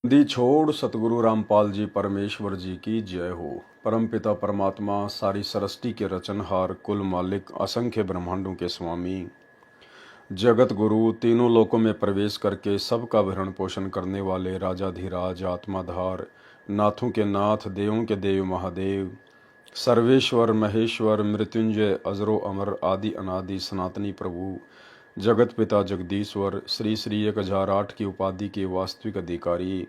दी छोड़ सतगुरु रामपाल जी परमेश्वर जी की जय हो। परमपिता परमात्मा सारी सृष्टि के रचनहार, कुल मालिक, असंख्य ब्रह्मांडों के स्वामी, जगत गुरु, तीनों लोकों में प्रवेश करके सबका भरण पोषण करने वाले राजाधिराज, आत्माधार, नाथों के नाथ, देवों के देव महादेव, सर्वेश्वर महेश्वर, मृत्युंजय, अजरो अमर, आदि अनादि सनातनी प्रभु, जगत पिता जगदीश्वर, श्री श्री 1008 की उपाधि के वास्तविक अधिकारी,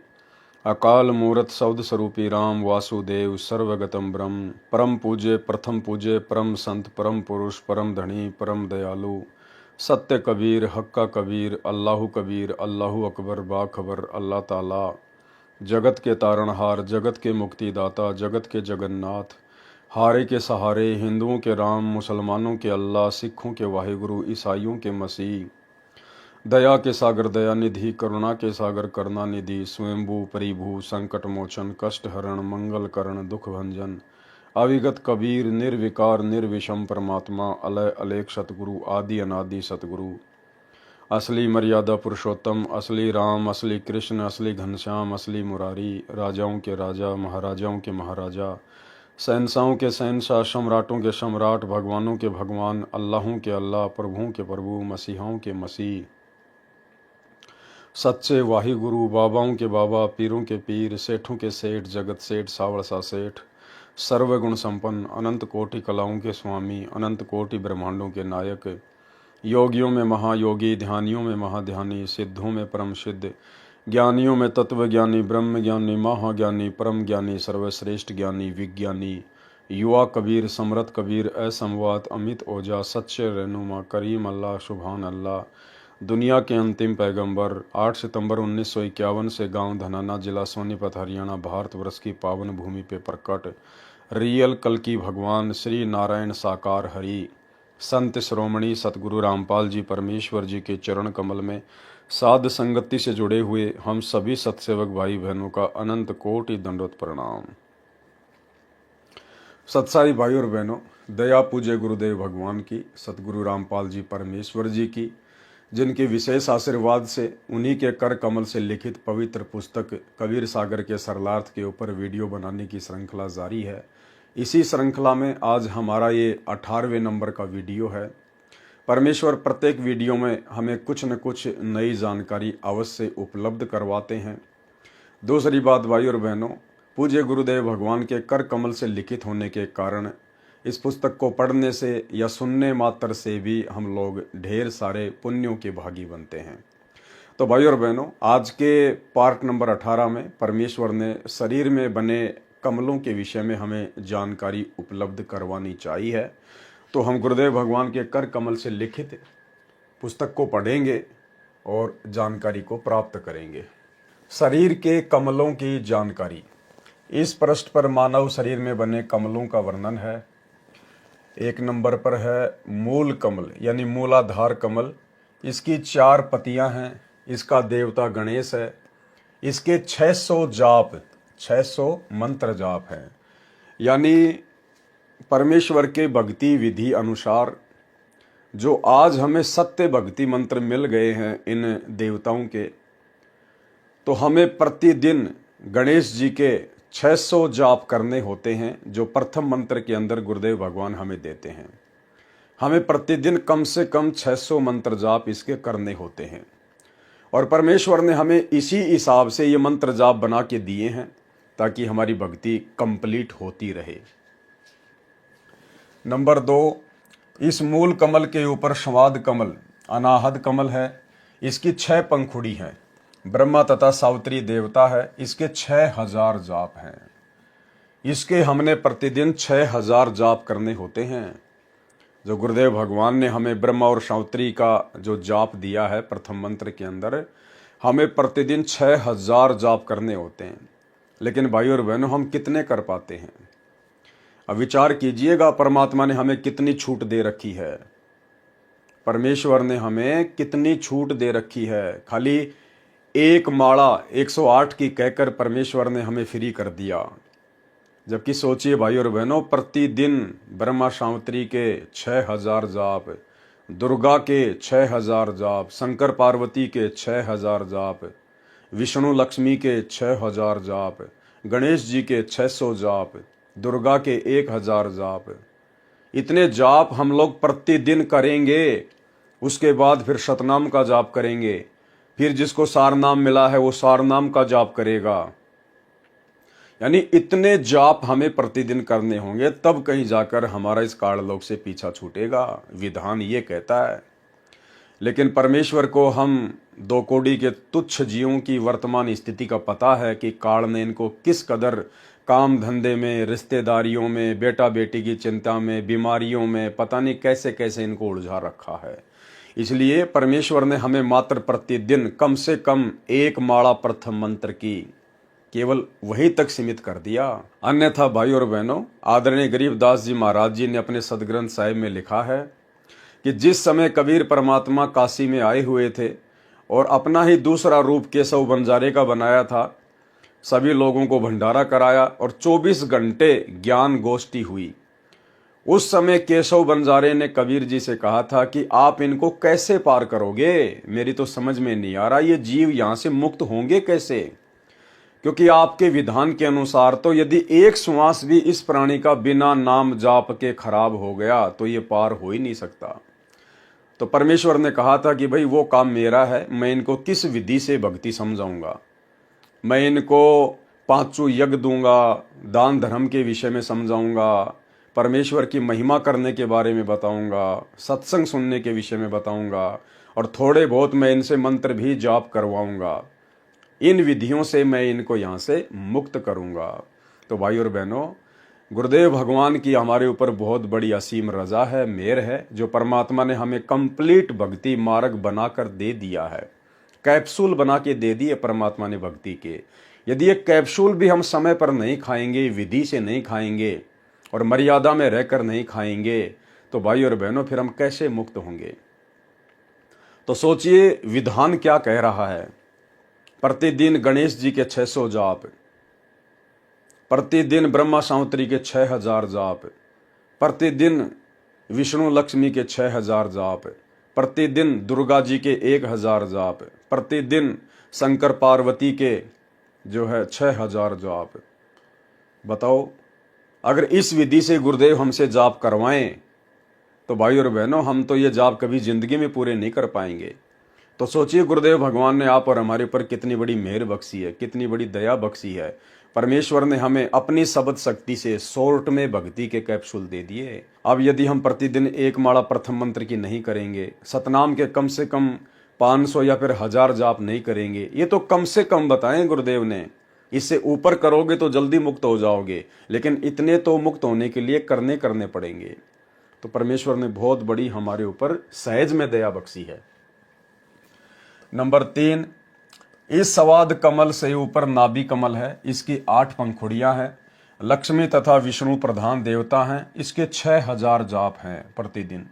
अकाल मूरत शब्द स्वरूपी राम वासुदेव, सर्वगतम ब्रह्म, परम पूज्य, प्रथम पूज्य, परम संत, परम पुरुष, परम धनी, परम दयालु, सत्य कबीर, हक्का कबीर, अल्लाहु कबीर, अल्लाहु अकबर, बाखबर, अल्लाह ताला, जगत के तारणहार, जगत के मुक्तिदाता, जगत के जगन्नाथ, हारे के सहारे, हिंदुओं के राम, मुसलमानों के अल्लाह, सिखों के वाहिगुरु, ईसाइयों के मसीह, दया के सागर दयानिधि, करुणा के सागर करुणानिधि, स्वयंभू परिभू, संकट मोचन, कष्ट हरण, मंगल करण, दुख भंजन, अविगत कबीर, निर्विकार निर्विषम परमात्मा, अलय अलेख सतगुरु, आदि अनादि सतगुरु, असली मर्यादा पुरुषोत्तम, असली राम, असली कृष्ण, असली घनश्याम, असली मुरारी, राजाओं के राजा, महाराजाओं के महाराजा, शहंशाहों के शहंशाह, सम्राटों के सम्राट, भगवानों के भगवान, अल्लाहों के अल्लाह, प्रभुओं के प्रभु, मसीहाओं के मसीह, सच्चे वाहिगुरु, बाबाओं के बाबा, पीरों के पीर, सेठों के सेठ, जगत सेठ, सावड़सा सेठ, सर्वगुण संपन्न, अनंत कोटि कलाओं के स्वामी, अनंत कोटि ब्रह्मांडों के नायक, योगियों में महायोगी, ध्यानियों में महाध्यानी, सिद्धों में परम सिद्ध, ज्ञानियों में तत्व ज्ञानी, ब्रह्म ज्ञानी, महाज्ञानी, परम ज्ञानी, सर्वश्रेष्ठ ज्ञानी, विज्ञानी, युवा कबीर, समरथ कबीर, असंवाद, अमित ओझा, सच्चे रहनुमा, करीम अल्लाह, सुभान अल्लाह, दुनिया के अंतिम पैगंबर, 8 सितंबर 1951 से गांव धनाना, जिला सोनीपत, हरियाणा, भारतवर्ष की पावन भूमि पे प्रकट रियल कल की भगवान श्री नारायण साकार हरि, संत श्रोमणी सतगुरु रामपाल जी परमेश्वर जी के चरण कमल में साध संगति से जुड़े हुए हम सभी सत्सेवक भाई बहनों का अनंत कोटि दंडोत प्रणाम। सत्साई भाई और बहनों, दया पूज्य गुरुदेव भगवान की, सतगुरु रामपाल जी परमेश्वर जी की, जिनके विशेष आशीर्वाद से उन्हीं के कर कमल से लिखित पवित्र पुस्तक कबीर सागर के सरलार्थ के ऊपर वीडियो बनाने की श्रृंखला जारी है। इसी श्रृंखला में आज हमारा ये 18वें नंबर का वीडियो है। परमेश्वर प्रत्येक वीडियो में हमें कुछ न कुछ नई जानकारी अवश्य उपलब्ध करवाते हैं। दूसरी बात भाई और बहनों, पूज्य गुरुदेव भगवान के कर कमल से लिखित होने के कारण इस पुस्तक को पढ़ने से या सुनने मात्र से भी हम लोग ढेर सारे पुण्यों के भागी बनते हैं। तो भाई और बहनों, आज के पार्ट नंबर 18 में परमेश्वर ने शरीर में बने कमलों के विषय में हमें जानकारी उपलब्ध करवानी चाहिए। तो हम गुरुदेव भगवान के कर कमल से लिखित पुस्तक को पढ़ेंगे और जानकारी को प्राप्त करेंगे। शरीर के कमलों की जानकारी। इस पृष्ठ पर मानव शरीर में बने कमलों का वर्णन है। एक नंबर पर है मूल कमल यानी मूलाधार कमल। इसकी 4 पतियां हैं। इसका देवता गणेश है। इसके 600 जाप, 600 मंत्र जाप हैं। यानी परमेश्वर के भक्ति विधि अनुसार जो आज हमें सत्य भक्ति मंत्र मिल गए हैं इन देवताओं के, तो हमें प्रतिदिन गणेश जी के 600 जाप करने होते हैं, जो प्रथम मंत्र के अंदर गुरुदेव भगवान हमें देते हैं। हमें प्रतिदिन कम से कम 600 मंत्र जाप इसके करने होते हैं और परमेश्वर ने हमें इसी हिसाब से ये मंत्र जाप बना के दिए हैं ताकि हमारी भक्ति कंप्लीट होती रहे। नंबर 2, इस मूल कमल के ऊपर संवाद कमल, अनाहद कमल है। इसकी 6 पंखुड़ी हैं। ब्रह्मा तथा सावित्री देवता है। इसके 6000 जाप हैं। इसके हमने प्रतिदिन 6000 जाप करने होते हैं। जो गुरुदेव भगवान ने हमें ब्रह्मा और सावित्री का जो जाप दिया है प्रथम मंत्र के अंदर, हमें प्रतिदिन 6000 जाप करने होते हैं। लेकिन भाई और बहनों, हम कितने कर पाते हैं? अब विचार कीजिएगा, परमात्मा ने हमें कितनी छूट दे रखी है। परमेश्वर ने हमें कितनी छूट दे रखी है। खाली एक माला 108 की कहकर परमेश्वर ने हमें फ्री कर दिया। जबकि सोचिए भाई और बहनों, प्रतिदिन ब्रह्मा सावित्री के 6000 जाप, दुर्गा के 6000 जाप, शंकर पार्वती के 6000 जाप, विष्णु लक्ष्मी के 6000 जाप, गणेश जी के 600 जाप, दुर्गा के 1000 जाप। इतने जाप हम लोग प्रतिदिन करेंगे। उसके बाद फिर शतनाम का जाप करेंगे। फिर जिसको सारनाम मिला है वो सारनाम का जाप करेगा। यानी इतने जाप हमें प्रतिदिन करने होंगे, तब कहीं जाकर हमारा इस काललोक से पीछा छूटेगा। विधान ये कहता है। लेकिन परमेश्वर को हम 2 कौड़ी के तुच्छ जीवों की वर्तमान स्थिति का पता है कि काल ने इनको किस कदर काम धंधे में, रिश्तेदारियों में, बेटा बेटी की चिंता में, बीमारियों में, पता नहीं कैसे कैसे इनको उलझा रखा है। इसलिए परमेश्वर ने हमें मात्र प्रतिदिन कम से कम 1 माला प्रथम मंत्र की केवल वही तक सीमित कर दिया। अन्यथा भाई और बहनों, आदरणीय गरीबदास जी महाराज जी ने अपने सदग्रंथ साहिब में लिखा है कि जिस समय कबीर परमात्मा काशी में आए हुए थे और अपना ही दूसरा रूप केशव बंजारे का बनाया था, सभी लोगों को भंडारा कराया और 24 घंटे ज्ञान गोष्ठी हुई। उस समय केशव बंजारे ने कबीर जी से कहा था कि आप इनको कैसे पार करोगे, मेरी तो समझ में नहीं आ रहा, ये जीव यहां से मुक्त होंगे कैसे? क्योंकि आपके विधान के अनुसार तो यदि एक श्वास भी इस प्राणी का बिना नाम जाप के खराब हो गया तो ये पार हो ही नहीं सकता। तो परमेश्वर ने कहा था कि भाई वो काम मेरा है, मैं इनको किस विधि से भक्ति समझाऊंगा। मैं इनको 5 यज्ञ दूंगा, दान धर्म के विषय में समझाऊंगा, परमेश्वर की महिमा करने के बारे में बताऊंगा, सत्संग सुनने के विषय में बताऊंगा और थोड़े बहुत मैं इनसे मंत्र भी जाप करवाऊंगा। इन विधियों से मैं इनको यहाँ से मुक्त करूंगा। तो भाई और बहनों, गुरुदेव भगवान की हमारे ऊपर बहुत बड़ी असीम रजा है, मेहर है, जो परमात्मा ने हमें कंप्लीट भक्ति मार्ग बनाकर दे दिया है। कैप्सूल बना के दे दिए परमात्मा ने भक्ति के। यदि ये कैप्सूल भी हम समय पर नहीं खाएंगे, विधि से नहीं खाएंगे और मर्यादा में रहकर नहीं खाएंगे, तो भाई और बहनों फिर हम कैसे मुक्त होंगे? तो सोचिए विधान क्या कह रहा है। प्रतिदिन गणेश जी के 600 जाप, प्रतिदिन ब्रह्मा सावित्री के 6000 जाप, प्रतिदिन विष्णु लक्ष्मी के 6000 जाप, प्रतिदिन दुर्गा जी के 1000 जाप, प्रतिदिन शंकर पार्वती के 6000 जाप। बताओ, अगर इस विधि से गुरुदेव हमसे जाप करवाएं तो भाई और बहनों, हम तो ये जाप कभी जिंदगी में पूरे नहीं कर पाएंगे। तो सोचिए गुरुदेव भगवान ने आप और हमारे ऊपर कितनी बड़ी मेहर बख्शी है, कितनी बड़ी दया बख्शी है। परमेश्वर ने हमें अपनी शब्द शक्ति से शॉर्ट में भक्ति के कैप्सूल दे दिए। अब यदि हम प्रतिदिन 1 माला प्रथम मंत्र की नहीं करेंगे, सतनाम के कम से कम 500 या फिर 1000 जाप नहीं करेंगे, ये तो कम से कम बताएं गुरुदेव ने, इससे ऊपर करोगे तो जल्दी मुक्त हो जाओगे, लेकिन इतने तो मुक्त होने के लिए करने पड़ेंगे। तो परमेश्वर ने बहुत बड़ी हमारे ऊपर सहज में दया बख्शी है। नंबर 3, इस सवाद कमल से ऊपर नाभि कमल है, इसकी 8 पंखुड़ियां हैं, लक्ष्मी तथा विष्णु प्रधान देवता हैं, इसके 6000 जाप हैं प्रतिदिन।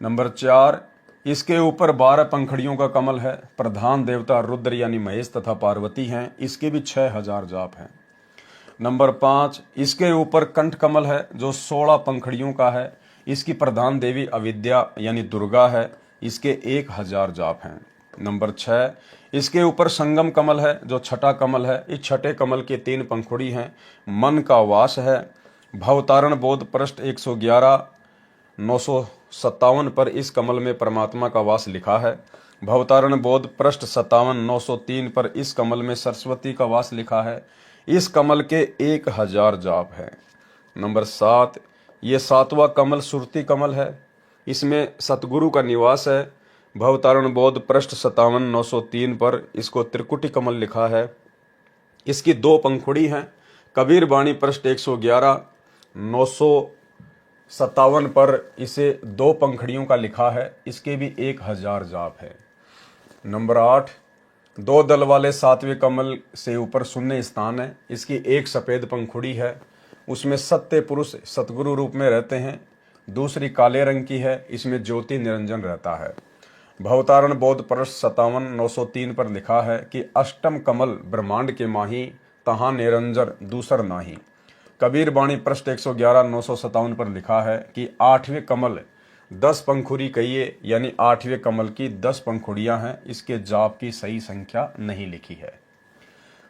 नंबर 4, इसके ऊपर 12 पंखुड़ियों का कमल है, प्रधान देवता रुद्र यानी महेश तथा पार्वती हैं, इसके भी 6000 जाप हैं। नंबर 5, इसके ऊपर कंठ कमल है जो 16 पंखुड़ियों का है, इसकी प्रधान देवी अविद्या यानी दुर्गा है, इसके 1000 जाप हैं। नंबर 6, इसके ऊपर संगम कमल है जो छठा कमल है, इस छठे कमल के 3 पंखुड़ी हैं, मन का वास है। भवतारण बोध पृष्ठ 111 957 पर इस कमल में परमात्मा का वास लिखा है। भवतारण बोध पृष्ठ 57 903 पर इस कमल में सरस्वती का वास लिखा है। इस कमल के 1000 जाप है। नंबर 7, ये 7वां कमल सुरती कमल है, इसमें सतगुरु का निवास है। भवतारण बोध पृष्ठ 57 903 पर इसको त्रिकुटी कमल लिखा है, इसकी 2 पंखुड़ी हैं। कबीर बाणी पृष्ठ 111 957 पर इसे 2 पंखुड़ियों का लिखा है, इसके भी 1000 जाप है। नंबर 8, 2 दल वाले 7वें कमल से ऊपर शून्य स्थान है, इसकी 1 सफेद पंखुड़ी है, उसमें सत्य पुरुष सतगुरु रूप में रहते हैं। दूसरी काले रंग की है, इसमें ज्योति निरंजन रहता है। भवतारण बोध पृष्ठ 57 903 पर लिखा है कि अष्टम कमल ब्रह्मांड के माही, तहाँ निरंजन दूसर नाही। कबीर बाणी पृष्ठ 111 957 पर लिखा है कि 8वें कमल 10 पंखुड़ी कहिए, यानी 8वें कमल की 10 पंखुड़ियां हैं। इसके जाप की सही संख्या नहीं लिखी है।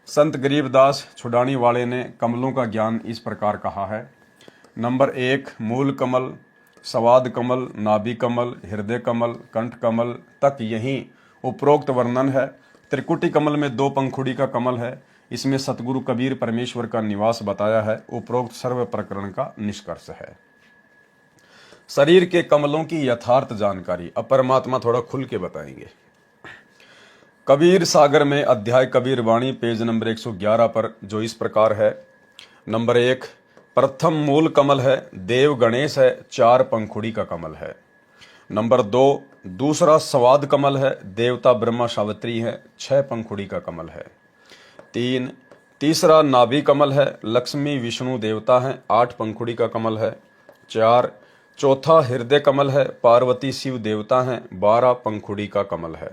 संत गरीबदास छुड़ानी वाले ने कमलों का ज्ञान इस प्रकार कहा है। नंबर 1, मूल कमल, स्वाद कमल, नाभि कमल, हृदय कमल, कंठ कमल तक यही उपरोक्त वर्णन है। त्रिकुटी कमल में 2 पंखुड़ी का कमल है। इसमें सतगुरु कबीर परमेश्वर का निवास बताया है। उपरोक्त सर्व प्रकरण का निष्कर्ष है। शरीर के कमलों की यथार्थ जानकारी अब परमात्मा थोड़ा खुल के बताएंगे। कबीर सागर में अध्याय कबीर वाणी पेज नंबर 111 पर जो इस प्रकार है। नंबर 1, प्रथम मूल कमल है, देव गणेश है, 4 पंखुड़ी का कमल है। नंबर 2, दूसरा स्वाद कमल है, देवता ब्रह्मा सावित्री है, 6 पंखुड़ी का कमल है। 3, तीसरा नाभि कमल है, लक्ष्मी विष्णु देवता है, 8 पंखुड़ी का कमल है। 4, चौथा हृदय कमल है, पार्वती शिव देवता हैं, 12 पंखुड़ी का कमल है।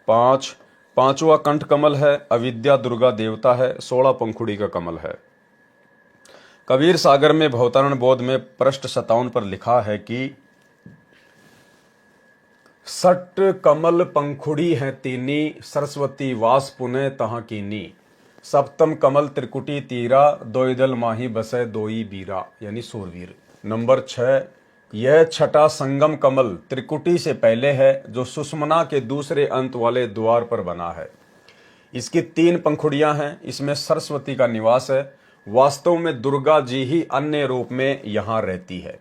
5, पांचवा कंठ कमल है, अविद्या दुर्गा देवता है, 16 पंखुड़ी का कमल है। कबीर सागर में भवतारण बोध में पृष्ठ 57 पर लिखा है कि सट कमल पंखुड़ी है तीनी, सरस्वती वास पुने तहाँ कीनी। सप्तम कमल त्रिकुटी तीरा, दोइदल माही बसे दोई बीरा, यानी सूरवीर। नंबर 6, यह छठा संगम कमल त्रिकुटी से पहले है, जो सुषमना के दूसरे अंत वाले द्वार पर बना है। इसकी 3 पंखुड़ियां हैं। इसमें सरस्वती का निवास है। वास्तव में दुर्गा जी ही अन्य रूप में यहां रहती है।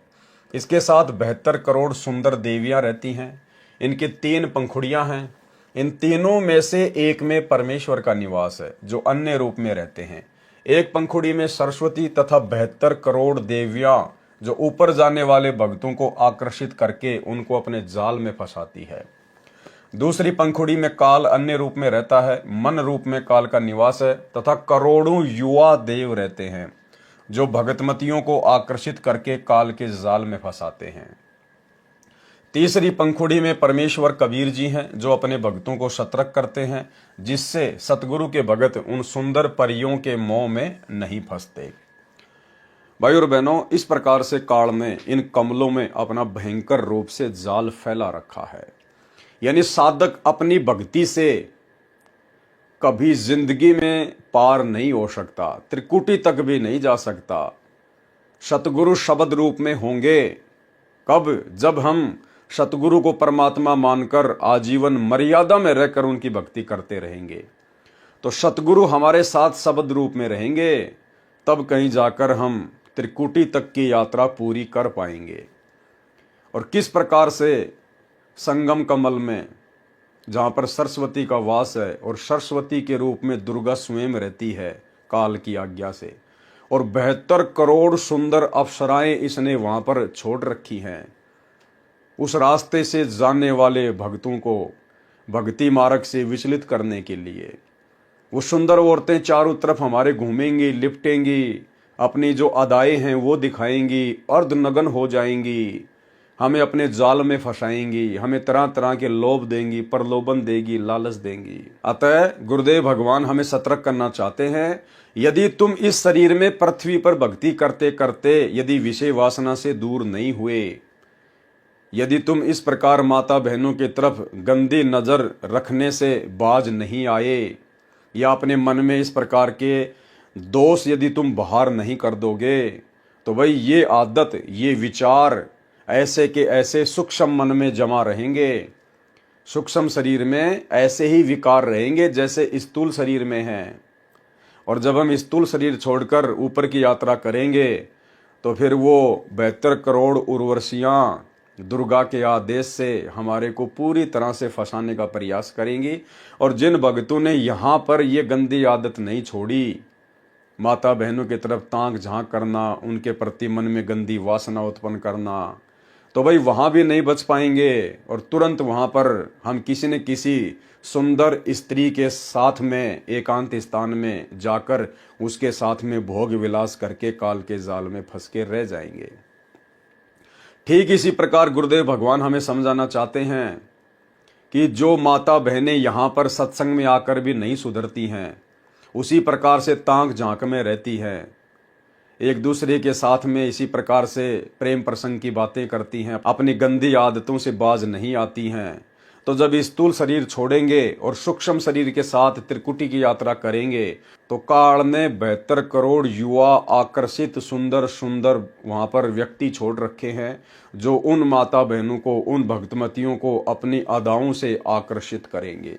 इसके साथ 72 करोड़ सुंदर देवियां रहती हैं। इनकी 3 पंखुड़ियां हैं। इन तीनों में से एक में परमेश्वर का निवास है, जो अन्य रूप में रहते हैं। एक पंखुड़ी में सरस्वती तथा 72 करोड़ देवियां, जो ऊपर जाने वाले भक्तों को आकर्षित करके उनको अपने जाल में फंसाती है। दूसरी पंखुड़ी में काल अन्य रूप में रहता है। मन रूप में काल का निवास है तथा करोड़ों युवा देव रहते हैं, जो भगतमतियों को आकर्षित करके काल के जाल में फंसाते हैं। तीसरी पंखुड़ी में परमेश्वर कबीर जी हैं, जो अपने भक्तों को सतर्क करते हैं, जिससे सतगुरु के भगत उन सुंदर परियों के मोह में नहीं फंसते। भाई और बहनों, इस प्रकार से काल ने इन कमलों में अपना भयंकर रूप से जाल फैला रखा है। यानी साधक अपनी भक्ति से कभी जिंदगी में पार नहीं हो सकता, त्रिकुटी तक भी नहीं जा सकता। सतगुरु शब्द रूप में होंगे कब? जब हम सतगुरु को परमात्मा मानकर आजीवन मर्यादा में रहकर उनकी भक्ति करते रहेंगे। तो सतगुरु हमारे साथ शब्द रूप में रहेंगे, तब कहीं जाकर हम त्रिकुटी तक की यात्रा पूरी कर पाएंगे। और किस प्रकार से संगम कमल में, जहाँ पर सरस्वती का वास है और सरस्वती के रूप में दुर्गा स्वयं रहती है काल की आज्ञा से, और 72 करोड़ सुंदर अप्सराएं इसने वहाँ पर छोड़ रखी हैं। उस रास्ते से जाने वाले भक्तों को भक्ति मार्ग से विचलित करने के लिए वो सुंदर औरतें चारों तरफ हमारे घूमेंगी, लिपटेंगी, अपनी जो अदाएं हैं वो दिखाएंगी, अर्धनग्न हो जाएंगी, हमें अपने जाल में फंसाएंगी, हमें तरह तरह के लोभ देंगी, प्रलोभन देगी, लालच देंगी। अतः गुरुदेव भगवान हमें सतर्क करना चाहते हैं। यदि तुम इस शरीर में पृथ्वी पर भक्ति करते करते यदि विषय वासना से दूर नहीं हुए, यदि तुम इस प्रकार माता बहनों की तरफ गंदी नजर रखने से बाज नहीं आए, या अपने मन में इस प्रकार के दोष यदि तुम बाहर नहीं कर दोगे, तो भाई ये आदत, ये विचार ऐसे के ऐसे सूक्ष्म मन में जमा रहेंगे। सूक्ष्म शरीर में ऐसे ही विकार रहेंगे जैसे स्थूल शरीर में हैं। और जब हम स्थूल शरीर छोड़कर ऊपर की यात्रा करेंगे, तो फिर वो 72 करोड़ उर्वशियाँ दुर्गा के आदेश से हमारे को पूरी तरह से फंसाने का प्रयास करेंगी। और जिन भक्तों ने यहाँ पर ये गंदी आदत नहीं छोड़ी, माता बहनों की तरफ ताक झांक करना, उनके प्रति मन में गंदी वासना उत्पन्न करना, तो भाई वहाँ भी नहीं बच पाएंगे। और तुरंत वहाँ पर हम किसी न किसी सुंदर स्त्री के साथ में एकांत स्थान में जाकर उसके साथ में भोग विलास करके काल के जाल में फंस के रह जाएंगे। ठीक इसी प्रकार गुरुदेव भगवान हमें समझाना चाहते हैं कि जो माता बहनें यहाँ पर सत्संग में आकर भी नहीं सुधरती हैं, उसी प्रकार से ताक झांक में रहती हैं, एक दूसरे के साथ में इसी प्रकार से प्रेम प्रसंग की बातें करती हैं, अपनी गंदी आदतों से बाज नहीं आती हैं। तो जब स्थूल शरीर छोड़ेंगे और सूक्ष्म शरीर के साथ त्रिकुटी की यात्रा करेंगे तो काल ने 72 करोड़ युवा आकर्षित सुंदर सुंदर वहां पर व्यक्ति छोड़ रखे हैं, जो उन माता बहनों को, उन भक्तमतियों को अपनी अदाओं से आकर्षित करेंगे।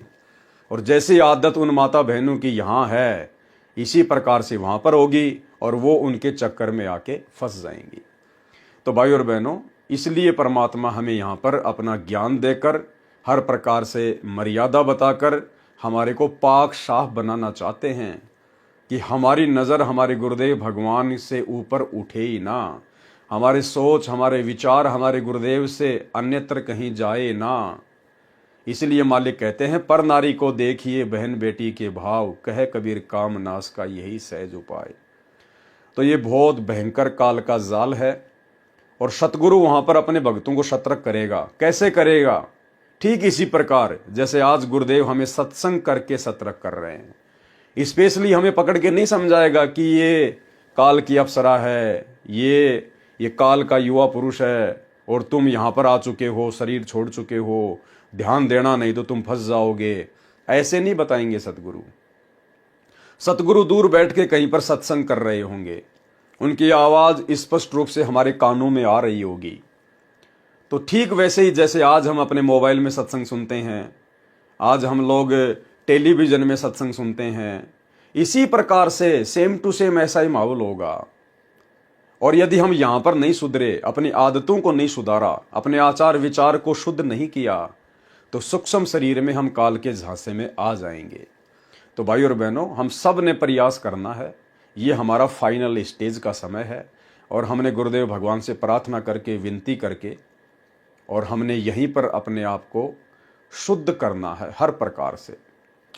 और जैसी आदत उन माता बहनों की यहाँ है, इसी प्रकार से वहां पर होगी और वो उनके चक्कर में आके फंस जाएंगी। तो भाई और बहनों, इसलिए परमात्मा हमें यहाँ पर अपना ज्ञान देकर, हर प्रकार से मर्यादा बताकर हमारे को पाक साफ बनाना चाहते हैं कि हमारी नज़र हमारे गुरुदेव भगवान से ऊपर उठे ही ना, हमारे सोच, हमारे विचार हमारे गुरुदेव से अन्यत्र कहीं जाए ना। इसलिए मालिक कहते हैं, पर नारी को देखिए बहन बेटी के भाव, कहे कबीर काम नाश का यही सहज उपाय। तो ये बहुत भयंकर काल का जाल है और सतगुरु वहां पर अपने भक्तों को सतर्क करेगा। कैसे करेगा? ठीक इसी प्रकार जैसे आज गुरुदेव हमें सत्संग करके सतर्क कर रहे हैं। स्पेशली हमें पकड़ के नहीं समझाएगा कि ये काल की अप्सरा है, ये काल का युवा पुरुष है और तुम यहां पर आ चुके हो, शरीर छोड़ चुके हो, ध्यान देना नहीं तो तुम फंस जाओगे। ऐसे नहीं बताएंगे सतगुरु। सतगुरु दूर बैठ के कहीं पर सत्संग कर रहे होंगे, उनकी आवाज स्पष्ट रूप से हमारे कानों में आ रही होगी। तो ठीक वैसे ही जैसे आज हम अपने मोबाइल में सत्संग सुनते हैं, आज हम लोग टेलीविजन में सत्संग सुनते हैं, इसी प्रकार से सेम टू सेम ऐसा ही माहौल होगा। और यदि हम यहां पर नहीं सुधरे, अपनी आदतों को नहीं सुधारा, अपने आचार विचार को शुद्ध नहीं किया, तो सूक्ष्म शरीर में हम काल के झांसे में आ जाएंगे। तो भाई और बहनों, हम सब ने प्रयास करना है। ये हमारा फाइनल स्टेज का समय है और हमने गुरुदेव भगवान से प्रार्थना करके, विनती करके, और हमने यहीं पर अपने आप को शुद्ध करना है। हर प्रकार से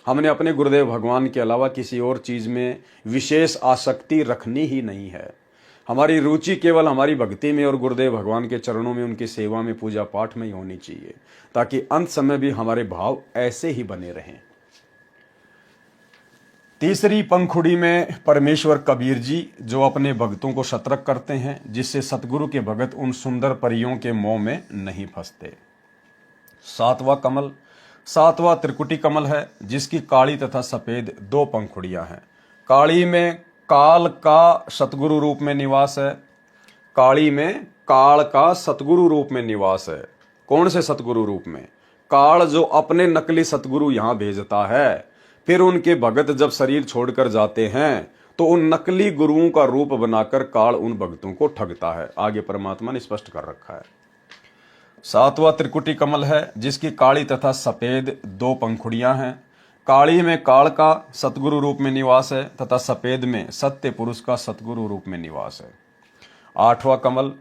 हमने अपने गुरुदेव भगवान के अलावा किसी और चीज में विशेष आसक्ति रखनी ही नहीं है। हमारी रुचि केवल हमारी भक्ति में और गुरुदेव भगवान के चरणों में, उनकी सेवा में, पूजा पाठ में ही होनी चाहिए, ताकि अंत समय भी हमारे भाव ऐसे ही बने रहें। तीसरी पंखुड़ी में परमेश्वर कबीर जी, जो अपने भक्तों को सतर्क करते हैं, जिससे सतगुरु के भगत उन सुंदर परियों के मोह में नहीं फंसते। सातवां कमल, सातवां त्रिकुटी कमल है, जिसकी काली तथा सफेद 2 पंखुड़ियां हैं। काली में काल का सतगुरु रूप में निवास है। काली में काल का सतगुरु रूप में निवास है। कौन से सतगुरु रूप में? काल जो अपने नकली सतगुरु यहां भेजता है, फिर उनके भगत जब शरीर छोड़कर जाते हैं तो उन नकली गुरुओं का रूप बनाकर काल उन भक्तों को ठगता है। आगे परमात्मा ने स्पष्ट कर रखा है। सातवां त्रिकुटी कमल है, जिसकी काली तथा सफेद 2 पंखुड़ियां हैं। काली में काल का सतगुरु रूप में निवास है तथा सफेद में सत्य पुरुष का सतगुरु रूप में निवास है। आठवां कमल,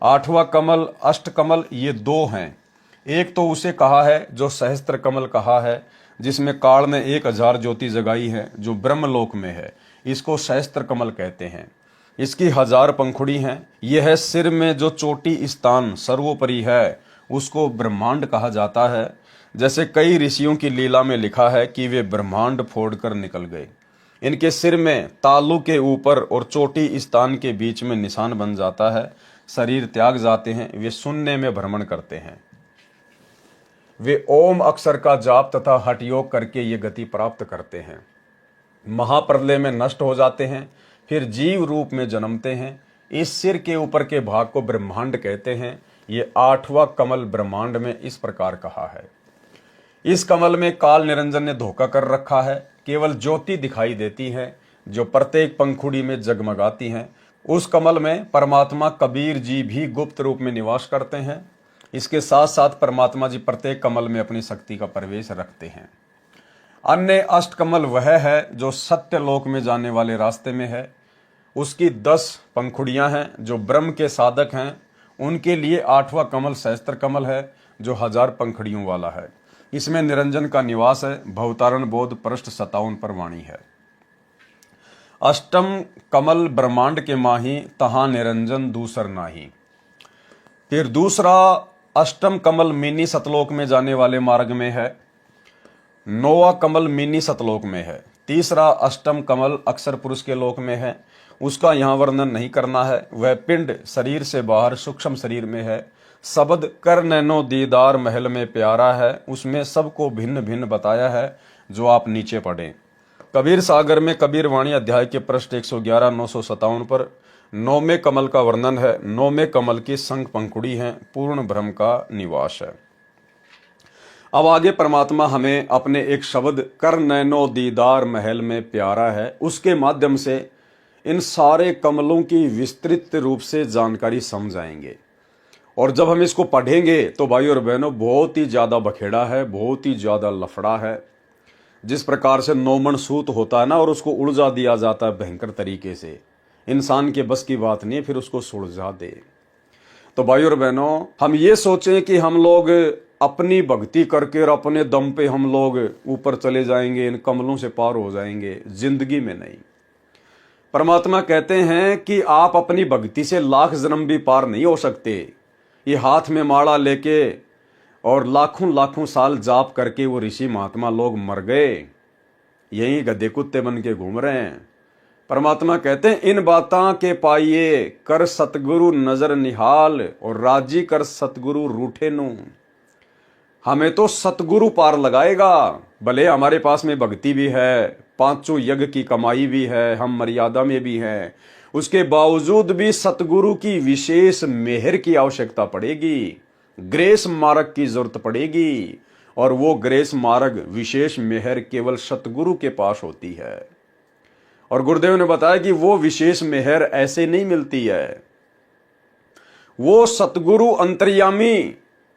आठवां कमल, अष्टकमल, ये 2 हैं। एक तो उसे कहा है जो सहस्त्र कमल कहा है, जिसमें काल ने 1000 ज्योति जगाई है, जो ब्रह्मलोक में है। इसको सहस्त्र कमल कहते हैं। इसकी 1000 पंखुड़ी हैं। यह है सिर में जो चोटी स्थान सर्वोपरि है, उसको ब्रह्मांड कहा जाता है। जैसे कई ऋषियों की लीला में लिखा है कि वे ब्रह्मांड फोड़कर निकल गए। इनके सिर में तालु के ऊपर और चोटी स्थान के बीच में निशान बन जाता है। शरीर त्याग जाते हैं, वे शून्य में भ्रमण करते हैं। वे ओम अक्षर का जाप तथा हठ योग करके ये गति प्राप्त करते हैं। महाप्रलय में नष्ट हो जाते हैं, फिर जीव रूप में जन्मते हैं। इस सिर के ऊपर के भाग को ब्रह्मांड कहते हैं। ये 8वां कमल ब्रह्मांड में इस प्रकार कहा है। इस कमल में काल निरंजन ने धोखा कर रखा है। केवल ज्योति दिखाई देती है जो प्रत्येक पंखुड़ी में जगमगाती हैं। उस कमल में परमात्मा कबीर जी भी गुप्त रूप में निवास करते हैं। इसके साथ साथ परमात्मा जी प्रत्येक कमल में अपनी शक्ति का प्रवेश रखते हैं। अन्य अष्टकमल वह है जो सत्य लोक में जाने वाले रास्ते में है। उसकी 10 पंखुड़ियां हैं जो ब्रह्म के साधक हैं। उनके लिए 8वां कमल सहस्त्र कमल है, जो 1000 पंखुड़ियों वाला है। इसमें निरंजन का निवास है। भवतारण बोध पृष्ठ 57 पर वाणी है। अष्टम कमल ब्रह्मांड के माही, तहां निरंजन दूसर नाही। फिर दूसरा अष्टम कमल मिनी सतलोक में जाने वाले मार्ग में है। 9वां कमल मिनी सतलोक में है। तीसरा अष्टम कमल अक्सर पुरुष के लोक में है, उसका यहाँ वर्णन नहीं करना है। वह पिंड शरीर से बाहर सूक्ष्म शरीर में है। शब्द कर नैनो दीदार महल में प्यारा है, उसमें सबको भिन्न भिन्न बताया है, जो आप नीचे पढ़ें। कबीर सागर में कबीर वाणी अध्याय के पृष्ठ 111 957 पर 9वें कमल का वर्णन है। 9वें कमल की शंख पंखुड़ी है, पूर्ण ब्रह्म का निवास है। अब आगे परमात्मा हमें अपने एक शब्द कर नैनो दीदार महल में प्यारा है, उसके माध्यम से इन सारे कमलों की विस्तृत रूप से जानकारी समझाएंगे। और जब हम इसको पढ़ेंगे तो भाई और बहनों बहुत ही ज्यादा बखेड़ा है, बहुत ही ज्यादा लफड़ा है। जिस प्रकार से नौमन सूत होता है ना, और उसको उलझा दिया जाता है भयंकर तरीके से, इंसान के बस की बात नहीं है फिर उसको सुलझा दे। तो भाई और बहनों, हम ये सोचें कि हम लोग अपनी भक्ति करके और अपने दम पे हम लोग ऊपर चले जाएंगे, इन कमलों से पार हो जाएंगे, जिंदगी में नहीं। परमात्मा कहते हैं कि आप अपनी भक्ति से लाख जन्म भी पार नहीं हो सकते। ये हाथ में माला लेके और लाखों लाखों साल जाप करके वो ऋषि महात्मा लोग मर गए, यही गधे कुत्ते बन के घूम रहे हैं। परमात्मा कहते हैं इन बातां के पाइए कर सतगुरु नजर निहाल, और राजी कर सतगुरु रूठे नू। हमें तो सतगुरु पार लगाएगा। भले हमारे पास में भक्ति भी है, पांचों यज्ञ की कमाई भी है, हम मर्यादा में भी हैं, उसके बावजूद भी सतगुरु की विशेष मेहर की आवश्यकता पड़ेगी, ग्रेस मार्ग की जरूरत पड़ेगी। और वो ग्रेस मार्ग, विशेष मेहर केवल सतगुरु के पास होती है। और गुरुदेव ने बताया कि वो विशेष मेहर ऐसे नहीं मिलती है। वो सतगुरु अंतर्यामी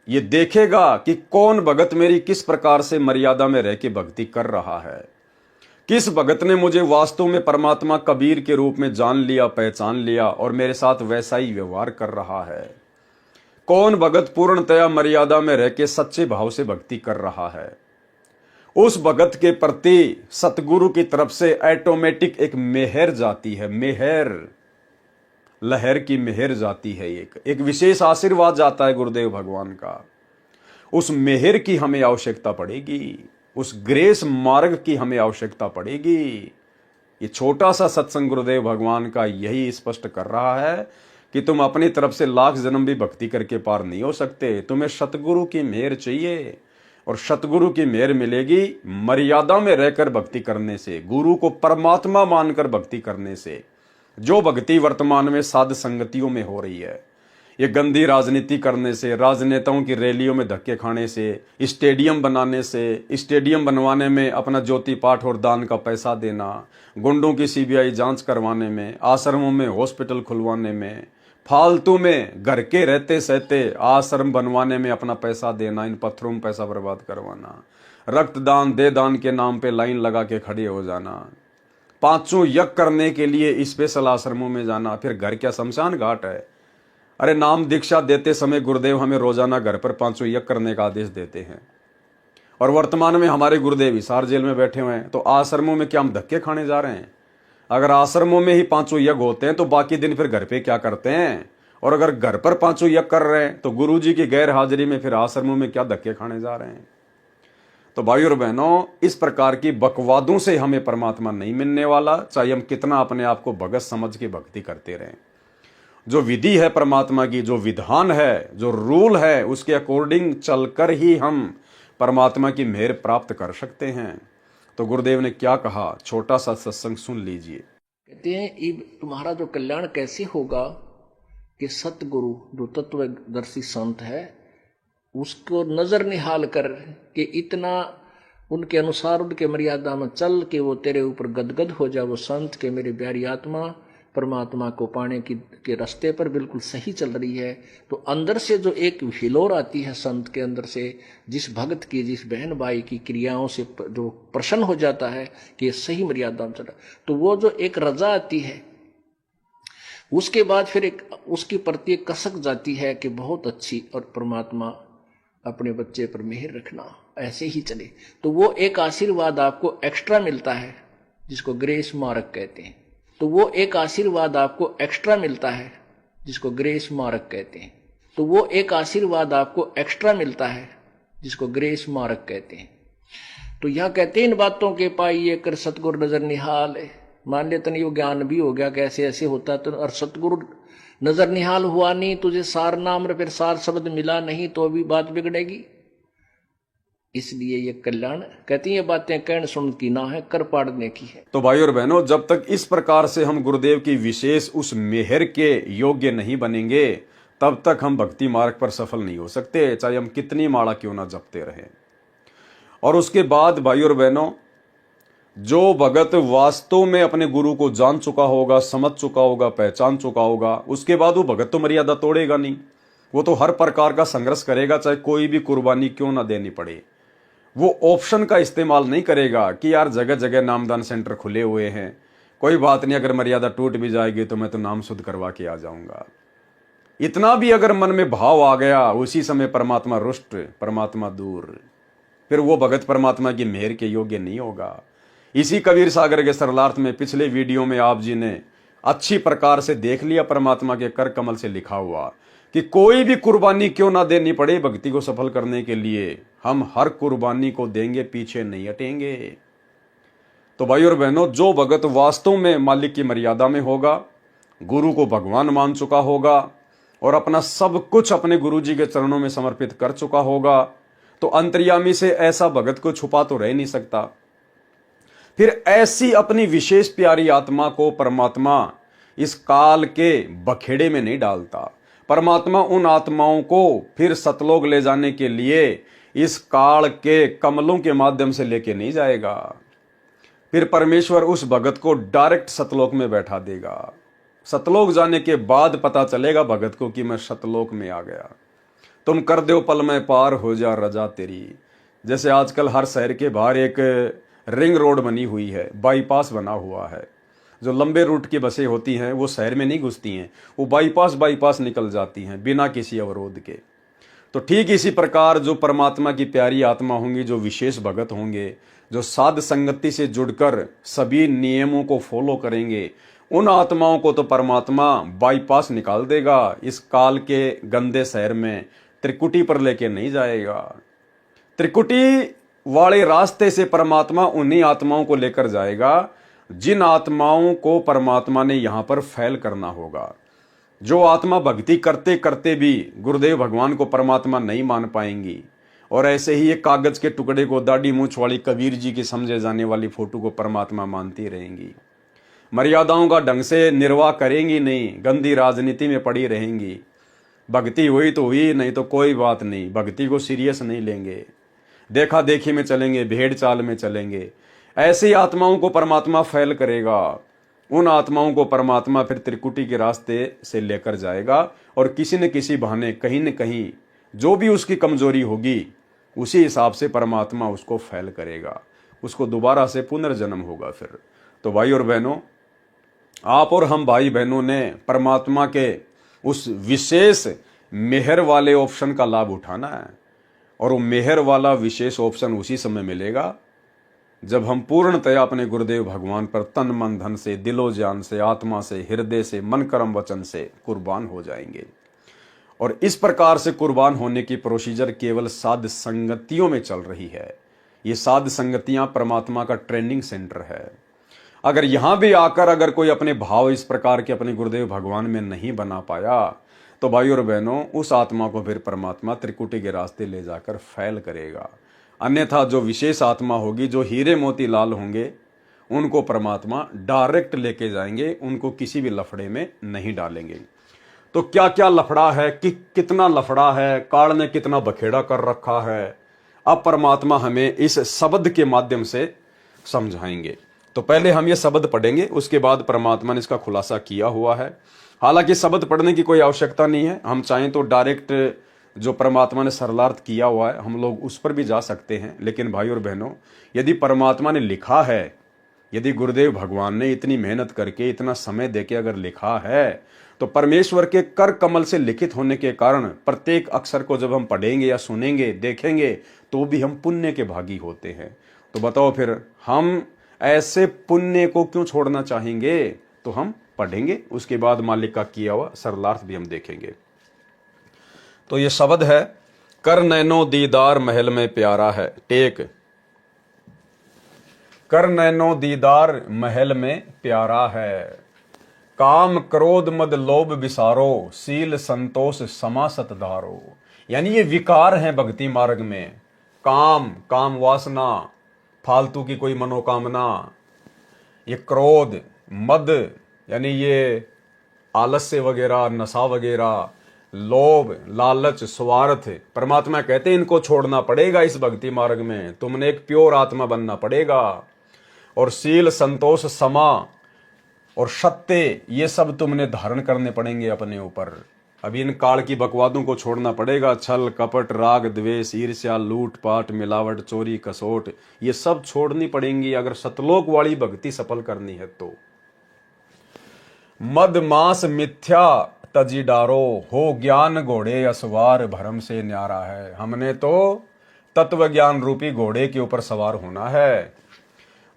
ये देखेगा कि कौन भगत मेरी किस प्रकार से मर्यादा में रह के भक्ति कर रहा है, किस भगत ने मुझे वास्तव में परमात्मा कबीर के रूप में जान लिया, पहचान लिया और मेरे साथ वैसा ही व्यवहार कर रहा है। कौन भगत पूर्णतया मर्यादा में रह के सच्चे भाव से भक्ति कर रहा है। उस भगत के प्रति सतगुरु की तरफ से ऑटोमेटिक एक मेहर जाती है, मेहर, लहर की मेहर जाती है, एक विशेष आशीर्वाद जाता है गुरुदेव भगवान का। उस मेहर की हमें आवश्यकता पड़ेगी, उस ग्रेस मार्ग की हमें आवश्यकता पड़ेगी। ये छोटा सा सत्संग गुरुदेव भगवान का यही स्पष्ट कर रहा है कि तुम अपनी तरफ से लाख जन्म भी भक्ति करके पार नहीं हो सकते। तुम्हें सतगुरु की मेहर चाहिए, और सतगुरु की मेहर मिलेगी मर्यादा में रहकर भक्ति करने से, गुरु को परमात्मा मानकर भक्ति करने से। जो भक्ति वर्तमान में साध संगतियों में हो रही है, ये गंदी राजनीति करने से, राजनेताओं की रैलियों में धक्के खाने से, स्टेडियम बनाने से, स्टेडियम बनवाने में अपना ज्योति पाठ और दान का पैसा देना, गुंडों की सीबीआई जांच करवाने में, आश्रमों में हॉस्पिटल खुलवाने में, फालतू में घर के रहते सहते आश्रम बनवाने में अपना पैसा देना, इन पत्थरों में पैसा बर्बाद करवाना, रक्तदान दे दान के नाम पे लाइन लगा के खड़े हो जाना, पांचों यज्ञ करने के लिए स्पेशल आश्रमों में जाना, फिर घर क्या शमशान घाट है। अरे नाम दीक्षा देते समय गुरुदेव हमें रोजाना घर पर पांचों यज्ञ करने का आदेश देते हैं, और वर्तमान में हमारे गुरुदेव हिसार जेल में बैठे हुए हैं, तो आश्रमों में क्या हम धक्के खाने जा रहे हैं? अगर आश्रमों में ही पांचों यज्ञ होते हैं तो बाकी दिन फिर घर पे क्या करते हैं? और अगर घर पर पांचों यज्ञ कर रहे हैं तो गुरु जी की गैर हाजिरी में फिर आश्रमों में क्या धक्के खाने जा रहे हैं? तो भाई और बहनों, इस प्रकार की बकवादों से हमें परमात्मा नहीं मिलने वाला, चाहे हम कितना अपने आप को भगत समझ के भक्ति करते रहें। जो विधि है परमात्मा की, जो विधान है, जो रूल है, उसके अकॉर्डिंग चलकर ही हम परमात्मा की मेहर प्राप्त कर सकते हैं। तो गुरुदेव ने क्या कहा, छोटा सा सत्संग सुन लीजिए। कहते हैं तुम्हारा जो कल्याण कैसे होगा कि सतगुरु जो तत्वदर्शी संत है उसको नजर निहाल कर के इतना उनके अनुसार उनके मर्यादा में चल के वो तेरे ऊपर गदगद हो जाए, वो संत के मेरी प्यारी आत्मा परमात्मा को पाने के रास्ते पर बिल्कुल सही चल रही है। तो अंदर से जो एक हिलोर आती है संत के अंदर से, जिस भक्त की, जिस बहन भाई की क्रियाओं से जो प्रसन्न हो जाता है कि ये सही मर्यादा में चला, तो वो जो एक रजा आती है, उसके बाद फिर एक उसकी प्रति एक कसक जाती है कि बहुत अच्छी, और परमात्मा अपने बच्चे पर मेहर रखना, ऐसे ही चले। तो वो एक आशीर्वाद आपको एक्स्ट्रा मिलता है जिसको ग्रेस मार्ग कहते हैं। तो वो एक आशीर्वाद आपको एक्स्ट्रा मिलता है जिसको ग्रेस मार्ग कहते हैं। तो वो एक आशीर्वाद आपको एक्स्ट्रा मिलता है जिसको ग्रेस मार्ग कहते हैं। तो यहाँ कहते इन बातों के पाइए कर सतगुरु नजर निहाल है। मान ले तन यो ज्ञान भी हो गया कैसे ऐसे होता तो, और सतगुरु नजर निहाल हुआ नहीं, तुझे सार नाम रे फिर सार शब्द मिला नहीं तो भी बात बिगड़ेगी। इसलिए ये कल्याण कहती ये बातें कहन सुन की ना है, कर पाड़ने की है। तो भाई और बहनों, जब तक इस प्रकार से हम गुरुदेव की विशेष उस मेहर के योग्य नहीं बनेंगे तब तक हम भक्ति मार्ग पर सफल नहीं हो सकते, चाहे हम कितनी माला क्यों ना जपते रहें। और उसके बाद भाई और बहनों, जो भगत वास्तव में अपने गुरु को जान चुका होगा, समझ चुका होगा, पहचान चुका होगा, उसके बाद वो भगत तो मर्यादा तोड़ेगा नहीं। वो तो हर प्रकार का संघर्ष करेगा, चाहे कोई भी कुर्बानी क्यों ना देनी पड़े। वो ऑप्शन का इस्तेमाल नहीं करेगा कि यार जगह जगह नामदान सेंटर खुले हुए हैं, कोई बात नहीं, अगर मर्यादा टूट भी जाएगी तो मैं तो नाम शुद्ध करवा के आ जाऊंगा। इतना भी अगर मन में भाव आ गया, उसी समय परमात्मा रुष्ट, परमात्मा दूर, फिर वो भगत परमात्मा की मेहर के योग्य नहीं होगा। इसी कबीर सागर के सरलार्थ में पिछले वीडियो में आप जी ने अच्छी प्रकार से देख लिया, परमात्मा के कर कमल से लिखा हुआ कि कोई भी कुर्बानी क्यों ना देनी पड़े भक्ति को सफल करने के लिए, हम हर कुर्बानी को देंगे, पीछे नहीं हटेंगे। तो भाई और बहनों, जो भगत वास्तव में मालिक की मर्यादा में होगा, गुरु को भगवान मान चुका होगा और अपना सब कुछ अपने गुरु जी के चरणों में समर्पित कर चुका होगा, तो अंतर्यामी से ऐसा भगत को छुपा तो रह नहीं सकता। फिर ऐसी अपनी विशेष प्यारी आत्मा को परमात्मा इस काल के बखेड़े में नहीं डालता। परमात्मा उन आत्माओं को फिर सतलोक ले जाने के लिए इस काल के कमलों के माध्यम से लेके नहीं जाएगा। फिर परमेश्वर उस भगत को डायरेक्ट सतलोक में बैठा देगा। सतलोक जाने के बाद पता चलेगा भगत को कि मैं सतलोक में आ गया। तुम कर दो पल में पार हो जा रजा तेरी। जैसे आजकल हर शहर के बाहर एक रिंग रोड बनी हुई है, बाईपास बना हुआ है। जो लंबे रूट की बसें होती हैं वो शहर में नहीं घुसती हैं, वो बाईपास निकल जाती हैं बिना किसी अवरोध के। तो ठीक इसी प्रकार जो परमात्मा की प्यारी आत्मा होंगी, जो विशेष भगत होंगे, जो साध संगति से जुड़कर सभी नियमों को फॉलो करेंगे, उन आत्माओं को तो परमात्मा बाईपास निकाल देगा। इस काल के गंदे शहर में त्रिकुटी पर लेके नहीं जाएगा। त्रिकुटी वाले रास्ते से परमात्मा उन्हीं आत्माओं को लेकर जाएगा जिन आत्माओं को परमात्मा ने यहां पर फैल करना होगा। जो आत्मा भक्ति करते करते भी गुरुदेव भगवान को परमात्मा नहीं मान पाएंगी और ऐसे ही एक कागज के टुकड़े को दाढ़ी मूंछ वाली कबीर जी की समझे जाने वाली फोटो को परमात्मा मानती रहेंगी, मर्यादाओं का ढंग से निर्वाह करेंगी नहीं, गंदी राजनीति में पड़ी रहेंगी। भक्ति हुई तो हुई, नहीं तो कोई बात नहीं, भक्ति को सीरियस नहीं लेंगे, देखा देखी में चलेंगे, भेड़ चाल में चलेंगे। ऐसी आत्माओं को परमात्मा फैल करेगा। उन आत्माओं को परमात्मा फिर त्रिकुटी के रास्ते से लेकर जाएगा और किसी न किसी बहाने कहीं न कहीं जो भी उसकी कमजोरी होगी उसी हिसाब से परमात्मा उसको फैल करेगा, उसको दोबारा से पुनर्जन्म होगा फिर। तो भाई और बहनों, आप और हम भाई बहनों ने परमात्मा के उस विशेष मेहर वाले ऑप्शन का लाभ उठाना है। और वो मेहर वाला विशेष ऑप्शन उसी समय मिलेगा जब हम पूर्णतया अपने गुरुदेव भगवान पर तन मन धन से, दिलो जान से, आत्मा से, हृदय से, मन कर्म वचन से कुर्बान हो जाएंगे। और इस प्रकार से कुर्बान होने की प्रोसीजर केवल साध संगतियों में चल रही है। ये साध संगतियां परमात्मा का ट्रेनिंग सेंटर है। अगर यहां भी आकर अगर कोई अपने भाव इस प्रकार के अपने गुरुदेव भगवान में नहीं बना पाया तो भाई और बहनों, उस आत्मा को फिर परमात्मा त्रिकुटी के रास्ते ले जाकर फैल करेगा। अन्यथा जो विशेष आत्मा होगी, जो हीरे मोती लाल होंगे, उनको परमात्मा डायरेक्ट लेके जाएंगे, उनको किसी भी लफड़े में नहीं डालेंगे। तो क्या क्या लफड़ा है, कि कितना लफड़ा है, काल ने कितना बखेड़ा कर रखा है, अब परमात्मा हमें इस शब्द के माध्यम से समझाएंगे। तो पहले हम ये शब्द पढ़ेंगे, उसके बाद परमात्मा ने इसका खुलासा किया हुआ है। हालांकि शब्द पढ़ने की कोई आवश्यकता नहीं है, हम चाहें तो डायरेक्ट जो परमात्मा ने सरलार्थ किया हुआ है हम लोग उस पर भी जा सकते हैं। लेकिन भाई और बहनों, यदि परमात्मा ने लिखा है, यदि गुरुदेव भगवान ने इतनी मेहनत करके, इतना समय देके अगर लिखा है, तो परमेश्वर के कर कमल से लिखित होने के कारण प्रत्येक अक्षर को जब हम पढ़ेंगे या सुनेंगे, देखेंगे, तो भी हम पुण्य के भागी होते हैं। तो बताओ फिर हम ऐसे पुण्य को क्यों छोड़ना चाहेंगे? तो हम पढ़ेंगे, उसके बाद मालिक का किया हुआ सरलार्थ भी हम देखेंगे। तो ये शब्द है, कर नैनो दीदार महल में प्यारा है, टेक कर नैनो दीदार महल में प्यारा है। काम क्रोध मद लोभ विसारो, सील संतोष समा सतधारो। यानी ये विकार हैं भक्ति मार्ग में। काम, काम वासना, फालतू की कोई मनोकामना, ये क्रोध, मद यानी ये आलस्य वगैरह, नशा वगैरह, लोभ, लालच, स्वार्थ, परमात्मा कहते हैं इनको छोड़ना पड़ेगा। इस भक्ति मार्ग में तुमने एक प्योर आत्मा बनना पड़ेगा। और सील, संतोष, समा और सत्य, ये सब तुमने धारण करने पड़ेंगे अपने ऊपर। अभी इन काल की बकवादों को छोड़ना पड़ेगा। छल, कपट, राग, द्वेष, ईर्ष्या, लूट पाट, मिलावट, चोरी, कसोट, ये सब छोड़नी पड़ेंगी अगर सतलोक वाली भक्ति सफल करनी है तो। मद मास मिथ्या तजी डारो, हो ज्ञान घोड़े असवार, भरम से न्यारा है। हमने तो तत्व ज्ञान रूपी घोड़े के ऊपर सवार होना है।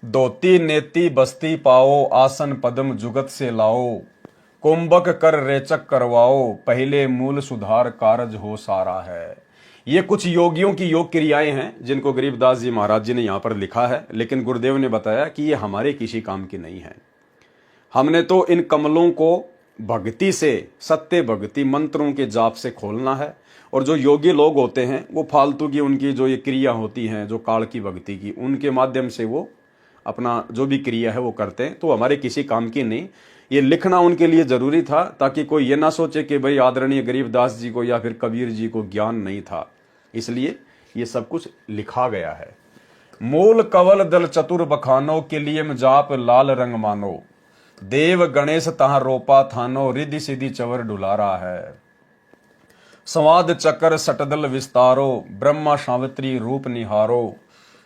धोती नेति बस्ती पाओ, आसन पद्म जुगत से लाओ, कुंभक कर रेचक करवाओ, पहले मूल सुधार कारज हो सारा है। ये कुछ योगियों की योग क्रियाएं हैं जिनको गरीबदास जी महाराज जी ने यहाँ पर लिखा है, लेकिन गुरुदेव ने बताया कि ये हमारे किसी काम की नहीं है। हमने तो इन कमलों को भक्ति से, सत्य भक्ति मंत्रों के जाप से खोलना है। और जो योगी लोग होते हैं वो फालतू की उनकी जो ये क्रिया होती हैं, जो काल की भक्ति की, उनके माध्यम से वो अपना जो भी क्रिया है वो करते हैं, तो हमारे किसी काम की नहीं। ये लिखना उनके लिए जरूरी था ताकि कोई ये ना सोचे कि भाई आदरणीय गरीबदास जी को या फिर कबीर जी को ज्ञान नहीं था, इसलिए ये सब कुछ लिखा गया है। मूल कवल दल चतुर बखानो, के लिए जाप लाल रंग मानो, देव गणेश तहाँ रोपा थानो, रिद्धि सिद्धि चवर डुलारा है। संवाद चक्र सटदल विस्तारो, ब्रह्मा सावित्री रूप निहारो,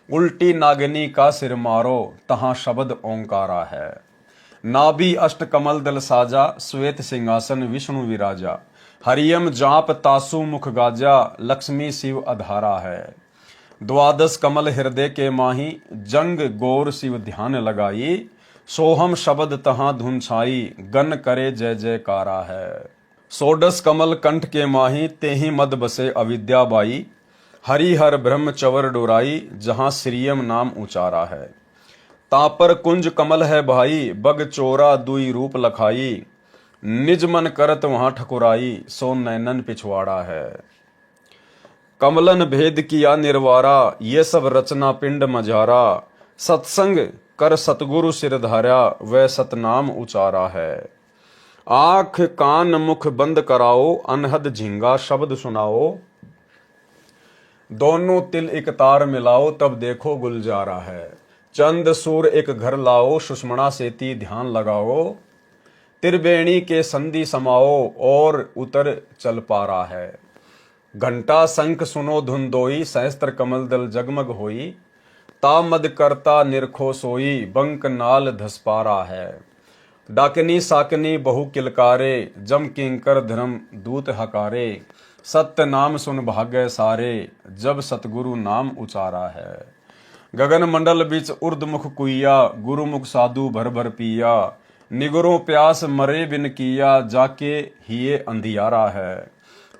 उल्टी नागिनी का सिर मारो, तहाँ शब्द ओंकारा है। नाभि अष्ट कमल दल साजा, श्वेत सिंहासन विष्णु विराजा, हरियम जाप तासु मुख गाजा, लक्ष्मी शिव अधारा है। द्वादश कमल हृदय के माही, जंग गौर शिव ध्यान लगाई, सोहम शब्द तहाँ धुन छाई, गन करे जय जयकारा है। सोडस कमल कंठ के माही, तेहि मद बसे अविद्या बाई, हरिहर ब्रह्म चवर डोराई, जहां श्रीयम नाम उचारा है। तापर कुंज कमल है भाई, बग चोरा दुई रूप लखाई, निज मन करत वहां ठकुराई, सो नैनन पिछवाड़ा है। कमलन भेद किया निर्वारा, ये सब रचना पिंड मझारा, सत्संग कर सतगुरु सिर धारा, वह सतनाम उचारा है। आंख कान मुख बंद कराओ, अनहद झिंगा शब्द सुनाओ, दोनों तिल एक तार मिलाओ, तब देखो गुलजारा है। चंद सूर एक घर लाओ, सुषमणा सेती ध्यान लगाओ, त्रिवेणी के संधि समाओ, और उतर चल पारा है। घंटा शंख सुनो धुन दोई, सहस्त्र कमल दल जगमग होई, तामद करता निरखो सोई, बंक नाल धसपारा है। डाकनी साकनी बहु किलकारे, जम किंकर धर्म दूत हकारे, सत्य नाम सुन भाग्य सारे, जब सतगुरु नाम उचारा है। गगन मंडल बिच उर्द मुख कुइया, गुरु मुख साधु भर भर पिया, निगरों प्यास मरे बिन किया, जाके हिये अंधियारा है।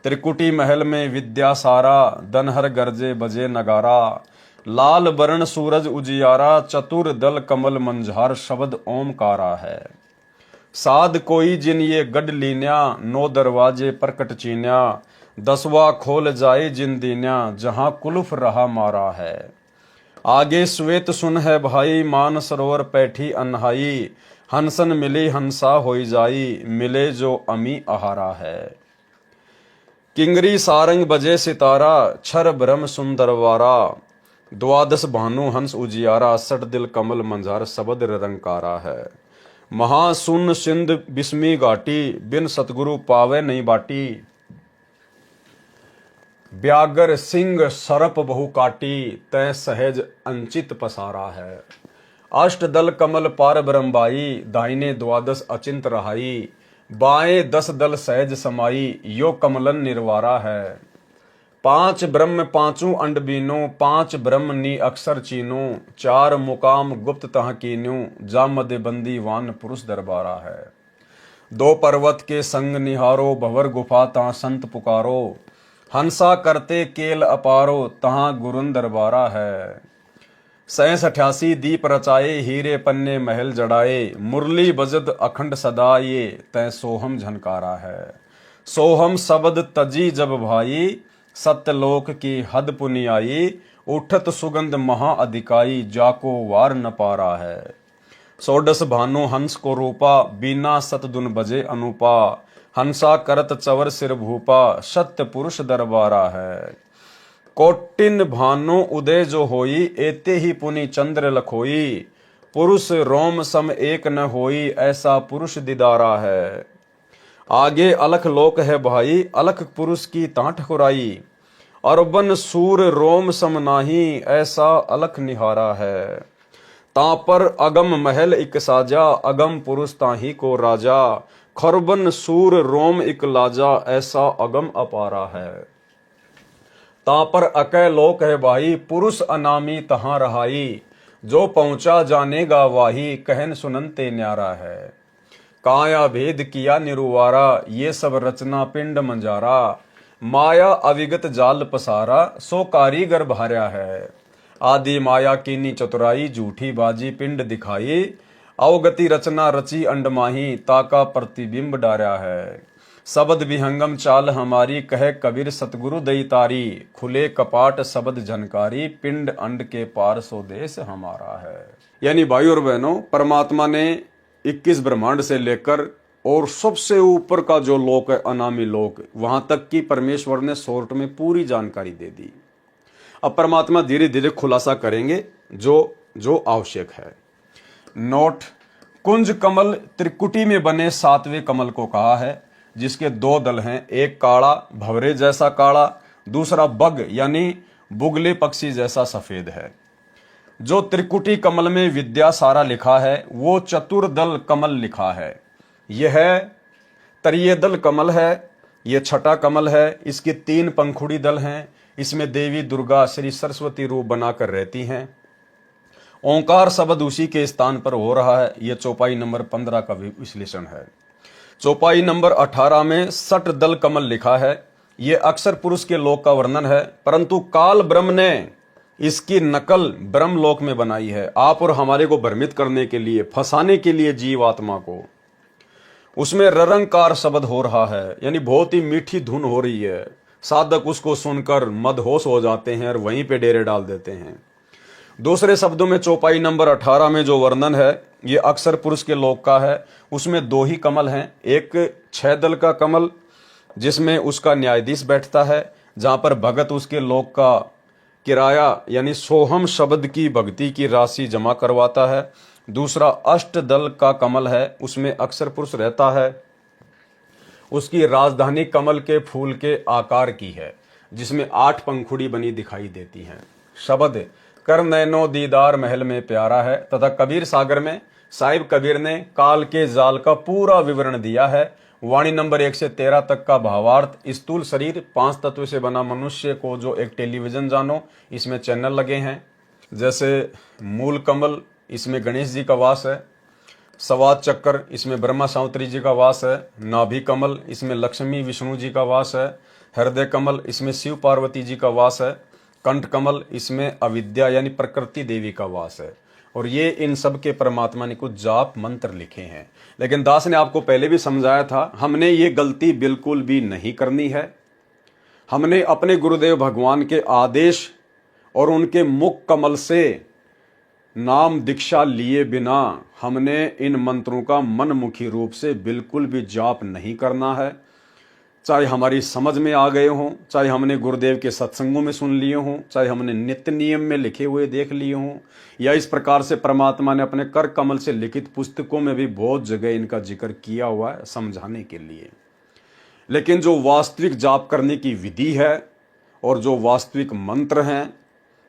त्रिकुटी महल में विद्या सारा, दनहर गरजे बजे नगारा, लाल बरण सूरज उजियारा, चतुर दल कमल मंझार, शब्द ओमकारा है। साध कोई जिन ये गढ़ लीन्या, 9 दरवाजे प्रकट चीन्या, 10वां खोल जाए जिन दीन्या, जहां कुलुफ रहा मारा है। आगे श्वेत सुन है भाई, मान सरोवर पैठी अनहाई, हंसन मिली हंसा होई जाई, मिले जो अमी आहारा है। किंगरी सारंग बजे सितारा, छर ब्रह्म सुंदरवारा, द्वादश भानु हंस उजियारा, सठ दिल कमल मंझार, शबद रंकारा है। महासुन सिंध बिस्मी घाटी, बिन सतगुरु पावे नहीं बाटी, व्यागर सिंह सरप बहु काटी, तय सहज अंचित पसारा है। अष्ट दल कमल पार ब्रह्मबाई, दाहिने द्वादश अचिंत रहाई, बाएं 10 दल सहज समाई, यो कमलन निर्वारा है। 5 ब्रह्म पांचों अंड बीनो, 5 ब्रह्म नी अक्षर चीनो, 4 मुकाम गुप्त तह कीन्यू, जामद बंदी वान पुरुष दरबारा है। 2 पर्वत के संग निहारो, भवर गुफा तहाँ संत पुकारो, हंसा करते केल अपारो, तहाँ गुरुन दरबारा है। सैंस 88 दीप रचाए, हीरे पन्ने महल जड़ाए, मुरली बजत अखंड सदा ये, तै सोहम झनकारा है। सोहम शब्द तजी जब भाई, सत्यलोक की हद पुनि आई, उठत सुगंध महा अधिकाई, जाको वार न पारा है। सोडस भानु हंस को रूपा, बीना सतदुन बजे अनुपा, हंसा करत चवर सिर भूपा, सत्य पुरुष दरबारा है। कोटिन भानु उदय जो होई, एते ही पुनि चंद्र लखोई, पुरुष रोम सम एक न होई, ऐसा पुरुष दिदारा है। आगे अलख लोक है भाई, अलख पुरुष की तां ठकुराई, अरबन सूर रोम सम नाही, ऐसा अलख निहारा है। तां पर अगम महल इक साजा, अगम पुरुष ताही को राजा, खरबन सूर रोम इक लाजा, ऐसा अगम अपारा है। तां पर अकै लोक है भाई, पुरुष अनामी तहां रहाई, जो पहुंचा जानेगा वाही, कहन सुननते न्यारा है। काया भेद किया निरुवारा, ये सब रचना पिंड मंजारा, माया अविगत जाल पसारा, सो कारीगर भार्या है। आदि माया कीनी चतुराई, झूठी बाजी पिंड दिखाई, अवगति रचना रची अंडमाही, ताका प्रतिबिंब डार्या है। शब्द विहंगम चाल हमारी, कहे कबीर सतगुरु दई तारी, खुले कपाट शब्द झनकारी, पिंड अंड के पार सो देश हमारा है। यानी भाई और बहनों, परमात्मा ने 21 ब्रह्मांड से लेकर और सबसे ऊपर का जो लोक है अनामी लोक, वहां तक की परमेश्वर ने शॉर्ट में पूरी जानकारी दे दी। अब परमात्मा धीरे धीरे खुलासा करेंगे जो जो आवश्यक है। नोट, कुंज कमल त्रिकुटी में बने 7वें कमल को कहा है, जिसके 2 दल हैं, एक काला भंवरे जैसा काला, दूसरा बग यानी बुगले पक्षी जैसा सफेद है। जो त्रिकुटी कमल में विद्या सारा लिखा है, वो चतुर्दल कमल लिखा है। यह तरियदल कमल है, यह छठा कमल है। इसके 3 पंखुड़ी दल हैं। इसमें देवी दुर्गा श्री सरस्वती रूप बनाकर रहती हैं। ओंकार शब्द उसी के स्थान पर हो रहा है। यह चौपाई नंबर 15 का विश्लेषण है। चौपाई नंबर 18 में 60 दल कमल लिखा है। यह अक्षर पुरुष के लोक का वर्णन है, परंतु काल ब्रह्म ने इसकी नकल ब्रह्मलोक में बनाई है, आप और हमारे को भ्रमित करने के लिए, फंसाने के लिए जीव आत्मा को। उसमें ररंकार शब्द हो रहा है, यानी बहुत ही मीठी धुन हो रही है। साधक उसको सुनकर मदहोश हो जाते हैं और वहीं पे डेरे डाल देते हैं। दूसरे शब्दों में चौपाई नंबर 18 में जो वर्णन है, ये अक्षर पुरुष के लोक का है। उसमें 2 ही कमल हैं। एक 6 दल का कमल जिसमें उसका न्यायाधीश बैठता है, जहां पर भगत उसके लोक का किराया यानी सोहम शब्द की भक्ति की राशि जमा करवाता है। दूसरा 8 दल का कमल है, उसमें अक्षर पुरुष रहता है। उसकी राजधानी कमल के फूल के आकार की है, जिसमें 8 पंखुड़ी बनी दिखाई देती हैं। शब्द कर नैनो दीदार महल में प्यारा है तथा कबीर सागर में साहिब कबीर ने काल के जाल का पूरा विवरण दिया है। वाणी नंबर 1 से 13 तक का भावार्थ, स्थूल शरीर 5 तत्व से बना मनुष्य को जो एक टेलीविजन जानो, इसमें चैनल लगे हैं। जैसे मूल कमल, इसमें गणेश जी का वास है। सवाद चक्कर, इसमें ब्रह्मा सावित्री जी का वास है। नाभि कमल, इसमें लक्ष्मी विष्णु जी का वास है। हृदय कमल, इसमें शिव पार्वती जी का वास है। कंठ कमल, इसमें अविद्या यानी प्रकृति देवी का वास है। और ये इन सब के परमात्मा ने कुछ जाप मंत्र लिखे हैं। लेकिन दास ने आपको पहले भी समझाया था, हमने ये गलती बिल्कुल भी नहीं करनी है। हमने अपने गुरुदेव भगवान के आदेश और उनके मुख कमल से नाम दीक्षा लिए बिना हमने इन मंत्रों का मनमुखी रूप से बिल्कुल भी जाप नहीं करना है। चाहे हमारी समझ में आ गए हों, चाहे हमने गुरुदेव के सत्संगों में सुन लिए हों, चाहे हमने नित्य नियम में लिखे हुए देख लिए हों, या इस प्रकार से परमात्मा ने अपने कर कमल से लिखित पुस्तकों में भी बहुत जगह इनका जिक्र किया हुआ है समझाने के लिए। लेकिन जो वास्तविक जाप करने की विधि है और जो वास्तविक मंत्र हैं,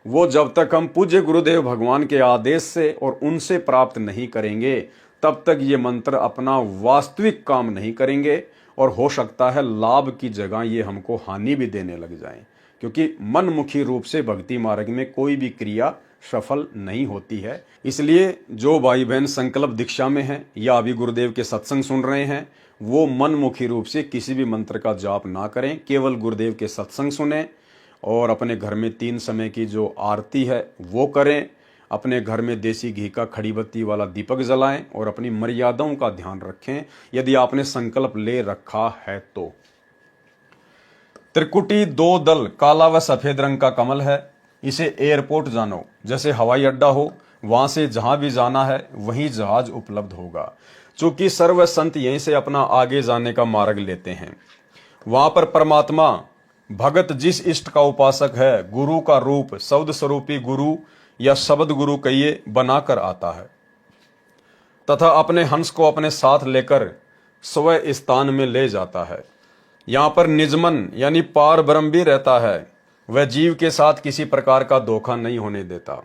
वो जब तक हम पूज्य गुरुदेव भगवान के आदेश से और उनसे प्राप्त नहीं करेंगे, तब तक ये मंत्र अपना वास्तविक काम नहीं करेंगे। और हो सकता है लाभ की जगह ये हमको हानि भी देने लग जाएं, क्योंकि मनमुखी रूप से भक्ति मार्ग में कोई भी क्रिया सफल नहीं होती है। इसलिए जो भाई बहन संकल्प दीक्षा में हैं या अभी गुरुदेव के सत्संग सुन रहे हैं, वो मनमुखी रूप से किसी भी मंत्र का जाप ना करें, केवल गुरुदेव के सत्संग सुने और अपने घर में 3 समय की जो आरती है वो करें। अपने घर में देसी घी का खड़ी बत्ती वाला दीपक जलाएं और अपनी मर्यादाओं का ध्यान रखें यदि आपने संकल्प ले रखा है तो। त्रिकुटी 2 दल काला व सफेद रंग का कमल है। इसे एयरपोर्ट जानो, जैसे हवाई अड्डा हो, वहां से जहां भी जाना है वहीं जहाज उपलब्ध होगा। चूंकि सर्व संत यहीं से अपना आगे जाने का मार्ग लेते हैं। वहां पर परमात्मा भगत जिस इष्ट का उपासक है, गुरु का रूप शब्द स्वरूपी गुरु या शब्द गुरु कहिए बनाकर आता है तथा अपने हंस को अपने साथ लेकर स्व स्थान में ले जाता है। यहां पर निजमन यानी पार ब्रह्म भी रहता है। वह जीव के साथ किसी प्रकार का धोखा नहीं होने देता।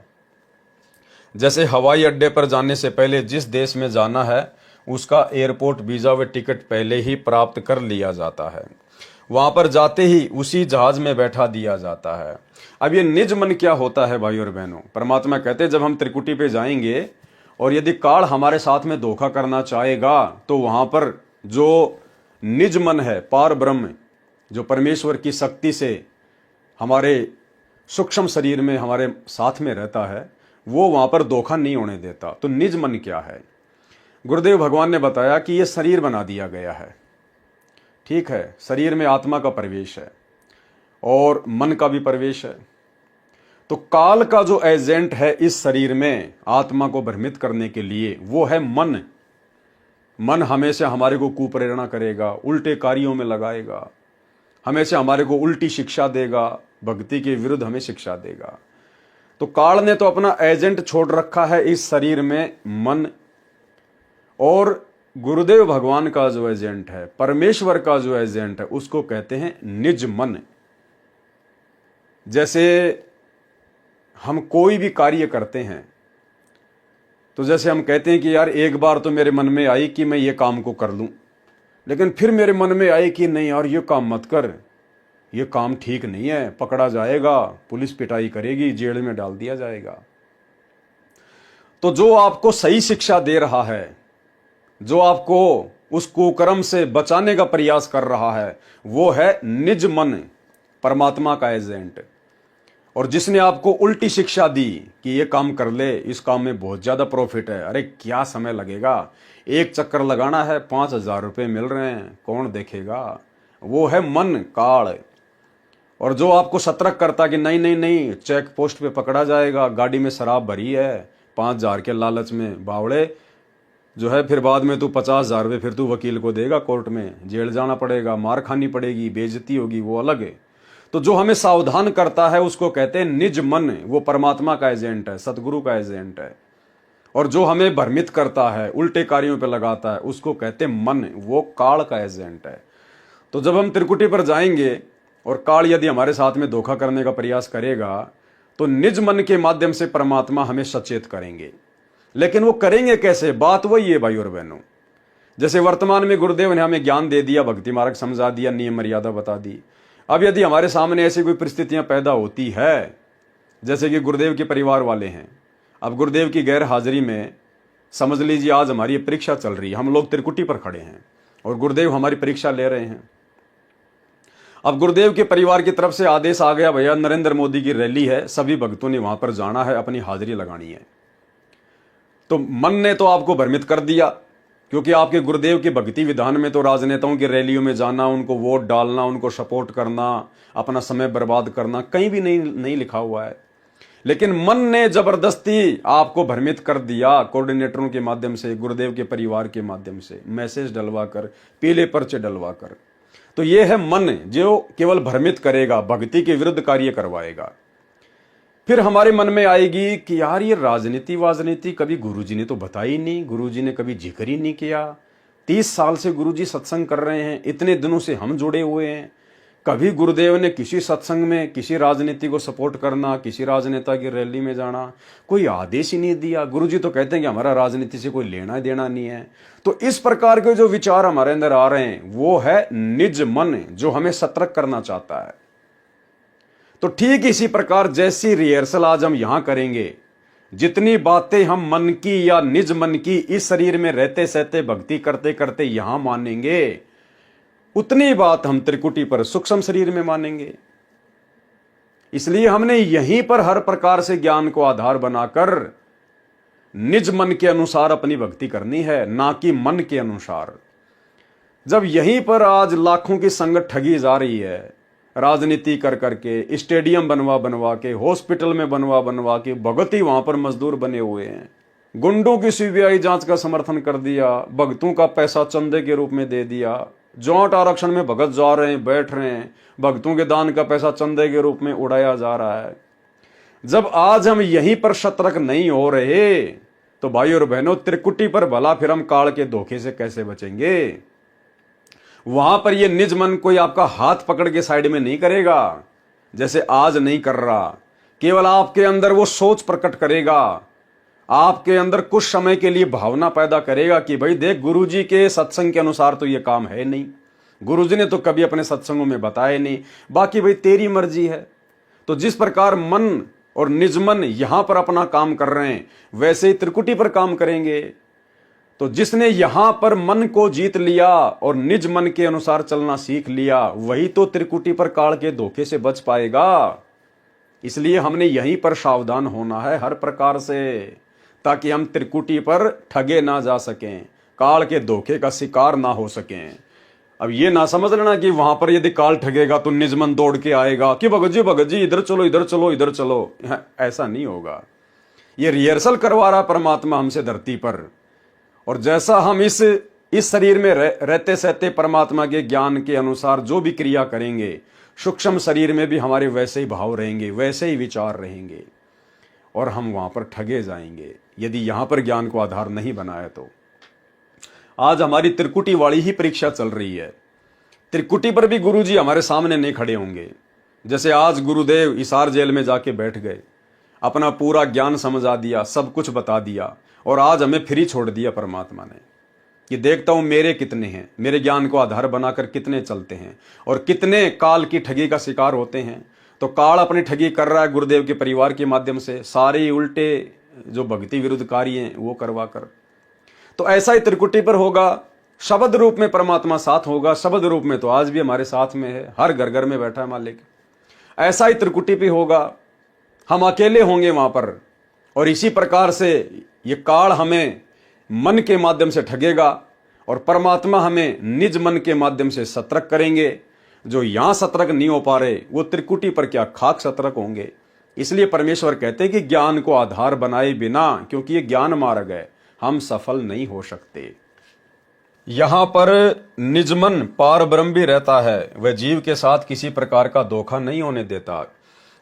जैसे हवाई अड्डे पर जाने से पहले जिस देश में जाना है उसका एयरपोर्ट वीजा व टिकट पहले ही प्राप्त कर लिया जाता है, वहां पर जाते ही उसी जहाज में बैठा दिया जाता है। अब ये निज मन क्या होता है भाई और बहनों? परमात्मा कहते हैं जब हम त्रिकुटी पे जाएंगे और यदि काल हमारे साथ में धोखा करना चाहेगा तो वहां पर जो निज मन है, पार ब्रह्म, जो परमेश्वर की शक्ति से हमारे सूक्ष्म शरीर में हमारे साथ में रहता है, वो वहां पर धोखा नहीं होने देता। तो निज मन क्या है? गुरुदेव भगवान ने बताया कि यह शरीर बना दिया गया है। ठीक है, शरीर में आत्मा का प्रवेश है और मन का भी प्रवेश है। तो काल का जो एजेंट है इस शरीर में आत्मा को भ्रमित करने के लिए वो है मन। मन हमेशा हमारे को कुप्रेरणा करेगा, उल्टे कार्यों में लगाएगा, हमेशा हमारे को उल्टी शिक्षा देगा, भक्ति के विरुद्ध हमें शिक्षा देगा। तो काल ने तो अपना एजेंट छोड़ रखा है इस शरीर में, मन। और गुरुदेव भगवान का जो एजेंट है, परमेश्वर का जो एजेंट है, उसको कहते हैं निज मन। जैसे हम कोई भी कार्य करते हैं तो जैसे हम कहते हैं कि यार एक बार तो मेरे मन में आई कि मैं ये काम को कर लूं, लेकिन फिर मेरे मन में आई कि नहीं यार ये काम मत कर, ये काम ठीक नहीं है, पकड़ा जाएगा, पुलिस पिटाई करेगी, जेल में डाल दिया जाएगा। तो जो आपको सही शिक्षा दे रहा है, जो आपको उस कुकर्म से बचाने का प्रयास कर रहा है, वो है निज मन, परमात्मा का एजेंट। और जिसने आपको उल्टी शिक्षा दी कि ये काम कर ले, इस काम में बहुत ज्यादा प्रॉफिट है, अरे क्या समय लगेगा, एक चक्कर लगाना है 5,000 रुपये मिल रहे हैं, कौन देखेगा, वो है मन, काल। और जो आपको सतर्क करता कि नहीं नहीं नहीं चेक पोस्ट पे पकड़ा जाएगा, गाड़ी में शराब भरी है, 5,000 के लालच में बावड़े जो है, फिर बाद में तू 50,000 रुपये फिर तू वकील को देगा, कोर्ट में जेल जाना पड़ेगा, मार खानी पड़ेगी, बेइज्जती होगी, वो अलग है। तो जो हमें सावधान करता है उसको कहते हैं निज मन, वो परमात्मा का एजेंट है, सतगुरु का एजेंट है। और जो हमें भ्रमित करता है, उल्टे कार्यों पे लगाता है, उसको कहते हैं मन, वो काल का एजेंट है। तो जब हम त्रिकुटी पर जाएंगे और काल यदि हमारे साथ में धोखा करने का प्रयास करेगा तो निज मन के माध्यम से परमात्मा हमें सचेत करेंगे। लेकिन वो करेंगे कैसे? बात वही है भाई और बहनों। जैसे वर्तमान में गुरुदेव ने हमें ज्ञान दे दिया, भक्ति मार्ग समझा दिया, नियम मर्यादा बता दी। अब यदि हमारे सामने ऐसी कोई परिस्थितियां पैदा होती है, जैसे कि गुरुदेव के परिवार वाले हैं, अब गुरुदेव की गैर हाजिरी में समझ लीजिए आज हमारी परीक्षा चल रही है, हम लोग त्रिकुटी पर खड़े हैं और गुरुदेव हमारी परीक्षा ले रहे हैं। अब गुरुदेव के परिवार की तरफ से आदेश आ गया, भैया नरेंद्र मोदी की रैली है, सभी भक्तों ने वहां पर जाना है, अपनी हाजिरी लगानी है। तो मन ने तो आपको भ्रमित कर दिया, क्योंकि आपके गुरुदेव के भक्ति विधान में तो राजनेताओं की रैलियों में जाना, उनको वोट डालना, उनको सपोर्ट करना, अपना समय बर्बाद करना कहीं भी नहीं लिखा हुआ है। लेकिन मन ने जबरदस्ती आपको भ्रमित कर दिया, कोऑर्डिनेटरों के माध्यम से, गुरुदेव के परिवार के माध्यम से मैसेज डलवा कर, पीले पर्चे डलवा कर। तो ये है मन, जो केवल भ्रमित करेगा, भक्ति के विरुद्ध कार्य करवाएगा। फिर हमारे मन में आएगी कि यार ये राजनीति कभी गुरुजी ने तो बताई नहीं, गुरुजी ने कभी जिक्र ही नहीं किया। 30 साल से गुरुजी सत्संग कर रहे हैं, इतने दिनों से हम जुड़े हुए हैं, कभी गुरुदेव ने किसी सत्संग में किसी राजनीति को सपोर्ट करना, किसी राजनेता की रैली में जाना कोई आदेश ही नहीं दिया। गुरुजी तो कहते हैं कि हमारा राजनीति से कोई लेना देना नहीं है। तो इस प्रकार के जो विचार हमारे अंदर आ रहे हैं वो है निज मन, जो हमें सतर्क करना चाहता है। तो ठीक इसी प्रकार जैसी रिहर्सल आज हम यहां करेंगे, जितनी बातें हम मन की या निज मन की इस शरीर में रहते सहते भक्ति करते करते यहां मानेंगे, उतनी बात हम त्रिकुटी पर सूक्ष्म शरीर में मानेंगे। इसलिए हमने यहीं पर हर प्रकार से ज्ञान को आधार बनाकर निज मन के अनुसार अपनी भक्ति करनी है, ना कि मन के अनुसार। जब यहीं पर आज लाखों की संगत ठगी जा रही है, राजनीति कर करके, स्टेडियम बनवा के, हॉस्पिटल में बनवा के भगत ही वहां पर मजदूर बने हुए हैं। गुंडों की सीबीआई जांच का समर्थन कर दिया, भगतों का पैसा चंदे के रूप में दे दिया, जॉट आरक्षण में भगत जा रहे हैं, बैठ रहे हैं, भगतों के दान का पैसा चंदे के रूप में उड़ाया जा रहा है। जब आज हम यहीं पर सतर्क नहीं हो रहे तो भाई और बहनों, त्रिकुटी पर भला फिर हम काल के धोखे से कैसे बचेंगे। वहां पर ये निज मन कोई आपका हाथ पकड़ के साइड में नहीं करेगा, जैसे आज नहीं कर रहा। केवल आपके अंदर वो सोच प्रकट करेगा, आपके अंदर कुछ समय के लिए भावना पैदा करेगा कि भाई देख, गुरुजी के सत्संग के अनुसार तो ये काम है नहीं, गुरुजी ने तो कभी अपने सत्संगों में बताया नहीं, बाकी भाई तेरी मर्जी है। तो जिस प्रकार मन और निज मन यहां पर अपना काम कर रहे हैं, वैसे ही त्रिकुटी पर काम करेंगे। तो जिसने यहां पर मन को जीत लिया और निज मन के अनुसार चलना सीख लिया, वही तो त्रिकुटी पर काल के धोखे से बच पाएगा। इसलिए हमने यहीं पर सावधान होना है हर प्रकार से, ताकि हम त्रिकुटी पर ठगे ना जा सकें, काल के धोखे का शिकार ना हो सकें। अब ये ना समझ लेना कि वहां पर यदि काल ठगेगा तो निज मन दौड़ के आएगा कि भगत जी इधर चलो इधर चलो इधर चलो। ऐसा नहीं होगा। ये रिहर्सल करवा रहा परमात्मा हमसे धरती पर, और जैसा हम इस शरीर में रहते सहते परमात्मा के ज्ञान के अनुसार जो भी क्रिया करेंगे, सूक्ष्म शरीर में भी हमारे वैसे ही भाव रहेंगे, वैसे ही विचार रहेंगे, और हम वहां पर ठगे जाएंगे यदि यहां पर ज्ञान को आधार नहीं बनाया तो। आज हमारी त्रिकुटी वाली ही परीक्षा चल रही है। त्रिकुटी पर भी गुरुजी हमारे सामने नहीं खड़े होंगे। जैसे आज गुरुदेव हिसार जेल में जाके बैठ गए, अपना पूरा ज्ञान समझा दिया, सब कुछ बता दिया, और आज हमें फ्री छोड़ दिया परमात्मा ने कि देखता हूं मेरे कितने हैं, मेरे ज्ञान को आधार बनाकर कितने चलते हैं और कितने काल की ठगी का शिकार होते हैं। तो काल अपनी ठगी कर रहा है गुरुदेव के परिवार के माध्यम से, सारे उल्टे जो भक्ति विरुद्ध कार्य हैं वो करवा कर। तो ऐसा ही त्रिकुटी पर होगा, शब्द रूप में परमात्मा साथ होगा। शब्द रूप में तो आज भी हमारे साथ में है, हर घर घर में बैठा है मालिक। ऐसा ही त्रिकुटी पे होगा, हम अकेले होंगे वहां पर, और इसी प्रकार से ये काल हमें मन के माध्यम से ठगेगा और परमात्मा हमें निज मन के माध्यम से सतर्क करेंगे। जो यहां सतर्क नहीं हो पा रहे वो त्रिकुटी पर क्या खाक सतर्क होंगे। इसलिए परमेश्वर कहते हैं कि ज्ञान को आधार बनाए बिना, क्योंकि ये ज्ञान मार्ग है, हम सफल नहीं हो सकते। यहां पर निजमन पार ब्रह्म भी रहता है, वह जीव के साथ किसी प्रकार का धोखा नहीं होने देता।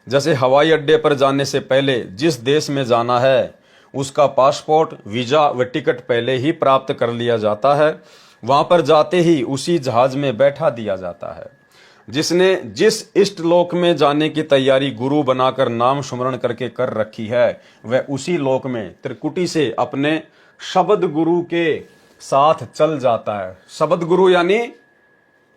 जैसे हवाई अड्डे पर जाने से पहले जिस देश में जाना है उसका पासपोर्ट, वीजा व टिकट पहले ही प्राप्त कर लिया जाता है, वहां पर जाते ही उसी जहाज में बैठा दिया जाता है। जिसने जिस इष्ट लोक में जाने की तैयारी गुरु बनाकर नाम सुमरण करके कर रखी है, वह उसी लोक में त्रिकुटी से अपने शब्द गुरु के साथ चल जाता है। शब्द गुरु यानी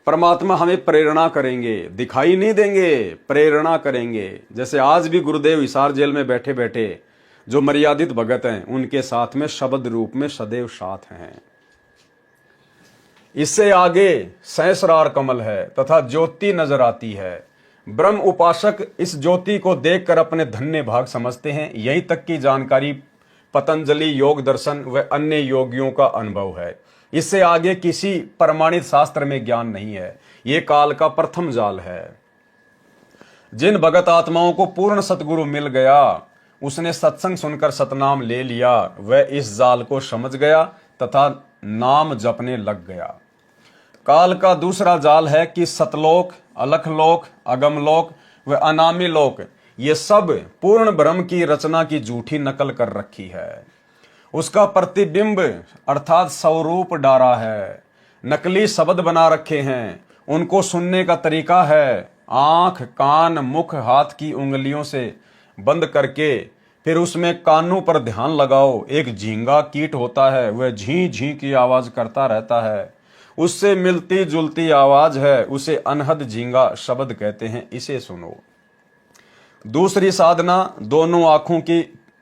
परमात्मा हमें प्रेरणा करेंगे, दिखाई नहीं देंगे, प्रेरणा करेंगे। जैसे आज भी गुरुदेव हिसार जेल में बैठे बैठे जो मर्यादित भगत हैं उनके साथ में शब्द रूप में सदैव साथ हैं। इससे आगे सहस्रार कमल है तथा ज्योति नजर आती है। ब्रह्म उपासक इस ज्योति को देखकर अपने धन्य भाग समझते हैं। यही तक की जानकारी पतंजलि योग दर्शन व अन्य योगियों का अनुभव है। इससे आगे किसी प्रमाणित शास्त्र में ज्ञान नहीं है। ये काल का प्रथम जाल है। जिन भगत आत्माओं को पूर्ण सतगुरु मिल गया, उसने सत्संग सुनकर सतनाम ले लिया, वह इस जाल को समझ गया तथा नाम जपने लग गया। काल का दूसरा जाल है कि सतलोक, अलखलोक, अगमलोक व अनामी लोक, ये सब पूर्ण ब्रह्म की रचना की झूठी नकल कर रखी है। उसका प्रतिबिंब अर्थात स्वरूप डारा है। नकली शब्द बना रखे हैं। उनको सुनने का तरीका है आंख, कान, मुख, हाथ की उंगलियों से बंद करके फिर उसमें कानों पर ध्यान लगाओ। एक झींगा कीट होता है, वह झी झी की आवाज करता रहता है। उससे मिलती जुलती आवाज है, उसे अनहद झींगा शब्द कहते हैं, इसे सुनो। दूसरी साधना, दोनों आंखों की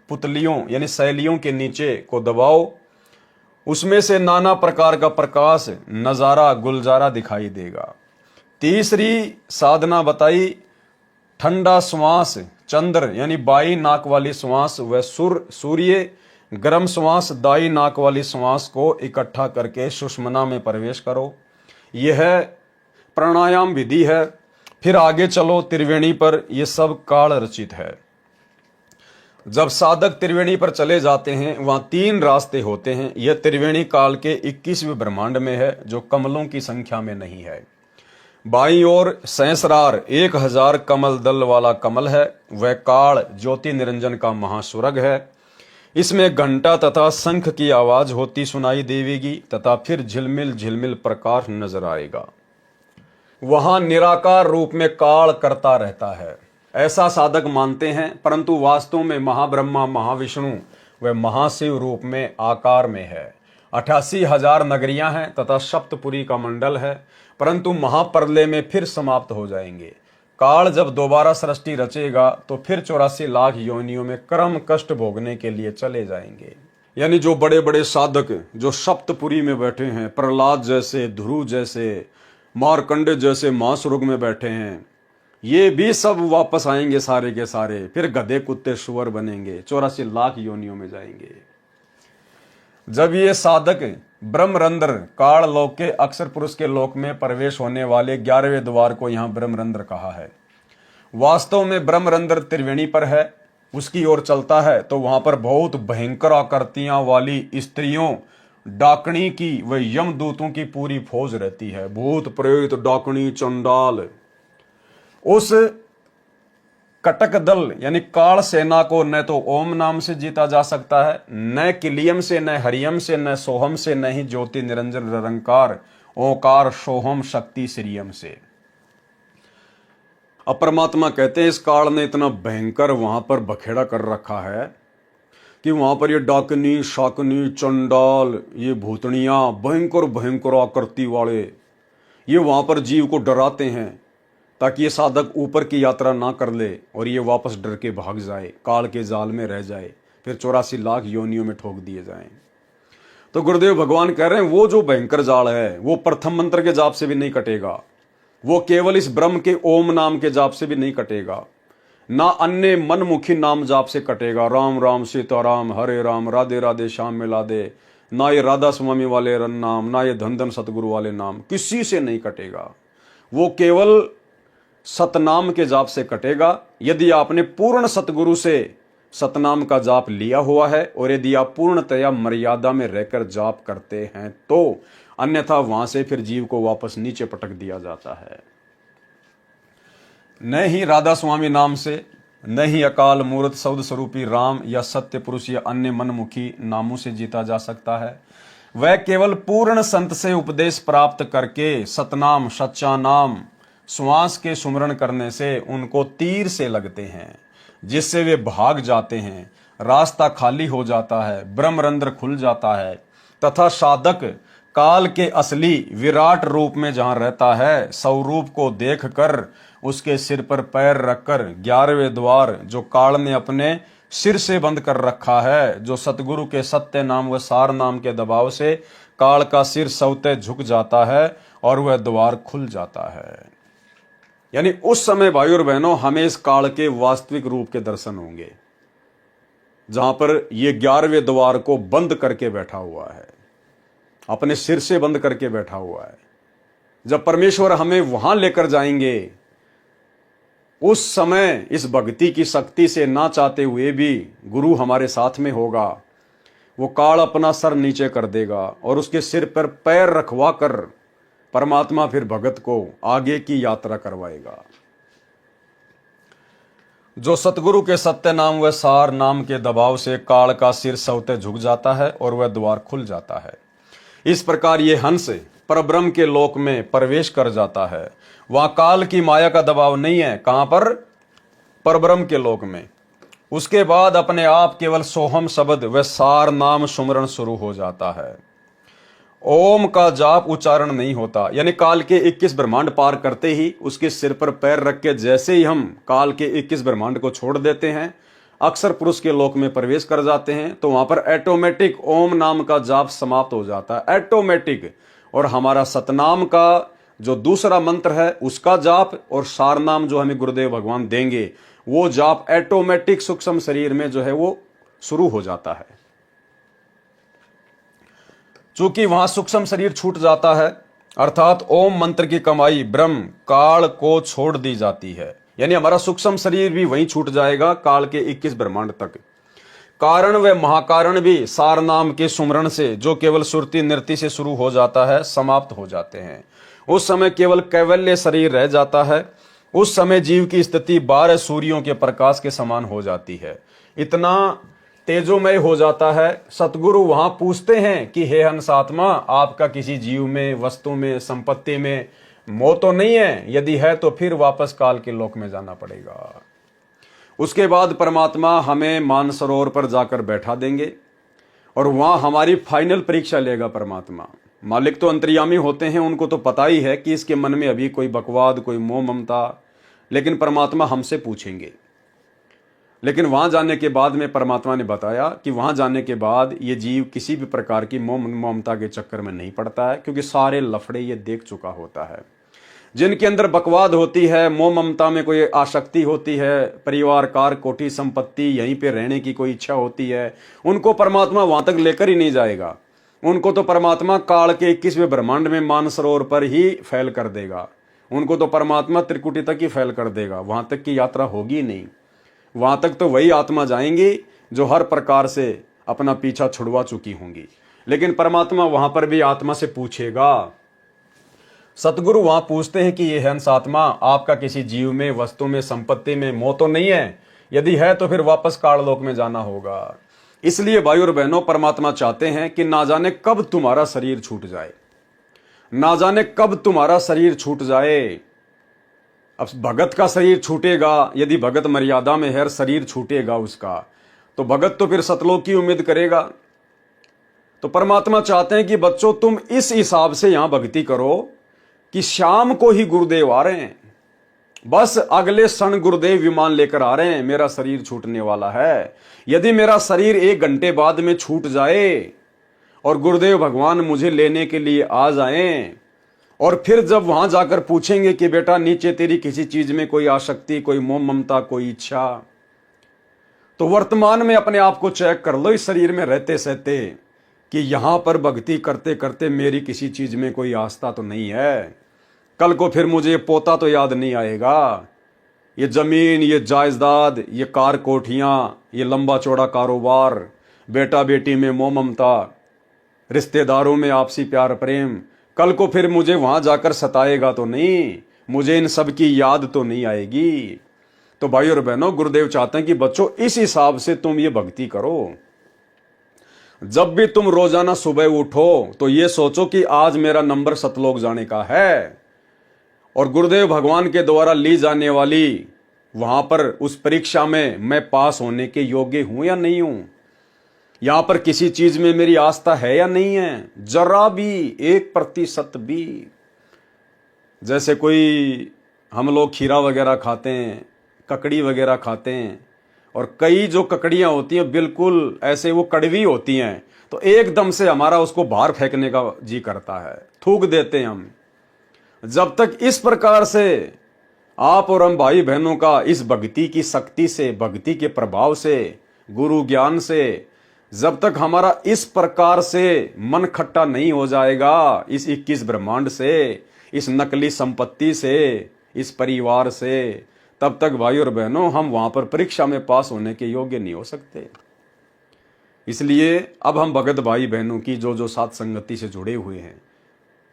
पुतलियों यानी शैलियों के नीचे को दबाओ, उसमें से नाना प्रकार का प्रकाश, नजारा, गुलजारा दिखाई देगा। तीसरी साधना बताई, ठंडा श्वास चंद्र यानी बाई नाक वाली श्वास व सूर्य गर्म श्वास दाई नाक वाली श्वास को इकट्ठा करके सुषुम्ना में प्रवेश करो। यह प्राणायाम विधि है। फिर आगे चलो त्रिवेणी पर, यह सब काल रचित है। जब साधक त्रिवेणी पर चले जाते हैं वहां 3 रास्ते होते हैं। यह त्रिवेणी काल के 21वें ब्रह्मांड में है जो कमलों की संख्या में नहीं है। बाईं ओर सहस्रार 1000 कमल दल वाला कमल है। वह काल ज्योति निरंजन का महास्वर्ग है। इसमें घंटा तथा शंख की आवाज होती सुनाई देगी तथा फिर झिलमिल झिलमिल प्रकाश नजर आएगा। वहां निराकार रूप में काल करता रहता है, ऐसा साधक मानते हैं, परंतु वास्तव में महाब्रह्मा महाविष्णु व महाशिव रूप में आकार में है। 88,000 नगरियां हैं तथा सप्तपुरी का मंडल है, परंतु महाप्रलय में फिर समाप्त हो जाएंगे। काल जब दोबारा सृष्टि रचेगा तो फिर 84 लाख योनियों में कर्म कष्ट भोगने के लिए चले जाएंगे। यानी जो बड़े बड़े साधक जो सप्तपुरी में बैठे हैं, प्रहलाद जैसे, ध्रुव जैसे, मारकंडे जैसे महास्वर्ग में बैठे हैं, ये भी सब वापस आएंगे सारे के सारे, फिर गधे कुत्ते सुअर बनेंगे, 84 लाख योनियों में जाएंगे। जब ये साधक ब्रह्मरंध्र काल लोक के अक्षर पुरुष के लोक में प्रवेश होने वाले 11वें द्वार को यहाँ ब्रह्मरंध्र कहा है। वास्तव में ब्रह्मरंध्र त्रिवेणी पर है, उसकी ओर चलता है तो वहां पर बहुत भयंकर आकृतियां वाली स्त्रियों, डाकणी की व यमदूतों की पूरी फौज रहती है। भूत प्रेत डाकणी चंडाल। उस कटक दल यानी काल सेना को न तो ओम नाम से जीता जा सकता है, न किलियम से, न हरियम से, न सोहम से, न ही ज्योति निरंजन निरंकार ओंकार सोहम शक्ति श्रियम से। अब परमात्मा कहते हैं इस काल ने इतना भयंकर वहां पर बखेड़ा कर रखा है कि वहां पर ये डाकनी शाकनी चंडाल, ये भूतनियां भयंकर भयंकर आकृति वाले, ये वहां पर जीव को डराते हैं ताकि ये साधक ऊपर की यात्रा ना कर ले और ये वापस डर के भाग जाए, काल के जाल में रह जाए, फिर 84 लाख योनियों में ठोक दिए जाएं। तो गुरुदेव भगवान कह रहे हैं वो जो भयंकर जाल है वो प्रथम मंत्र के जाप से भी नहीं कटेगा, वो केवल इस ब्रह्म के ओम नाम के जाप से भी नहीं कटेगा, ना अन्य मनमुखी नाम जाप से कटेगा, राम राम सीताराम हरे राम राधे राधे श्याम मिला दे, ना ये राधा स्वामी वाले नाम, ना ये धन धन सतगुरु वाले नाम, किसी से नहीं कटेगा। वो केवल सतनाम के जाप से कटेगा। यदि आपने पूर्ण सतगुरु से सतनाम का जाप लिया हुआ है और यदि आप पूर्णतया मर्यादा में रहकर जाप करते हैं तो, अन्यथा वहां से फिर जीव को वापस नीचे पटक दिया जाता है। न ही राधा स्वामी नाम से, न ही अकाल मूर्त शब्द स्वरूपी राम या सत्य पुरुष या अन्य मनमुखी नामों से जीता जा सकता है। वह केवल पूर्ण संत से उपदेश प्राप्त करके सतनाम सच्चा नाम श्वास के सुमरण करने से उनको तीर से लगते हैं, जिससे वे भाग जाते हैं, रास्ता खाली हो जाता है, ब्रह्मरंध्र खुल जाता है तथा साधक काल के असली विराट रूप में जहां रहता है, स्वरूप को देखकर उसके सिर पर पैर रखकर 11वें द्वार जो काल ने अपने सिर से बंद कर रखा है, जो सतगुरु के सत्य नाम व सार नाम के दबाव से काल का सिर सौते झुक जाता है और वह द्वार खुल जाता है। यानी उस समय भाई और बहनों हमें इस काल के वास्तविक रूप के दर्शन होंगे, जहां पर ये 11वें द्वार को बंद करके बैठा हुआ है, अपने सिर से बंद करके बैठा हुआ है। जब परमेश्वर हमें वहां लेकर जाएंगे, उस समय इस भक्ति की शक्ति से ना चाहते हुए भी गुरु हमारे साथ में होगा। वो काल अपना सर नीचे कर देगा और उसके सिर पर पैर रखवा कर परमात्मा फिर भगत को आगे की यात्रा करवाएगा। जो सतगुरु के सत्य नाम व सार नाम के दबाव से काल का सिर सौते झुक जाता है और वह द्वार खुल जाता है। इस प्रकार ये हंस परब्रह्म के लोक में प्रवेश कर जाता है। वहां काल की माया का दबाव नहीं है। कहां पर? परब्रह्म के लोक में। उसके बाद अपने आप केवल सोहम शब्द व सार नाम सुमरण शुरू हो जाता है। ओम का जाप उच्चारण नहीं होता, यानी काल के 21 ब्रह्मांड पार करते ही उसके सिर पर पैर रख के जैसे ही हम काल के 21 ब्रह्मांड को छोड़ देते हैं, अक्षर पुरुष के लोक में प्रवेश कर जाते हैं, तो वहां पर ऑटोमेटिक ओम नाम का जाप समाप्त हो जाता है, ऑटोमेटिक। और हमारा सतनाम का जो दूसरा मंत्र है उसका जाप और सार नाम जो हमें गुरुदेव भगवान देंगे वो जाप ऑटोमेटिक सूक्ष्म शरीर में जो है वो शुरू हो जाता है। चूंकि वहां सूक्ष्म शरीर छूट जाता है, अर्थात ओम मंत्र की कमाई ब्रह्म काल को छोड़ दी जाती है, यानी हमारा सूक्ष्म शरीर भी वहीं छूट जाएगा काल के 21 ब्रह्मांड तक। कारण व महाकारण भी सार नाम के सुमरण से जो केवल सुरती नृत्य से शुरू हो जाता है समाप्त हो जाते हैं। उस समय केवल कैवल्य शरीर रह जाता है। उस समय जीव की स्थिति 12 सूर्यों के प्रकाश के समान हो जाती है, इतना तेजोमय हो जाता है। सतगुरु वहां पूछते हैं कि हे हंसात्मा, आपका किसी जीव में, वस्तु में, संपत्ति में मोह तो नहीं है? यदि है तो फिर वापस काल के लोक में जाना पड़ेगा। उसके बाद परमात्मा हमें मानसरोवर पर जाकर बैठा देंगे और वहां हमारी फाइनल परीक्षा लेगा परमात्मा। मालिक तो अंतर्यामी होते हैं, उनको तो पता ही है कि इसके मन में अभी कोई बकवाद, कोई मोह ममता, लेकिन परमात्मा हमसे पूछेंगे। लेकिन वहां जाने के बाद में परमात्मा ने बताया कि वहां जाने के बाद ये जीव किसी भी प्रकार की मोह ममता के चक्कर में नहीं पड़ता है, क्योंकि सारे लफड़े ये देख चुका होता है। जिनके अंदर बकवाद होती है, मोह ममता में कोई आसक्ति होती है, परिवार कार कोठी संपत्ति यहीं पे रहने की कोई इच्छा होती है, उनको परमात्मा वहां तक लेकर ही नहीं जाएगा। उनको तो परमात्मा काल के 21वें ब्रह्मांड में मानसरोवर पर ही फैल कर देगा। उनको तो परमात्मा त्रिकुटी तक ही फैल कर देगा, वहां तक की यात्रा होगी नहीं। वहां तक तो वही आत्मा जाएंगी जो हर प्रकार से अपना पीछा छुड़वा चुकी होंगी। लेकिन परमात्मा वहां पर भी आत्मा से पूछेगा। सतगुरु वहां पूछते हैं कि ये हंस आत्मा, आपका किसी जीव में, वस्तु में, संपत्ति में मोह तो नहीं है? यदि है तो फिर वापस काललोक में जाना होगा। इसलिए भाई और बहनों, परमात्मा चाहते हैं कि ना जाने कब तुम्हारा शरीर छूट जाए, ना जाने कब तुम्हारा शरीर छूट जाए। अब भगत का शरीर छूटेगा, यदि भगत मर्यादा में है, शरीर छूटेगा उसका, तो भगत तो फिर सतलोक की उम्मीद करेगा। तो परमात्मा चाहते हैं कि बच्चों तुम इस हिसाब से यहां भक्ति करो कि शाम को ही गुरुदेव आ रहे हैं, बस अगले क्षण गुरुदेव विमान लेकर आ रहे हैं, मेरा शरीर छूटने वाला है। यदि मेरा शरीर 1 घंटे बाद में छूट जाए और गुरुदेव भगवान मुझे लेने के लिए आ जाएं, और फिर जब वहां जाकर पूछेंगे कि बेटा नीचे तेरी किसी चीज में कोई आसक्ति, कोई मोह ममता, कोई इच्छा, तो वर्तमान में अपने आप को चेक कर लो इस शरीर में रहते सहते कि यहां पर भक्ति करते करते मेरी किसी चीज में कोई आस्था तो नहीं है। कल को फिर मुझे ये पोता तो याद नहीं आएगा, ये जमीन, ये जायदाद, ये कार कोठियां, ये लंबा चौड़ा कारोबार, बेटा बेटी में मोह ममता, रिश्तेदारों में आपसी प्यार प्रेम, कल को फिर मुझे वहां जाकर सताएगा तो नहीं, मुझे इन सब की याद तो नहीं आएगी। तो भाई और बहनों, गुरुदेव चाहते हैं कि बच्चों इस हिसाब से तुम ये भक्ति करो। जब भी तुम रोजाना सुबह उठो तो ये सोचो कि आज मेरा नंबर सतलोक जाने का है, और गुरुदेव भगवान के द्वारा ली जाने वाली वहां पर उस परीक्षा में मैं पास होने के योग्य हूं या नहीं हूं, यहां पर किसी चीज में मेरी आस्था है या नहीं है, जरा भी, 1% भी। जैसे कोई हम लोग खीरा वगैरह खाते हैं, ककड़ी वगैरह खाते हैं, और कई जो ककड़ियां होती हैं बिल्कुल ऐसे वो कड़वी होती हैं, तो एकदम से हमारा उसको बाहर फेंकने का जी करता है, थूक देते हैं हम। जब तक इस प्रकार से आप और हम भाई बहनों का इस भक्ति की शक्ति से, भक्ति के प्रभाव से, गुरु ज्ञान से, जब तक हमारा इस प्रकार से मन खट्टा नहीं हो जाएगा इस 21 ब्रह्मांड से, इस नकली संपत्ति से, इस परिवार से, तब तक भाई और बहनों हम वहां पर परीक्षा में पास होने के योग्य नहीं हो सकते। इसलिए अब हम भगत भाई बहनों की जो जो साथ संगति से जुड़े हुए हैं,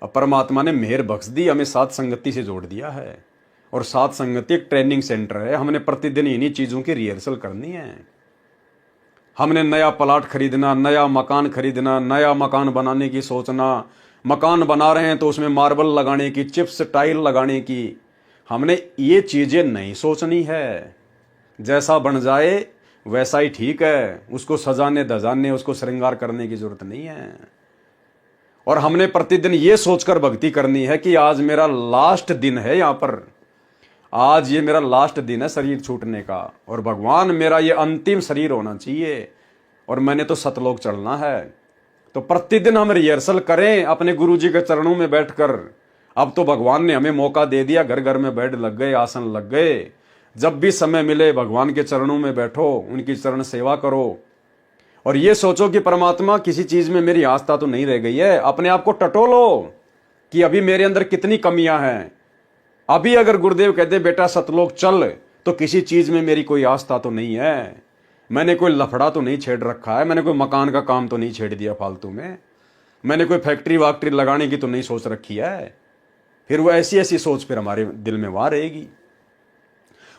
अब परमात्मा ने मेहर बख्श दी, हमें साथ संगति से जोड़ दिया है। और साथ संगति एक ट्रेनिंग सेंटर है, हमने प्रतिदिन इन्हीं चीजों की रिहर्सल करनी है। हमने नया प्लाट खरीदना, नया मकान खरीदना, नया मकान बनाने की सोचना, मकान बना रहे हैं तो उसमें मार्बल लगाने की, चिप्स टाइल लगाने की, हमने ये चीजें नहीं सोचनी है। जैसा बन जाए वैसा ही ठीक है, उसको सजाने धजाने, उसको श्रृंगार करने की जरूरत नहीं है। और हमने प्रतिदिन ये सोचकर भक्ति करनी है कि आज मेरा लास्ट दिन है, यहां पर आज ये मेरा लास्ट दिन है शरीर छूटने का, और भगवान मेरा ये अंतिम शरीर होना चाहिए, और मैंने तो सतलोक चढ़ना है। तो प्रतिदिन हम रिहर्सल करें अपने गुरु जी के चरणों में बैठकर, अब तो भगवान ने हमें मौका दे दिया, घर घर में बेड लग गए, आसन लग गए। जब भी समय मिले भगवान के चरणों में बैठो, उनकी चरण सेवा करो और ये सोचो कि परमात्मा किसी चीज में मेरी आस्था तो नहीं रह गई है। अपने आप को टटोलो कि अभी मेरे अंदर कितनी कमियां हैं। अभी अगर गुरुदेव कहते बेटा सतलोक चल, तो किसी चीज में मेरी कोई आस्था तो नहीं है। मैंने कोई लफड़ा तो नहीं छेड़ रखा है, मैंने कोई मकान का काम तो नहीं छेड़ दिया फालतू में, मैंने कोई फैक्ट्री वाक्ट्री लगाने की तो नहीं सोच रखी है। फिर वो ऐसी ऐसी सोच फिर हमारे दिल में वहां रहेगी।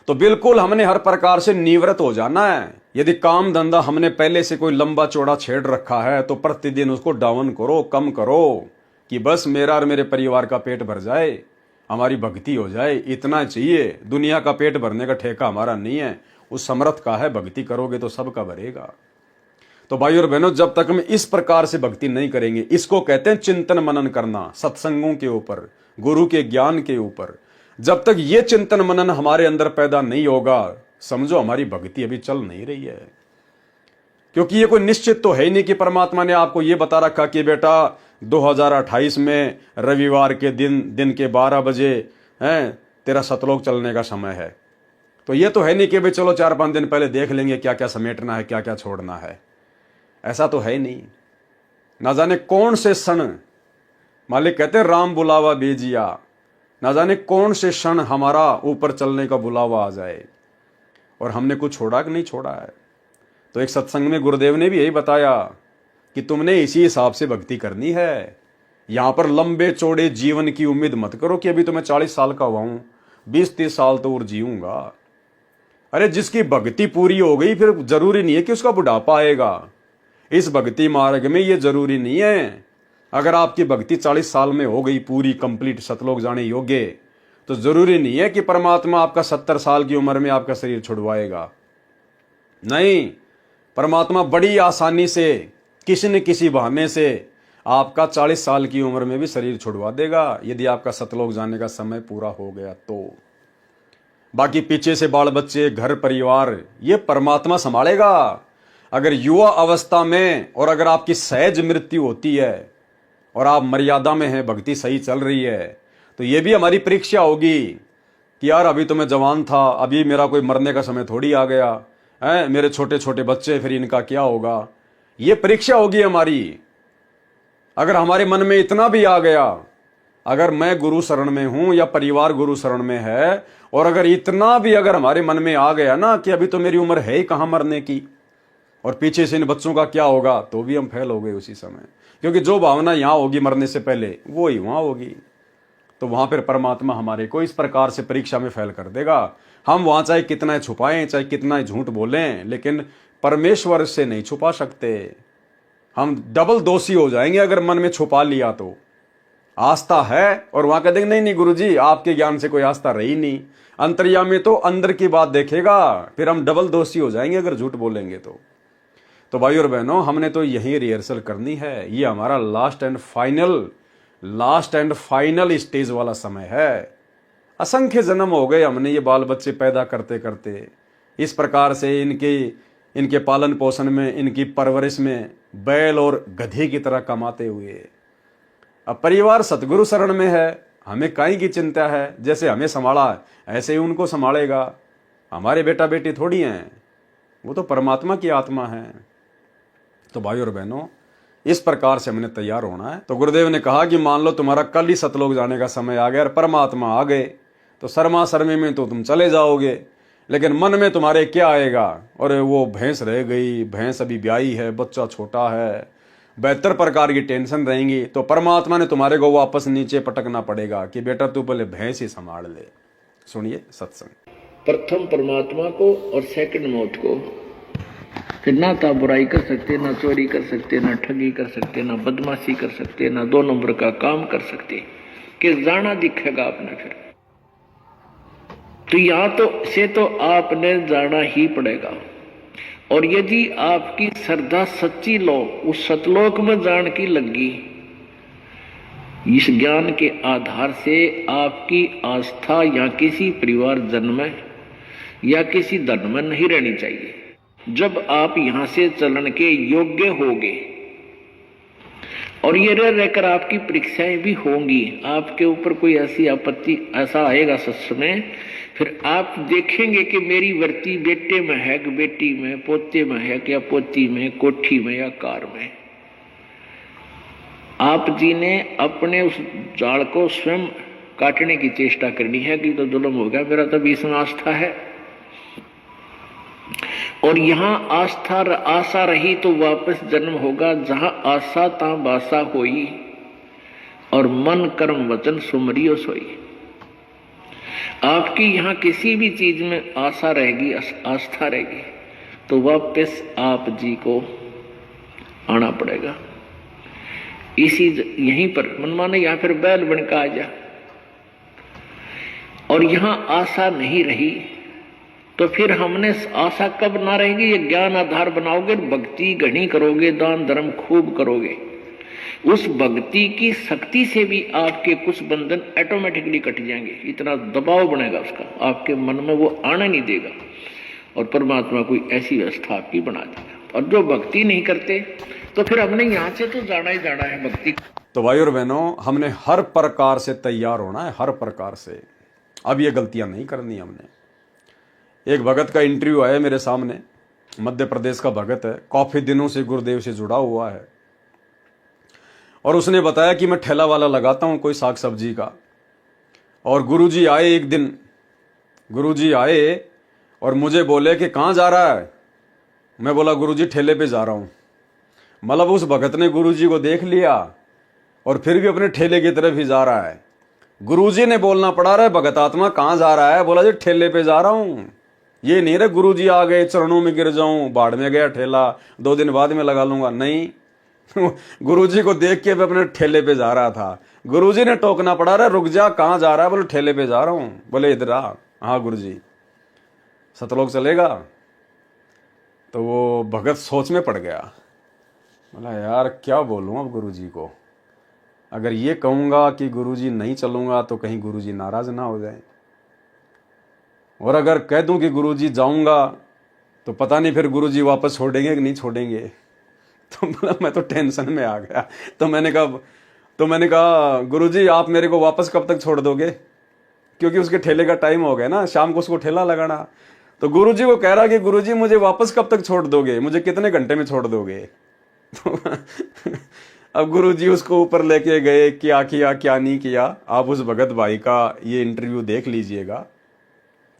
तो बिल्कुल हमने हर प्रकार से निवृत्त हो जाना है। यदि काम धंधा हमने पहले से कोई लंबा चौड़ा छेड़ रखा है तो प्रतिदिन उसको डाउन करो, कम करो कि बस मेरा और मेरे परिवार का पेट भर जाए, हमारी भक्ति हो जाए, इतना चाहिए। दुनिया का पेट भरने का ठेका हमारा नहीं है, उस समर्थ का है। भक्ति करोगे तो सबका भरेगा। तो भाई और बहनों, जब तक हम इस प्रकार से भक्ति नहीं करेंगे, इसको कहते हैं चिंतन मनन करना, सत्संगों के ऊपर, गुरु के ज्ञान के ऊपर। जब तक ये चिंतन मनन हमारे अंदर पैदा नहीं होगा, समझो हमारी भक्ति अभी चल नहीं रही है। क्योंकि ये कोई निश्चित तो है ही नहीं कि परमात्मा ने आपको ये बता रखा कि बेटा 2028 में रविवार के दिन के 12 बजे है तेरा सतलोक चलने का समय है। तो ये तो है नहीं कि भाई चलो 4-5 दिन पहले देख लेंगे क्या क्या समेटना है, क्या क्या छोड़ना है। ऐसा तो है नहीं। ना जाने कौन से क्षण, मालिक कहते हैं राम बुलावा भेजिया, ना जाने कौन से क्षण हमारा ऊपर चलने का बुलावा आ जाए और हमने कुछ छोड़ा कि नहीं छोड़ा है। तो एक सत्संग में गुरुदेव ने भी यही बताया कि तुमने इसी हिसाब से भक्ति करनी है। यहां पर लंबे चौड़े जीवन की उम्मीद मत करो कि अभी तो मैं 40 साल का हुआ हूं, 20-30 साल तो और जीऊंगा। अरे जिसकी भक्ति पूरी हो गई फिर जरूरी नहीं है कि उसका बुढ़ापा आएगा। इस भक्ति मार्ग में ये जरूरी नहीं है। अगर आपकी भक्ति 40 साल में हो गई पूरी कंप्लीट, सतलोक जाने योग्य, तो जरूरी नहीं है कि परमात्मा आपका 70 साल की उम्र में आपका शरीर छुड़वाएगा। नहीं, परमात्मा बड़ी आसानी से किसी न किसी बहाने से आपका 40 साल की उम्र में भी शरीर छुड़वा देगा, यदि आपका सतलोक जाने का समय पूरा हो गया तो। बाकी पीछे से बाल बच्चे, घर परिवार, ये परमात्मा संभालेगा। अगर युवा अवस्था में और अगर आपकी सहज मृत्यु होती है और आप मर्यादा में हैं, भक्ति सही चल रही है, तो ये भी हमारी परीक्षा होगी कि यार अभी तो मैं जवान था, अभी मेरा कोई मरने का समय थोड़ी आ गया है, मेरे छोटे छोटे बच्चे, फिर इनका क्या होगा। ये परीक्षा होगी हमारी। अगर हमारे मन में इतना भी आ गया, अगर मैं गुरु शरण में हूं या परिवार गुरु शरण में है, और अगर इतना भी अगर हमारे मन में आ गया ना कि अभी तो मेरी उम्र है ही कहां मरने की, और पीछे से इन बच्चों का क्या होगा, तो भी हम फेल हो गए उसी समय। क्योंकि जो भावना यहां होगी मरने से पहले, वो ही वहां होगी। तो वहां पर परमात्मा हमारे को इस प्रकार से परीक्षा में फेल कर देगा। हम वहां चाहे कितना छुपाएं, चाहे कितना झूठ बोलें, लेकिन परमेश्वर से नहीं छुपा सकते। हम डबल दोषी हो जाएंगे अगर मन में छुपा लिया तो। आस्था है और वहां कह देंगे नहीं नहीं गुरुजी आपके ज्ञान से कोई आस्था रही नहीं। अंतर्यामी तो अंदर की बात देखेगा, फिर हम डबल दोषी हो जाएंगे अगर झूठ बोलेंगे तो भाई और बहनों, हमने तो यही रिहर्सल करनी है। ये हमारा लास्ट एंड फाइनल स्टेज वाला समय है। असंख्य जन्म हो गए हमने ये बाल बच्चे पैदा करते करते, इस प्रकार से इनके पालन पोषण में, इनकी परवरिश में बैल और गधे की तरह कमाते हुए। अब परिवार सतगुरु शरण में है, हमें काई की चिंता है। जैसे हमें संभाला ऐसे ही उनको संभालेगा। हमारे बेटा बेटी थोड़ी हैं, वो तो परमात्मा की आत्मा है। तो भाई और बहनों, इस प्रकार से हमने तैयार होना है। तो गुरुदेव ने कहा कि मान लो तुम्हारा कल ही सतलोक जाने का समय आ गया और परमात्मा आ गए, तो शर्मा शर्मी में तो तुम चले जाओगे, लेकिन मन में तुम्हारे क्या आएगा, और वो भैंस रह गई, भैंस अभी ब्याही है, बच्चा छोटा है, 72 प्रकार की टेंशन रहेंगी। तो परमात्मा ने तुम्हारे को वापस नीचे पटकना पड़ेगा कि बेटा तू पहले भैंस ही संभाल ले। सुनिए सत्संग। प्रथम परमात्मा को और सेकंड मौत को। फिर ना तो बुराई कर सकते, ना चोरी कर सकते, ना ठगी कर सकते, ना बदमाशी कर सकते, ना 2 नंबर का काम कर सकते, कि जाना दिखेगा आपने। फिर तो यहां तो आपने जाना ही पड़ेगा। और यदि आपकी श्रद्धा सच्ची लो उस सतलोक में जान की लगी, इस ज्ञान के आधार से आपकी आस्था या किसी परिवार जन्म में या किसी धन में नहीं रहनी चाहिए। जब आप यहां से चलन के योग्य होगे और ये रह रहकर आपकी परीक्षाएं भी होंगी। आपके ऊपर कोई ऐसी आपत्ति ऐसा आएगा सत्संग में, फिर आप देखेंगे कि मेरी वर्ती बेटे में है कि बेटी में, पोते में है कि या पोती में, कोठी में या कार में। आप जी ने अपने उस जाल को स्वयं काटने की चेष्टा करनी है कि तो जुल्म हो गया, मेरा तो बीच में आस्था है। और यहां आशा रही तो वापस जन्म होगा, जहां आशा ता बासा होई, और मन कर्म वचन सुमरियो सोई। आपकी यहां किसी भी चीज में आशा रहेगी, आस्था रहेगी, तो वापस आप जी को आना पड़ेगा। इसी यहीं पर मनमाने या फिर बैल बनकर आ जा। और यहां आशा नहीं रही तो फिर हमने आशा कब ना रहेगी, ये ज्ञान आधार बनाओगे, भक्ति घनी करोगे, दान धर्म खूब करोगे, उस भक्ति की शक्ति से भी आपके कुछ बंधन ऑटोमेटिकली कट जाएंगे। इतना दबाव बनेगा उसका, आपके मन में वो आने नहीं देगा, और परमात्मा कोई ऐसी व्यवस्था आपकी बना देगा। और जो भक्ति नहीं करते तो फिर हमने यहां से तो जाना ही जाना है भक्ति। तो भाई और बहनों, हमने हर प्रकार से तैयार होना है, हर प्रकार से। अब ये गलतियां नहीं करनी हमने। एक भगत का इंटरव्यू आया मेरे सामने, मध्य प्रदेश का भगत है, काफी दिनों से गुरुदेव से जुड़ा हुआ है, और उसने बताया कि मैं ठेला वाला लगाता हूं कोई साग सब्जी का। और गुरुजी आए एक दिन, गुरुजी आए और मुझे बोले कि कहाँ जा रहा है। मैं बोला गुरुजी ठेले पे जा रहा हूं। मतलब उस भगत ने गुरुजी को देख लिया और फिर भी अपने ठेले की तरफ ही जा रहा है। गुरुजी ने बोलना पड़ा रहा है, भगत आत्मा कहाँ जा रहा है। बोला जी ठेले पे जा रहा हूं। ये नहीं रे गुरुजी आ गए चरणों में गिर जाऊं, बाढ़ में गया ठेला, 2 दिन बाद में लगा लूंगा, नहीं। गुरुजी को देख के मैं अपने ठेले पे जा रहा था। गुरुजी ने टोकना पड़ा रहा, रुक जा, कहाँ जा रहा है। बोले ठेले पे जा रहा हूं। बोले इधर आ। हाँ गुरुजी, सतलोक चलेगा। तो वो भगत सोच में पड़ गया। बोला यार क्या बोलूं अब गुरुजी को। अगर ये कहूंगा कि गुरुजी नहीं चलूंगा तो कहीं गुरुजी नाराज ना हो जाए, और अगर कह दूं कि गुरुजी जाऊंगा तो पता नहीं फिर गुरुजी वापस छोड़ेंगे कि नहीं छोड़ेंगे। तो मैं तो टेंशन में आ गया। तो मैंने कहा गुरुजी आप मेरे को वापस कब तक छोड़ दोगे, क्योंकि उसके ठेले का टाइम हो गया ना, शाम को उसको ठेला लगाना। तो गुरुजी को कह रहा कि गुरुजी मुझे वापस कब तक छोड़ दोगे, मुझे कितने घंटे में छोड़ दोगे। तो अब गुरुजी उसको ऊपर लेके गए, क्या किया क्या नहीं किया। आप उस भगत भाई का ये इंटरव्यू देख लीजिएगा,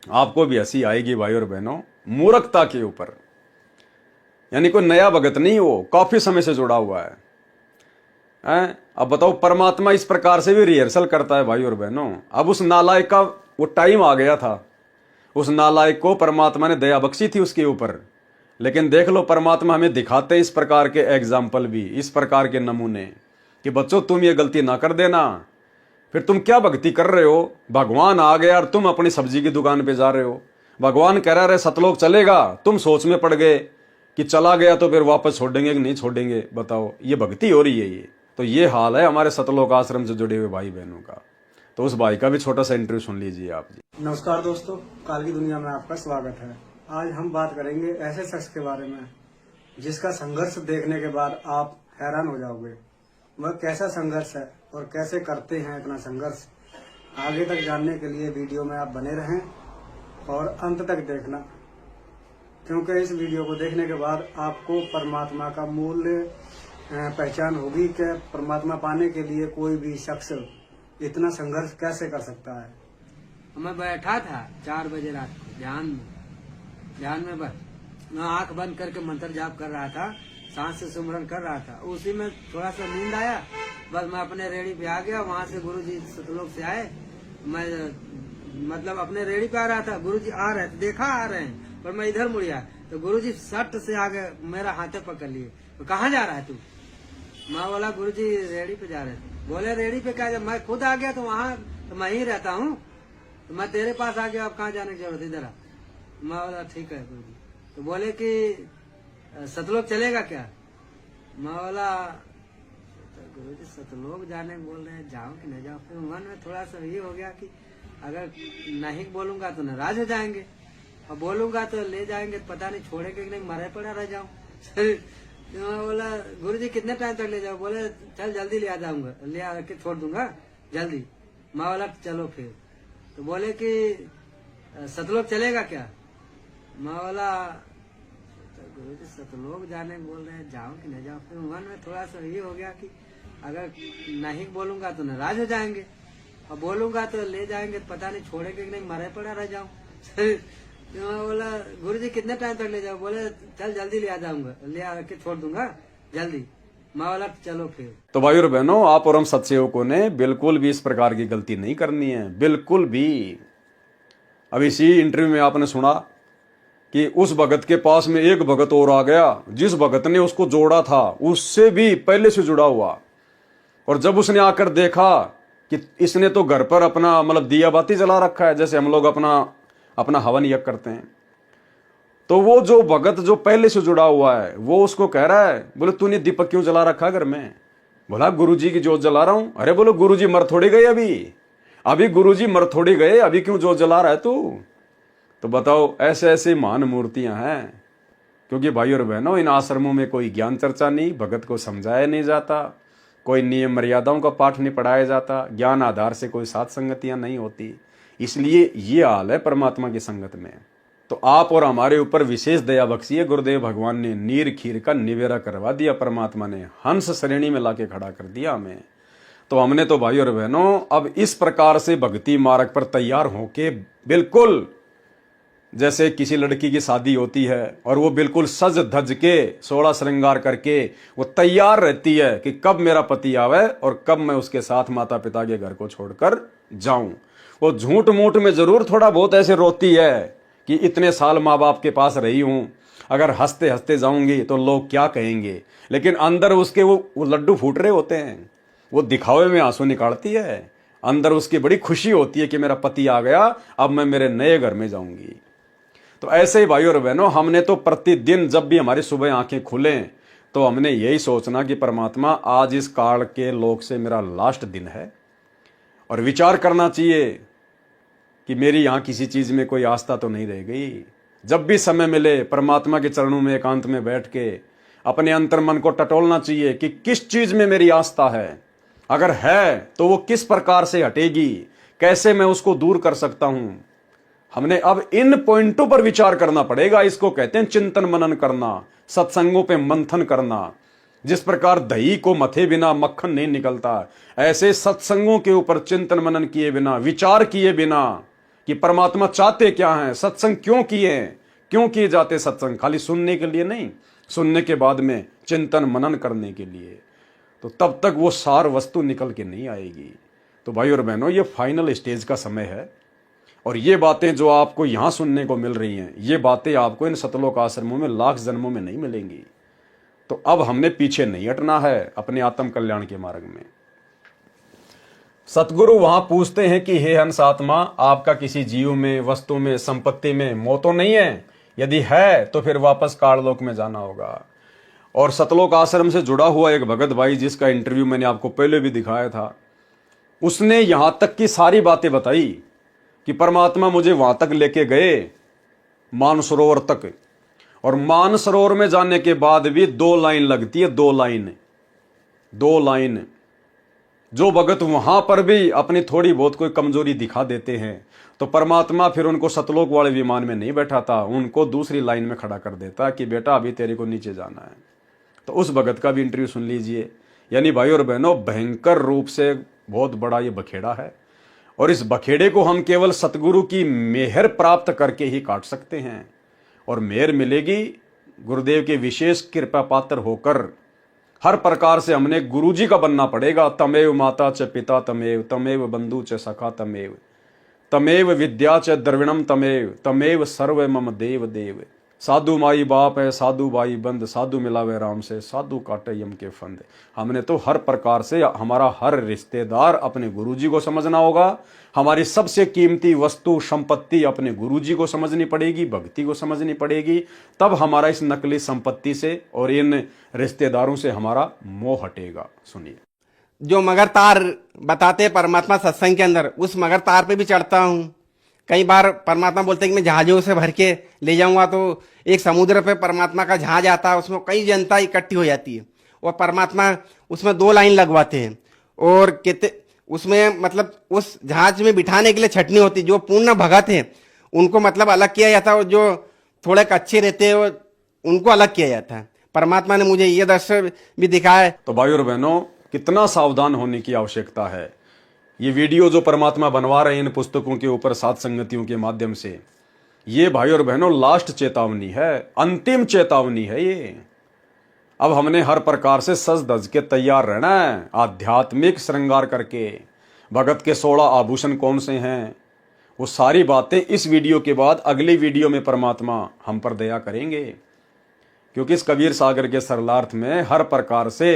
आपको भी हंसी आएगी भाई और बहनों, मूर्खता के ऊपर। यानी कोई नया भगत नहीं, वो काफी समय से जुड़ा हुआ है। अब बताओ, परमात्मा इस प्रकार से भी रिहर्सल करता है भाई और बहनों। अब उस नालायक का वो टाइम आ गया था, उस नालायक को परमात्मा ने दया बख्शी थी उसके ऊपर। लेकिन देख लो, परमात्मा हमें दिखाते इस प्रकार के एग्जाम्पल भी, इस प्रकार के नमूने, कि बच्चों तुम ये गलती ना कर देना। फिर तुम क्या भक्ति कर रहे हो, भगवान आ गया और तुम अपनी सब्जी की दुकान पे जा रहे हो। भगवान कह रहा है सतलोक चलेगा, तुम सोच में पड़ गए कि चला गया तो फिर वापस छोड़ेंगे कि नहीं छोड़ेंगे। बताओ, ये भक्ति हो रही है ये। तो ये हाल है हमारे सतलोक आश्रम से जुड़े हुए भाई बहनों का। तो उस भाई का भी छोटा सा इंटरव्यू सुन लीजिए आप जी। नमस्कार दोस्तों, काल की दुनिया में आपका स्वागत है। आज हम बात करेंगे ऐसे शख्स के बारे में जिसका संघर्ष देखने के बाद आप हैरान हो जाओगे। वह कैसा संघर्ष है और कैसे करते हैं अपना संघर्ष। आगे तक जानने के लिए वीडियो में आप बने रहें और अंत तक देखना, क्योंकि इस वीडियो को देखने के बाद आपको परमात्मा का मूल्य पहचान होगी कि परमात्मा पाने के लिए कोई भी शख्स इतना संघर्ष कैसे कर सकता है। मैं बैठा था 4 बजे रात को ध्यान में बस मैं आंख बंद करके मंत्र जाप कर रहा था, सांस से सुमरन कर रहा था। उसी में थोड़ा सा नींद आया, बस मैं अपने रेड़ी पे आ गया। वहां से गुरुजी सतलोक से आए, मैं मतलब अपने रेड़ी पे आ रहा था, गुरुजी आ रहे थे, देखा आ रहे हैं, पर मैं इधर मुड़िया तो गुरुजी सट से आगे मेरा हाथे पकड़ लिए। तो कहाँ जा रहा है तू? मैं बोला गुरुजी रेड़ी पे जा रहे थे। बोले रेड़ी पे क्या, जब मैं खुद आ गया तो वहाँ तो मैं ही रहता हूँ, तो मैं तेरे पास आ गया, अब कहाँ जाने की जरूरत, इधर आ। मैं बोला ठीक है गुरुजी। तो बोले कि सतलोक चलेगा क्या? मैं बोला तो गुरुजी सतलोक जाने बोल रहे हैं, जाऊं कि नहीं जाऊं। फिर मन में थोड़ा सा ये हो गया कि अगर नहीं बोलूंगा तो नाराज हो जाएंगे, और बोलूंगा तो ले जाएंगे, पता नहीं छोड़ेंगे कि नहीं, मरे पड़ा रह जाऊं। तो मैं बोला गुरुजी कितने टाइम तक ले जाओ? बोले चल जल्दी ले आ जाऊंगा, ले आके छोड़ दूंगा जल्दी। मैं बोला चलो फिर। तो बोले कि सतलोक चलेगा क्या? मैं बोला गुरुजी सतलोक जाने बोल रहे हैं, जाऊं कि नहीं जाऊं? फिर मन में थोड़ा सा ये हो गया कि अगर नहीं बोलूंगा तो नाराज हो जाएंगे, और बोलूंगा तो ले जाएंगे, पता नहीं छोड़ेंगे कि नहीं, मरे पड़ा रह जाऊं। तो मैं बोला गुरुजी कितने टाइम तक ले जाओ? बोले चल जल्दी ले आ जाऊंगा, ले आके छोड़ दूंगा जल्दी। मैं बोला चलो फिर। तो भाई और बहनों, आप और हम सत्सेवकों ने बिल्कुल भी इस प्रकार की गलती नहीं करनी है, बिल्कुल भी। अब इसी इंटरव्यू में आपने सुना कि उस भगत के पास में एक भगत और आ गया, जिस भगत ने उसको जोड़ा था उससे भी पहले से जुड़ा हुआ। और जब उसने आकर देखा कि इसने तो घर पर अपना मतलब दिया बाती जला रखा है, जैसे हम लोग अपना हवन यज्ञ करते हैं, तो वो जो भगत जो पहले से जुड़ा हुआ है वो उसको कह रहा है, बोले तूने दीपक क्यों जला रखा घर में? बोला गुरुजी की जोत जला रहा हूं। अरे बोलो गुरुजी मर थोड़ी गए, अभी गुरुजी मर थोड़ी गए, अभी क्यों जोत जला रहा है तू? तो बताओ, ऐसे ऐसे महान मूर्तियां हैं। क्योंकि भाई और बहनों, इन आश्रमों में कोई ज्ञान चर्चा नहीं, भगत को समझाया नहीं जाता, कोई नियम मर्यादाओं का पाठ नहीं पढ़ाया जाता, ज्ञान आधार से कोई साथ संगतियां नहीं होती। इसलिए ये हाल है परमात्मा की संगत में। तो आप और हमारे ऊपर विशेष दया बख्शी है। गुरुदेव भगवान ने नीर खीर का निवेरा करवा दिया, परमात्मा ने हंस श्रेणी में लाके खड़ा कर दिया हमें। तो हमने तो भाई और बहनों अब इस प्रकार से भक्ति मार्ग पर तैयार होके, बिल्कुल जैसे किसी लड़की की शादी होती है और वो बिल्कुल सज धज के 16 श्रृंगार करके वो तैयार रहती है कि कब मेरा पति आवे और कब मैं उसके साथ माता पिता के घर को छोड़कर जाऊं। वो झूठ मूठ में जरूर थोड़ा बहुत ऐसे रोती है कि इतने साल माँ बाप के पास रही हूं, अगर हंसते हंसते जाऊंगी तो लोग क्या कहेंगे, लेकिन अंदर उसके वो लड्डू फूट रहे होते हैं। वो दिखावे में आंसू निकालती है, अंदर उसकी बड़ी खुशी होती है कि मेरा पति आ गया, अब मैं मेरे नए घर में जाऊंगी। तो ऐसे ही भाई और बहनों, हमने तो प्रतिदिन जब भी हमारी सुबह आंखें खुलें तो हमने यही सोचना कि परमात्मा आज इस काल के लोक से मेरा लास्ट दिन है, और विचार करना चाहिए कि मेरी यहाँ किसी चीज में कोई आस्था तो नहीं रह गई। जब भी समय मिले परमात्मा के चरणों में एकांत में बैठ के अपने अंतर मन को टटोलना चाहिए कि किस चीज में मेरी आस्था है, अगर है तो वो किस प्रकार से हटेगी, कैसे मैं उसको दूर कर सकता हूं। हमने अब इन पॉइंटों पर विचार करना पड़ेगा। इसको कहते हैं चिंतन मनन करना, सत्संगों पे मंथन करना। जिस प्रकार दही को मथे बिना मक्खन नहीं निकलता, ऐसे सत्संगों के ऊपर चिंतन मनन किए बिना, विचार किए बिना कि परमात्मा चाहते क्या हैं, सत्संग क्यों किए, क्यों किए जाते सत्संग, खाली सुनने के लिए नहीं, सुनने के बाद में चिंतन मनन करने के लिए, तो तब तक वो सार वस्तु निकल के नहीं आएगी। तो भाई और बहनों, ये फाइनल स्टेज का समय है, और ये बातें जो आपको यहां सुनने को मिल रही हैं, ये बातें आपको इन सतलोक आश्रमों में लाख जन्मों में नहीं मिलेंगी। तो अब हमने पीछे नहीं हटना है अपने आत्म कल्याण के मार्ग में। सतगुरु वहां पूछते हैं कि हे हंस आत्मा, आपका किसी जीव में, वस्तु में, संपत्ति में मोह तो नहीं है? यदि है तो फिर वापस काललोक में जाना होगा। और सतलोक आश्रम से जुड़ा हुआ एक भगत भाई, जिसका इंटरव्यू मैंने आपको पहले भी दिखाया था, उसने यहां तक की सारी बातें बताई कि परमात्मा मुझे वहां तक लेके गए, मानसरोवर तक, और मानसरोवर में जाने के बाद भी 2 लाइन लगती है, 2 लाइन। जो भगत वहां पर भी अपनी थोड़ी बहुत कोई कमजोरी दिखा देते हैं तो परमात्मा फिर उनको सतलोक वाले विमान में नहीं बैठाता, उनको दूसरी लाइन में खड़ा कर देता कि बेटा अभी तेरे को नीचे जाना है। तो उस भगत का भी इंटरव्यू सुन लीजिए। यानी भाई और बहनों, भयंकर रूप से बहुत बड़ा ये बखेड़ा है, और इस बखेड़े को हम केवल सतगुरु की मेहर प्राप्त करके ही काट सकते हैं। और मेहर मिलेगी गुरुदेव के विशेष कृपा पात्र होकर। हर प्रकार से हमने गुरुजी का बनना पड़ेगा। तमेव माता च पिता तमेव, तमेव बंधु च सखा तमेव, तमेव विद्या च द्रविणम तमेव, तमेव सर्व मम देव देव। साधु माई बाप है, साधु भाई बंद, साधु मिलावे राम से, साधु काटे यम के फंद। हमने तो हर प्रकार से हमारा हर रिश्तेदार अपने गुरुजी को समझना होगा। हमारी सबसे कीमती वस्तु संपत्ति अपने गुरुजी को समझनी पड़ेगी, भक्ति को समझनी पड़ेगी। तब हमारा इस नकली संपत्ति से और इन रिश्तेदारों से हमारा मोह हटेगा। सुनिए। जो मगर तार बताते परमात्मा सत्संग के अंदर, उस मगर तार पे भी चढ़ता हूँ। कई बार परमात्मा बोलते हैं कि मैं जहाजों से भर के ले जाऊंगा, तो एक समुद्र पे परमात्मा का जहाज आता है, उसमें कई जनता इकट्ठी हो जाती है और परमात्मा उसमें 2 लाइन लगवाते हैं और कहते उसमें मतलब उस जहाज में बिठाने के लिए छटनी होती, जो पूर्ण भगत है उनको मतलब अलग किया जाता है और जो थोड़े कच्चे रहते हैं उनको अलग किया जाता है। परमात्मा ने मुझे ये दृश्य भी दिखाया है। तो भाई और बहनों, कितना सावधान होने की आवश्यकता है। ये वीडियो जो परमात्मा बनवा रहे हैं इन पुस्तकों के ऊपर सात संगतियों के माध्यम से, ये भाई और बहनों लास्ट चेतावनी है, अंतिम चेतावनी है ये। अब हमने हर प्रकार से सज धज के तैयार रहना है, आध्यात्मिक श्रृंगार करके। भगत के 16 आभूषण कौन से हैं, वो सारी बातें इस वीडियो के बाद अगली वीडियो में परमात्मा हम पर दया करेंगे, क्योंकि इस कबीर सागर के सरलार्थ में हर प्रकार से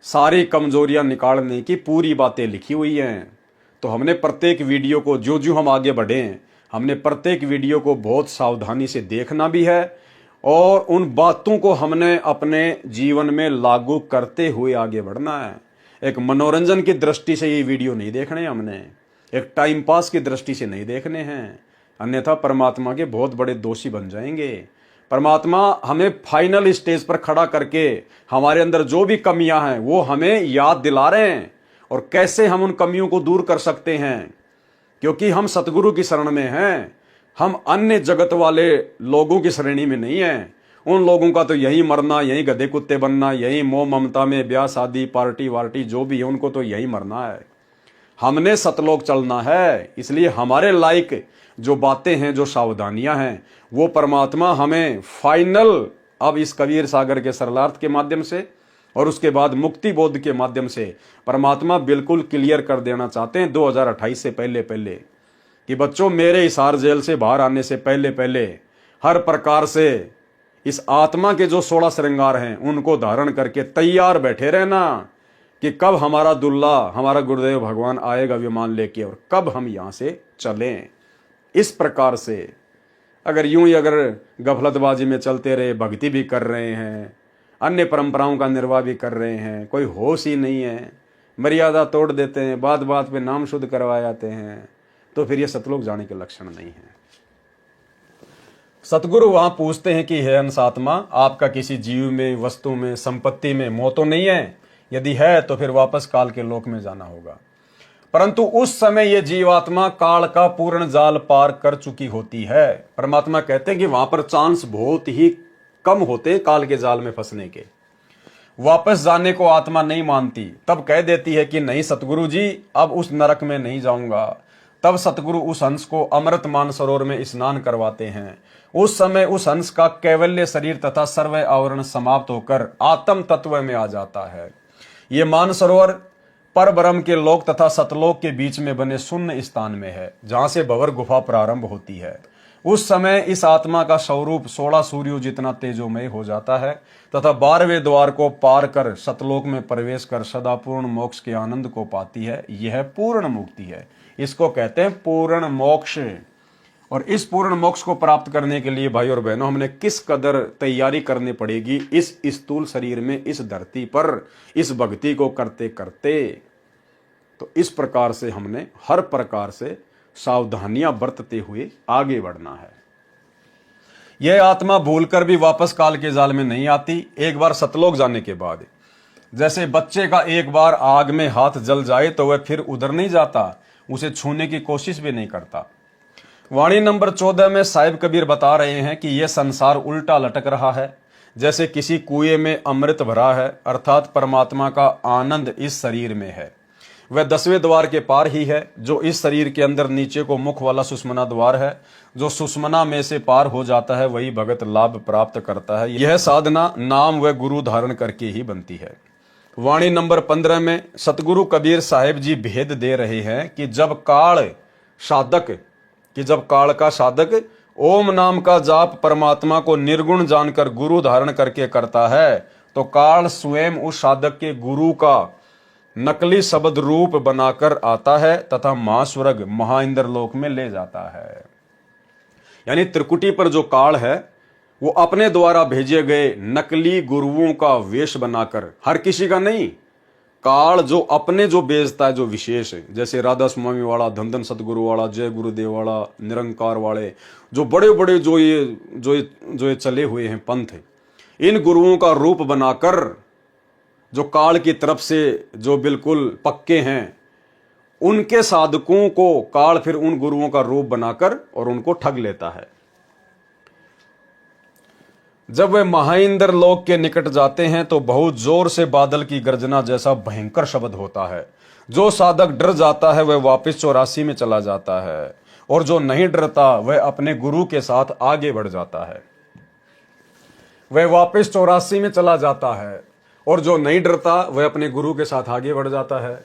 सारी कमजोरियां निकालने की पूरी बातें लिखी हुई हैं। तो हमने प्रत्येक वीडियो को जो जो हम आगे बढ़ें, हमने प्रत्येक वीडियो को बहुत सावधानी से देखना भी है और उन बातों को हमने अपने जीवन में लागू करते हुए आगे बढ़ना है। एक मनोरंजन की दृष्टि से ये वीडियो नहीं देखने हमने, एक टाइम पास की दृष्टि से नहीं देखने हैं, अन्यथा परमात्मा के बहुत बड़े दोषी बन जाएंगे। परमात्मा हमें फाइनल स्टेज पर खड़ा करके हमारे अंदर जो भी कमियां हैं वो हमें याद दिला रहे हैं और कैसे हम उन कमियों को दूर कर सकते हैं, क्योंकि हम सतगुरु की शरण में हैं, हम अन्य जगत वाले लोगों की श्रेणी में नहीं हैं। उन लोगों का तो यही मरना, यही गधे कुत्ते बनना, यही मोह ममता में ब्याह शादी पार्टी वार्टी जो भी है उनको तो यही मरना है। हमने सतलोक चलना है, इसलिए हमारे लायक जो बातें हैं, जो सावधानियां हैं, वो परमात्मा हमें फाइनल अब इस कबीर सागर के सरलार्थ के माध्यम से और उसके बाद मुक्ति बोध के माध्यम से परमात्मा बिल्कुल क्लियर कर देना चाहते हैं 2028 से पहले पहले कि बच्चों, मेरे हिसार जेल से बाहर आने से पहले पहले हर प्रकार से इस आत्मा के जो 16 श्रृंगार हैं उनको धारण करके तैयार बैठे रहना कि कब हमारा दुल्ला, हमारा गुरुदेव भगवान आएगा विमान लेके और कब हम यहां से चलें। इस प्रकार से अगर यूं ही अगर गफलतबाजी में चलते रहे, भक्ति भी कर रहे हैं, अन्य परंपराओं का निर्वाह भी कर रहे हैं, कोई होश ही नहीं है, मर्यादा तोड़ देते हैं, बात बात पे नाम शुद्ध करवा जाते हैं, तो फिर ये सतलोक जाने के लक्षण नहीं है। सतगुरु वहां पूछते हैं कि हे अंशात्मा, आपका किसी जीव में, वस्तु में, संपत्ति में मोह तो नहीं है? यदि है तो फिर वापस काल के लोक में जाना होगा। परंतु उस समय ये जीवात्मा काल का पूर्ण जाल पार कर चुकी होती है। परमात्मा कहते हैं कि वहां पर चांस बहुत ही कम होते काल के जाल में फंसने के। वापस जाने को आत्मा नहीं मानती, तब कह देती है कि नहीं सतगुरु जी, अब उस नरक में नहीं जाऊंगा। तब सतगुरु उस हंस को अमृत मानसरोवर में स्नान करवाते हैं। उस समय उस हंस का कैवल्य शरीर तथा सर्व आवरण समाप्त होकर आत्म तत्व में आ जाता है। ये मानसरोवर पर ब्रह्म के लोक तथा सतलोक के बीच में बने शून्य स्थान में है, जहां से भंवर गुफा प्रारंभ होती है। उस समय इस आत्मा का स्वरूप 16 सूर्यों जितना तेजोमय हो जाता है तथा 12वें द्वार को पार कर सतलोक में प्रवेश कर सदा पूर्ण मोक्ष के आनंद को पाती है। यह पूर्ण मुक्ति है, इसको कहते हैं पूर्ण मोक्ष। और इस पूर्ण मोक्ष को प्राप्त करने के लिए भाई और बहनों, हमने किस कदर तैयारी करनी पड़ेगी इस स्थूल शरीर में, इस धरती पर, इस भक्ति को करते करते। तो इस प्रकार से हमने हर प्रकार से सावधानियां बरतते हुए आगे बढ़ना है। यह आत्मा भूलकर भी वापस काल के जाल में नहीं आती। एक बार सतलोक जाने के बाद जैसे बच्चे का एक बार आग में हाथ जल जाए तो वह फिर उधर नहीं जाता, उसे छूने की कोशिश भी नहीं करता। वाणी नंबर 14 में साहिब कबीर बता रहे हैं कि यह संसार उल्टा लटक रहा है, जैसे किसी कुएं में अमृत भरा है, अर्थात परमात्मा का आनंद इस शरीर में है। वह 10वें द्वार के पार ही है, जो इस शरीर के अंदर नीचे को मुख वाला सुषमना द्वार है। जो सुषमना में से पार हो जाता है वही भगत लाभ प्राप्त करता है। यह साधना नाम व गुरु धारण करके ही बनती है। वाणी नंबर 15 में सतगुरु कबीर साहिब जी भेद दे रहे हैं कि जब काल का साधक ओम नाम का जाप परमात्मा को निर्गुण जानकर गुरु धारण करके करता है, तो काल स्वयं उस साधक के गुरु का नकली शब्द रूप बनाकर आता है तथा महास्वर्ग महाइंद्र लोक में ले जाता है। यानी त्रिकुटी पर जो काल है वो अपने द्वारा भेजे गए नकली गुरुओं का वेश बनाकर, हर किसी का नहीं, काल जो अपने जो बेचता है, जो विशेष है, जैसे राधा स्वामी वाला, धन सतगुरु वाला, जय गुरुदेव वाला, निरंकार वाले, जो बड़े बड़े जो ये चले हुए हैं पंथ, इन गुरुओं का रूप बनाकर जो काल की तरफ से जो बिल्कुल पक्के हैं, उनके साधकों को काल फिर उन गुरुओं का रूप बनाकर और उनको ठग लेता है। जब वे महाइंद्र लोक के निकट जाते हैं तो बहुत जोर से बादल की गर्जना जैसा भयंकर शब्द होता है। जो साधक डर जाता है वह वापस 84 में चला जाता है, और जो नहीं डरता वह अपने गुरु के साथ आगे बढ़ जाता है। वह वापस 84 में चला जाता है, और जो नहीं डरता वह अपने गुरु के साथ आगे बढ़ जाता है।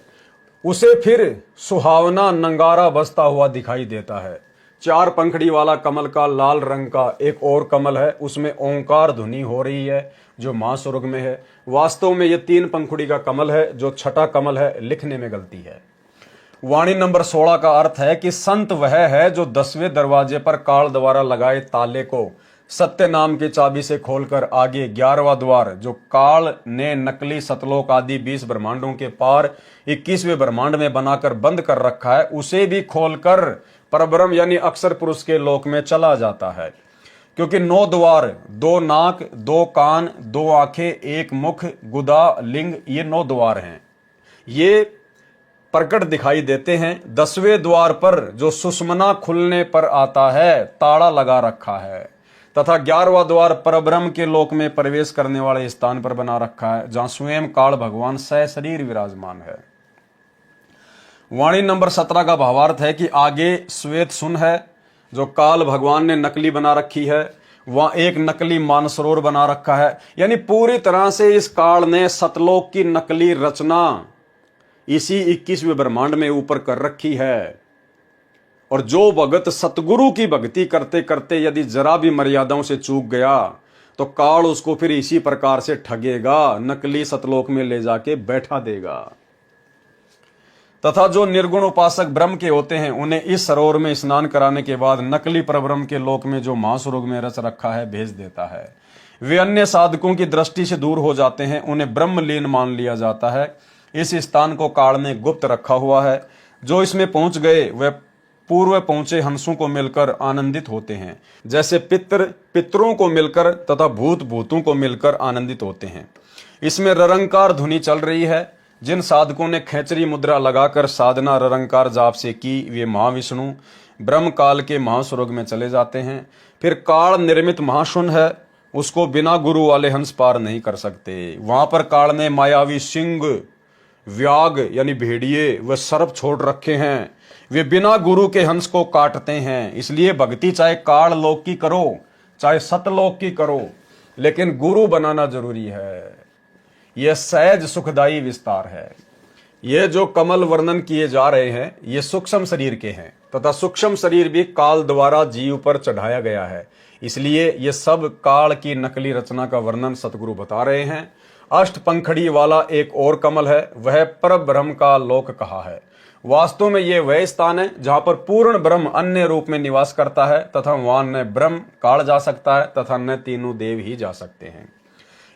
उसे फिर सुहावना नंगारा बसता हुआ दिखाई देता है। 4 पंखड़ी वाला कमल का लाल रंग का एक और कमल है, उसमें ओंकार ध्वनि हो रही है जो महास्वर्ग में है। वास्तव में यह 3 पंखुड़ी का कमल है, जो छठा कमल है, लिखने में गलती है। वाणी नंबर 16 का अर्थ है कि संत वह है जो 10वें दरवाजे पर काल द्वारा लगाए ताले को सत्य नाम की चाबी से खोलकर आगे 11वां द्वार जो काल ने नकली सतलोक आदि 20 ब्रह्मांडों के पार 21वें ब्रह्मांड में बनाकर बंद कर रखा है, उसे भी खोलकर परब्रह्म यानी अक्षर पुरुष के लोक में चला जाता है। क्योंकि 9 द्वार, 2 नाक, 2 कान, 2 आंखें, 1 मुख, गुदा, लिंग, ये 9 द्वार हैं। ये प्रकट दिखाई देते हैं। 10वें द्वार पर जो सुषमना खुलने पर आता है ताला लगा रखा है, तथा 11वां द्वार परब्रह्म के लोक में प्रवेश करने वाले स्थान पर बना रखा है, जहां स्वयं काल भगवान सशरीर विराजमान है। वाणी नंबर 17 का भावार्थ है कि आगे श्वेत सुन है जो काल भगवान ने नकली बना रखी है, वहां एक नकली मानसरोवर बना रखा है। यानी पूरी तरह से इस काल ने सतलोक की नकली रचना इसी 21वें ब्रह्मांड में ऊपर कर रखी है। और जो भगत सतगुरु की भक्ति करते करते यदि जरा भी मर्यादाओं से चूक गया तो काल उसको फिर इसी प्रकार से ठगेगा, नकली सतलोक में ले जाके बैठा देगा। तथा जो निर्गुण उपासक ब्रह्म के होते हैं उन्हें इस सरोवर में स्नान कराने के बाद नकली परब्रह्म के लोक में जो महास्वर्ग में रच रखा है भेज देता है। वे अन्य साधकों की दृष्टि से दूर हो जाते हैं, उन्हें ब्रह्मलीन मान लिया जाता है। इस स्थान को काल ने गुप्त रखा हुआ है। जो इसमें पहुंच गए वह पूर्व पहुंचे हंसों को मिलकर आनंदित होते हैं, जैसे पितर पितरों को मिलकर तथा भूत भूतों को मिलकर आनंदित होते हैं। इसमें ररंकार ध्वनि चल रही है। जिन साधकों ने खेचरी मुद्रा लगाकर साधना ररंकार जाप से की वे महाविष्णु ब्रह्म काल के महास्वर्ग में चले जाते हैं। फिर काल निर्मित महाशून्य है, उसको बिना गुरु वाले हंस पार नहीं कर सकते। वहां पर काल ने मायावी सिंह, व्याग यानी भेड़िए व सर्प छोड़ रखे हैं। वे बिना गुरु के हंस को काटते हैं। इसलिए भक्ति चाहे काल लोक की करो चाहे सतलोक की करो, लेकिन गुरु बनाना जरूरी है। यह सहज सुखदायी विस्तार है। ये जो कमल वर्णन किए जा रहे हैं ये सूक्ष्म शरीर के हैं, तथा सूक्ष्म शरीर भी काल द्वारा जीव पर चढ़ाया गया है। इसलिए ये सब काल की नकली रचना का वर्णन सतगुरु बता रहे हैं। अष्ट पंखड़ी वाला एक और कमल है, वह परब्रह्म का लोक कहा है। वास्तव में यह वह स्थान है जहां पर पूर्ण ब्रह्म अन्य रूप में निवास करता है, तथा वहां न ब्रह्म काल जा सकता है तथा न तीनों देव ही जा सकते हैं।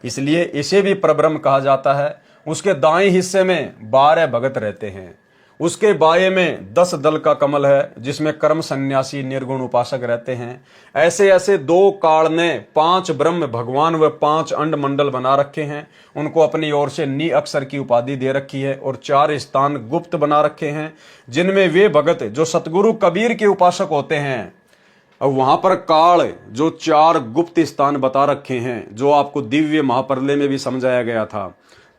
इसलिए इसे भी परब्रह्म कहा जाता है। उसके दाएं हिस्से में 12 भगत रहते हैं। उसके बाएं में 10 दल का कमल है जिसमें कर्म सन्यासी निर्गुण उपासक रहते हैं। ऐसे ऐसे 2 काल ने 5 ब्रह्म भगवान व 5 अंड मंडल बना रखे हैं। उनको अपनी ओर से नी अक्षर की उपाधि दे रखी है और 4 स्थान गुप्त बना रखे हैं, जिनमें वे भगत जो सतगुरु कबीर के उपासक होते हैं। अब वहां पर काल जो 4 गुप्त स्थान बता रखे हैं, जो आपको दिव्य महाप्रलय में भी समझाया गया था।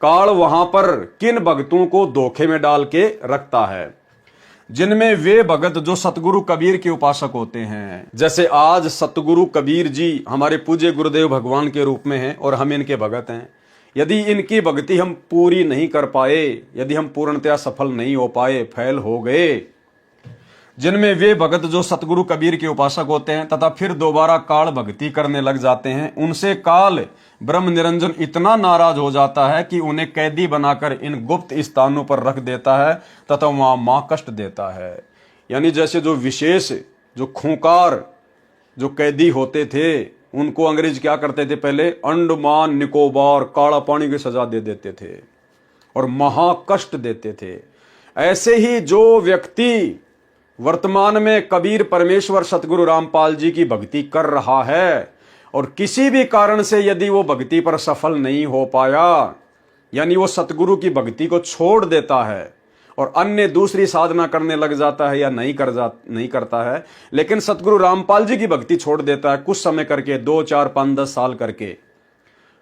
काल वहां पर किन भक्तों को धोखे में डाल के रखता है, जिनमें वे भगत जो सतगुरु कबीर के उपासक होते हैं। जैसे आज सतगुरु कबीर जी हमारे पूज्य गुरुदेव भगवान के रूप में हैं और हम इनके भगत हैं। यदि इनकी भक्ति हम पूरी नहीं कर पाए, यदि हम पूर्णतया सफल नहीं हो पाए, फेल हो गए, जिनमें वे भगत जो सतगुरु कबीर के उपासक होते हैं तथा फिर दोबारा काल भक्ति करने लग जाते हैं, उनसे काल ब्रह्म निरंजन इतना नाराज हो जाता है कि उन्हें कैदी बनाकर इन गुप्त स्थानों पर रख देता है तथा वहां मां कष्ट देता है। यानी जैसे जो विशेष जो खूंखार जो कैदी होते थे उनको अंग्रेज क्या करते थे, पहले अंडमान निकोबार काला पानी की सजा दे देते थे और महाकष्ट देते थे। ऐसे ही जो व्यक्ति वर्तमान में कबीर परमेश्वर सतगुरु रामपाल जी की भक्ति कर रहा है और किसी भी कारण से यदि वो भक्ति पर सफल नहीं हो पाया, यानी वो सतगुरु की भक्ति को छोड़ देता है और अन्य दूसरी साधना करने लग जाता है या नहीं करता है, लेकिन सतगुरु रामपाल जी की भक्ति छोड़ देता है कुछ समय करके, 2, 4, 5, 10 साल करके,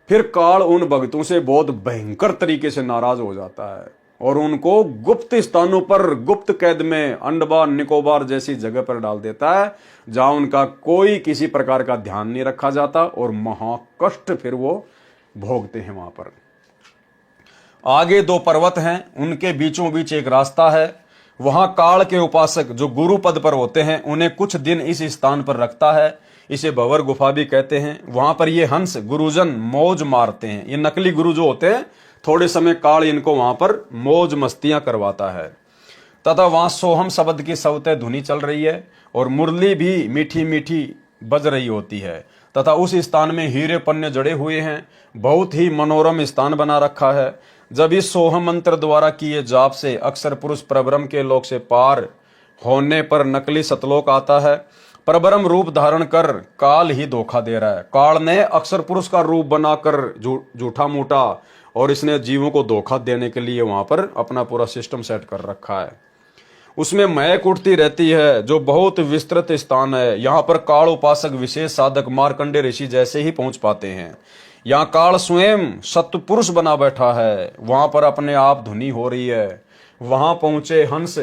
फिर काल उन भक्तों से बहुत भयंकर तरीके से नाराज हो जाता है और उनको गुप्त स्थानों पर, गुप्त कैद में, अंडमान निकोबार जैसी जगह पर डाल देता है, जहां उनका कोई किसी प्रकार का ध्यान नहीं रखा जाता और महाकष्ट फिर वो भोगते हैं। वहां पर आगे 2 पर्वत हैं, उनके बीचों बीच एक रास्ता है। वहां काल के उपासक जो गुरु पद पर होते हैं उन्हें कुछ दिन इस स्थान पर रखता है। इसे भंवर गुफा भी कहते हैं। वहां पर ये हंस गुरुजन मौज मारते हैं। ये नकली गुरु जो होते हैं, थोड़े समय काल इनको वहां पर मौज मस्तियां करवाता है। तथा वहां सोहम शब्द की सवते धुनी चल रही है और मुरली भी मीठी मीठी बज रही होती है। तथा उस स्थान में हीरे पन्ने जड़े हुए हैं। बहुत ही मनोरम स्थान बना रखा है। जब इस सोहम मंत्र द्वारा किए जाप से अक्सर पुरुष परब्रह्म के लोक से पार होने पर नकली सतलोक आता है। परब्रह्म रूप धारण कर काल ही धोखा दे रहा है। काल ने अक्सर पुरुष का रूप बनाकर झूठा मूठा और इसने जीवों को धोखा देने के लिए वहां पर अपना पूरा सिस्टम सेट कर रखा है। उसमें महक उठती रहती है जो बहुत विस्तृत स्थान है। यहाँ पर काल उपासक विशेष साधक मार्कंडे ऋषि जैसे ही पहुंच पाते हैं। यहाँ काल स्वयं सतपुरुष बना बैठा है। वहां पर अपने आप धुनी हो रही है। वहां पहुंचे हंस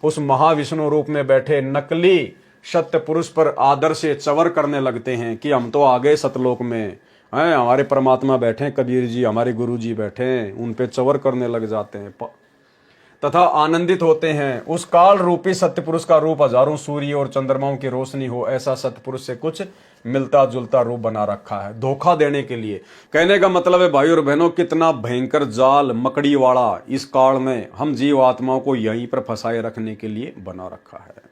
उस महाविष्णु रूप में बैठे नकली सत्य पुरुष पर आदर से चवर करने लगते हैं कि हम तो आ गए सतलोक में हैं, हमारे परमात्मा बैठे हैं, कबीर जी हमारे गुरु जी बैठे हैं, उन पे चवर करने लग जाते हैं तथा आनंदित होते हैं। उस काल रूपी सत्य पुरुष का रूप हजारों सूर्य और चंद्रमाओं की रोशनी हो ऐसा सत्य पुरुष से कुछ मिलता जुलता रूप बना रखा है, धोखा देने के लिए। कहने का मतलब है भाई और बहनों, कितना भयंकर जाल मकड़ी वाला इस काल में हम जीव आत्माओं को यहीं पर फंसाए रखने के लिए बना रखा है।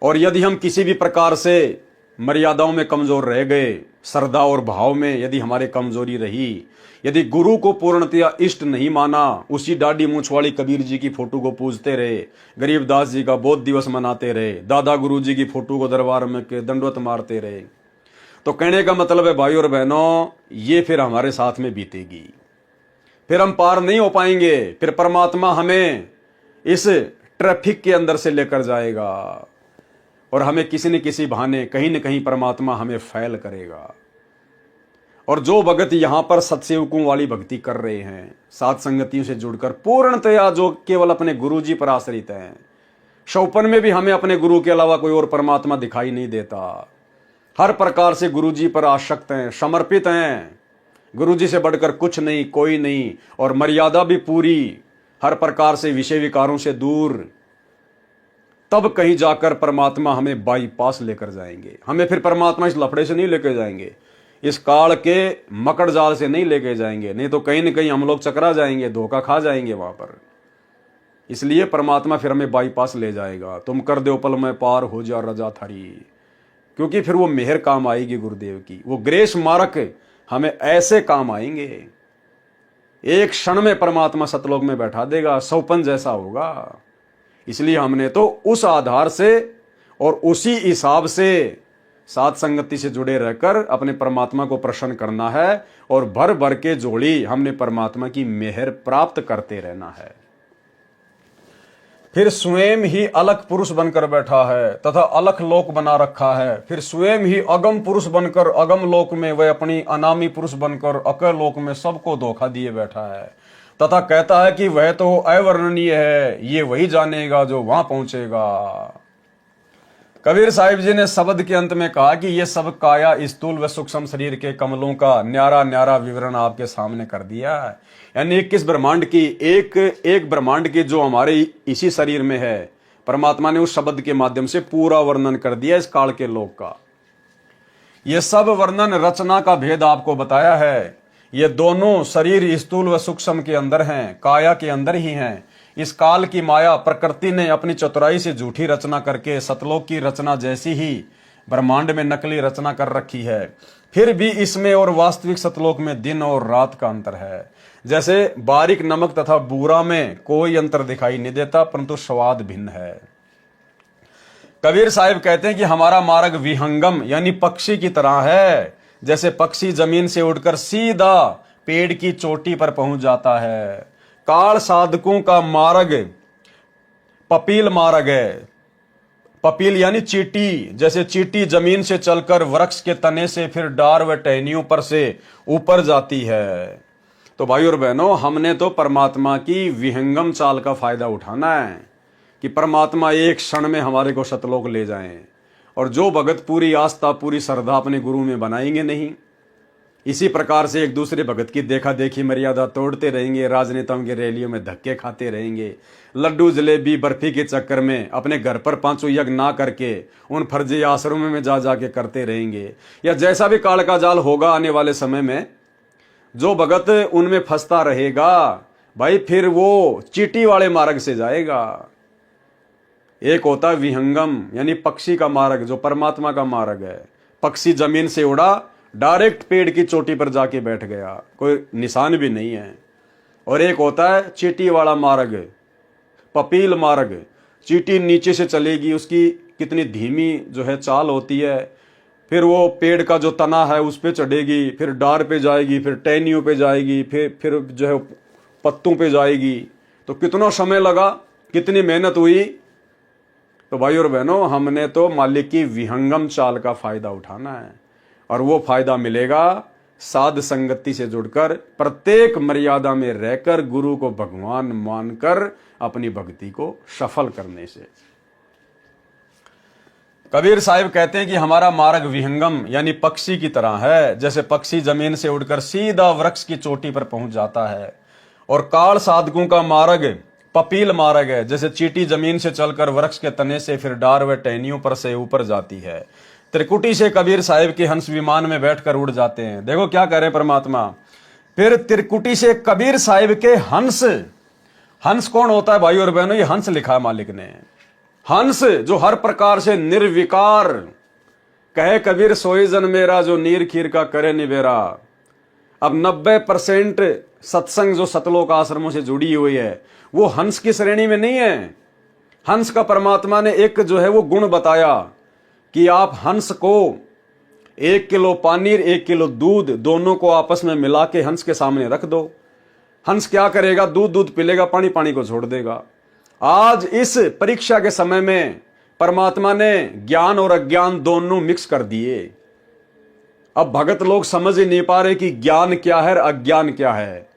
और यदि हम किसी भी प्रकार से मर्यादाओं में कमजोर रह गए, श्रद्धा और भाव में यदि हमारे कमजोरी रही, यदि गुरु को पूर्णतया इष्ट नहीं माना, उसी डाडी मूछ वाली कबीर जी की फोटो को पूजते रहे, गरीबदास जी का बोध दिवस मनाते रहे, दादा गुरु जी की फोटो को दरबार में के दंडवत मारते रहे, तो कहने का मतलब है भाई और बहनों, ये फिर हमारे साथ में बीतेगी। फिर हम पार नहीं हो पाएंगे। फिर परमात्मा हमें इस ट्रैफिक के अंदर से लेकर जाएगा और हमें किसी न किसी बहाने कहीं न कहीं परमात्मा हमें फैल करेगा। और जो भगत यहां पर सत्सेवकों वाली भक्ति कर रहे हैं, साथ संगतियों से जुड़कर पूर्णतया जो केवल अपने गुरु जी पर आश्रित हैं, शौपन में भी हमें अपने गुरु के अलावा कोई और परमात्मा दिखाई नहीं देता। हर प्रकार से गुरु जी पर आसक्त हैं, समर्पित हैं, गुरु जी से बढ़कर कुछ नहीं, कोई नहीं, और मर्यादा भी पूरी, हर प्रकार से विषय विकारों से दूर। तब कहीं जाकर परमात्मा हमें बाईपास लेकर जाएंगे। हमें फिर परमात्मा इस लफड़े से नहीं लेकर जाएंगे, इस काल के मकड़ जाल से नहीं लेके जाएंगे, नहीं तो कहीं न कहीं हम लोग चकरा जाएंगे, धोखा खा जाएंगे वहां पर। इसलिए परमात्मा फिर हमें बाईपास ले जाएगा। तुम कर दो पल में पार हो जा रजा थारी, क्योंकि फिर वो मेहर काम आएगी गुरुदेव की, वो ग्रेस मारक हमें ऐसे काम आएंगे। एक क्षण में परमात्मा सतलोक में बैठा देगा, सौपन जैसा होगा। इसलिए हमने तो उस आधार से और उसी हिसाब से साथ संगति से जुड़े रहकर अपने परमात्मा को प्रसन्न करना है और भर भर के जोड़ी हमने परमात्मा की मेहर प्राप्त करते रहना है। फिर स्वयं ही अलग पुरुष बनकर बैठा है तथा अलग लोक बना रखा है। फिर स्वयं ही अगम पुरुष बनकर अगम लोक में वह अपनी अनामी पुरुष बनकर अकल लोक में सबको धोखा दिए बैठा है तथा कहता है कि वह तो अवर्णनीय है, ये वही जानेगा जो वहां पहुंचेगा। कबीर साहिब जी ने शब्द के अंत में कहा कि यह सब काया स्थूल व सूक्ष्म शरीर के कमलों का न्यारा न्यारा विवरण आपके सामने कर दिया है। यानी 21 ब्रह्मांड की एक ब्रह्मांड की जो हमारे इसी शरीर में है, परमात्मा ने उस शब्द के माध्यम से पूरा वर्णन कर दिया इस काल के लोक का। यह सब वर्णन रचना का भेद आपको बताया है। ये दोनों शरीर स्थूल व सूक्ष्म के अंदर हैं, काया के अंदर ही हैं। इस काल की माया प्रकृति ने अपनी चतुराई से झूठी रचना करके सतलोक की रचना जैसी ही ब्रह्मांड में नकली रचना कर रखी है। फिर भी इसमें और वास्तविक सतलोक में दिन और रात का अंतर है। जैसे बारीक नमक तथा बूरा में कोई अंतर दिखाई नहीं देता, परंतु स्वाद भिन्न है। कबीर साहिब कहते हैं कि हमारा मार्ग विहंगम यानी पक्षी की तरह है। जैसे पक्षी जमीन से उड़कर सीधा पेड़ की चोटी पर पहुंच जाता है। काल साधकों का मार्ग पपील मार्ग है। पपील यानी चींटी, जैसे चींटी जमीन से चलकर वृक्ष के तने से फिर डार व टहनियों पर से ऊपर जाती है। तो भाई और बहनों, हमने तो परमात्मा की विहंगम चाल का फायदा उठाना है कि परमात्मा एक क्षण में हमारे को सतलोक ले जाएं। और जो भगत पूरी आस्था पूरी श्रद्धा अपने गुरु में बनाएंगे नहीं, इसी प्रकार से एक दूसरे भगत की देखा देखी मर्यादा तोड़ते रहेंगे, राजनेताओं के रैलियों में धक्के खाते रहेंगे, लड्डू जलेबी बर्फी के चक्कर में अपने घर पर 5 यज्ञ ना करके उन फर्जी आश्रमों में जा जाके करते रहेंगे, या जैसा भी काल का जाल होगा आने वाले समय में, जो भगत उनमें फंसता रहेगा भाई फिर वो चींटी वाले मार्ग से जाएगा। एक होता है विहंगम यानी पक्षी का मार्ग, जो परमात्मा का मार्ग है। पक्षी जमीन से उड़ा, डायरेक्ट पेड़ की चोटी पर जाके बैठ गया, कोई निशान भी नहीं है। और एक होता है चींटी वाला मार्ग, पपील मार्ग। चींटी नीचे से चलेगी, उसकी कितनी धीमी जो है चाल होती है, फिर वो पेड़ का जो तना है उस पे चढ़ेगी, फिर डार पे जाएगी, फिर टहनियों पे जाएगी, फिर जो है पत्तों पे जाएगी। तो कितना समय लगा, कितनी मेहनत हुई। तो भाई और बहनों, हमने तो मालिक की विहंगम चाल का फायदा उठाना है, और वो फायदा मिलेगा साध संगति से जुड़कर, प्रत्येक मर्यादा में रहकर, गुरु को भगवान मानकर अपनी भक्ति को सफल करने से। कबीर साहिब कहते हैं कि हमारा मार्ग विहंगम यानी पक्षी की तरह है। जैसे पक्षी जमीन से उड़कर सीधा वृक्ष की चोटी पर पहुंच जाता है। और काल साधकों का मार्ग पपील मार्ग है। जैसे चींटी जमीन से चलकर वृक्ष के तने से फिर डार व टहनियों पर से ऊपर जाती है। त्रिकुटी से कबीर साहिब के हंस विमान में बैठकर उड़ जाते हैं। देखो क्या कह रहे परमात्मा। फिर त्रिकुटी से कबीर साहिब के हंस, हंस कौन होता है भाई और बहनों? ये हंस लिखा है मालिक ने। हंस जो हर प्रकार से निर्विकार, कहे कबीर सोई जन मेरा जो नीर खीर का करे निबेरा। अब 90% सत्संग जो सतलोक आश्रमों से जुड़ी हुई है वो हंस की श्रेणी में नहीं है। हंस का परमात्मा ने एक जो है वो गुण बताया कि आप हंस को 1 किलो पानी 1 किलो दूध दोनों को आपस में मिला के हंस के सामने रख दो। हंस क्या करेगा? दूध पी लेगा, पानी को छोड़ देगा। आज इस परीक्षा के समय में परमात्मा ने ज्ञान और अज्ञान दोनों मिक्स कर दिए। अब भगत लोग समझ ही नहीं पा रहे कि ज्ञान क्या है और अज्ञान क्या है।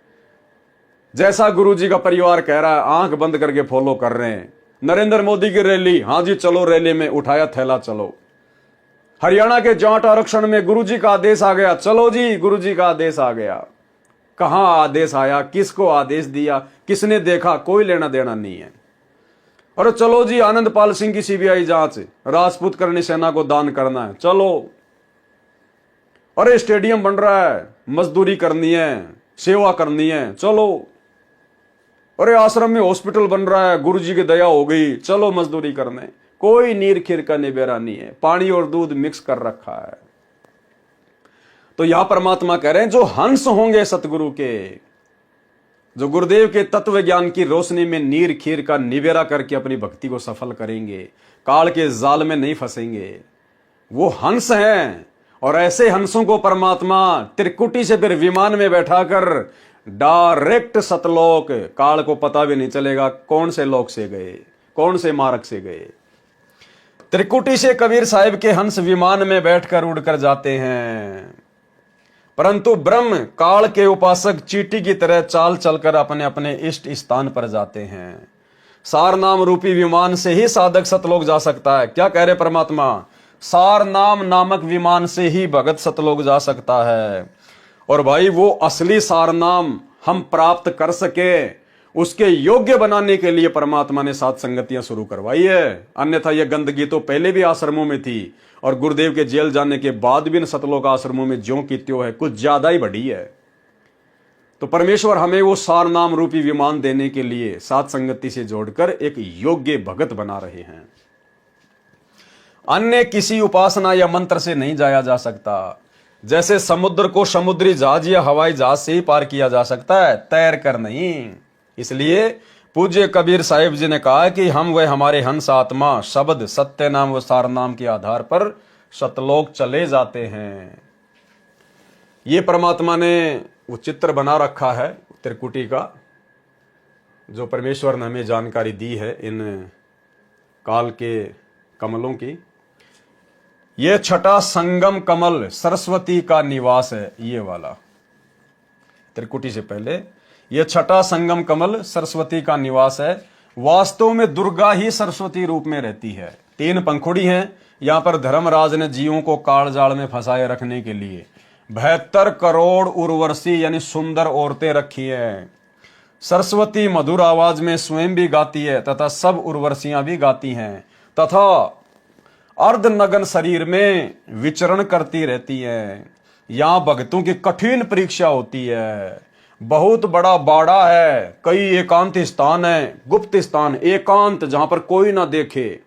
जैसा गुरुजी का परिवार कह रहा है, आंख बंद करके फॉलो कर रहे हैं। नरेंद्र मोदी की रैली, हां जी चलो रैली में, उठाया थैला चलो। हरियाणा के जाट आरक्षण में गुरुजी का आदेश आ गया, चलो जी गुरुजी का आदेश आ गया। कहां आदेश आया, किसको आदेश दिया, किसने देखा, कोई लेना देना नहीं है। और चलो जी आनंदपाल सिंह की सीबीआई जांच, राजपूत करनी सेना को दान करना है, चलो। अरे स्टेडियम बन रहा है, मजदूरी करनी है, सेवा करनी है, चलो। अरे आश्रम में हॉस्पिटल बन रहा है, गुरुजी की दया हो गई, चलो मजदूरी करने। कोई नीर खीर का निबेरा नहीं है, पानी और दूध मिक्स कर रखा है। तो यहां परमात्मा कह रहे हैं जो हंस होंगे सतगुरु के, जो गुरुदेव के तत्व ज्ञान की रोशनी में नीर खीर का निबेरा करके अपनी भक्ति को सफल करेंगे, काल के जाल में नहीं फंसेंगे, वो हंस हैं। और ऐसे हंसों को परमात्मा त्रिकुटी से फिर विमान में बैठाकर डायरेक्ट सतलोक, काल को पता भी नहीं चलेगा कौन से लोक से गए, कौन से मार्ग से गए। त्रिकुटी से कबीर साहिब के हंस विमान में बैठकर उड़कर जाते हैं, परंतु ब्रह्म काल के उपासक चींटी की तरह चाल चलकर अपने अपने इष्ट स्थान पर जाते हैं। सार नाम रूपी विमान से ही साधक सतलोक जा सकता है। क्या कह रहे परमात्मा? सार नाम नामक विमान से ही भगत सतलोक जा सकता है। और भाई वो असली सार नाम हम प्राप्त कर सके, उसके योग्य बनाने के लिए परमात्मा ने सात संगतियां शुरू करवाई है। अन्यथा यह गंदगी तो पहले भी आश्रमों में थी, और गुरुदेव के जेल जाने के बाद भी इन सतलोक आश्रमों में ज्यों की त्यों है, कुछ ज्यादा ही बढ़ी है। तो परमेश्वर हमें वो सार नाम रूपी विमान देने के लिए सात संगति से जोड़कर एक योग्य भगत बना रहे हैं। अन्य किसी उपासना या मंत्र से नहीं जाया जा सकता। जैसे समुद्र को समुद्री जहाज या हवाई जहाज से ही पार किया जा सकता है, तैर कर नहीं। इसलिए पूज्य कबीर साहिब जी ने कहा कि हम व हमारे हंस आत्मा शब्द सत्य नाम व सार नाम के आधार पर सतलोक चले जाते हैं। ये परमात्मा ने वो चित्र बना रखा है त्रिकुटी का, जो परमेश्वर ने हमें जानकारी दी है इन काल के कमलों की। ये छठा संगम कमल सरस्वती का निवास है, ये वाला त्रिकुटी से पहले ये छठा संगम कमल सरस्वती का निवास है। वास्तव में दुर्गा ही सरस्वती रूप में रहती है। 3 पंखुड़ी हैं। यहां पर धर्मराज ने जीवों को काल जाल में फंसाए रखने के लिए 72 करोड़ उर्वशी यानी सुंदर औरतें रखी हैं। सरस्वती मधुर आवाज में स्वयं भी गाती है तथा सब उर्वशियां भी गाती हैं तथा अर्धनग्न शरीर में विचरण करती रहती है। यहां भक्तों की कठिन परीक्षा होती है। बहुत बड़ा बाड़ा है, कई एकांत स्थान है, गुप्त स्थान, एकांत, जहां पर कोई ना देखे।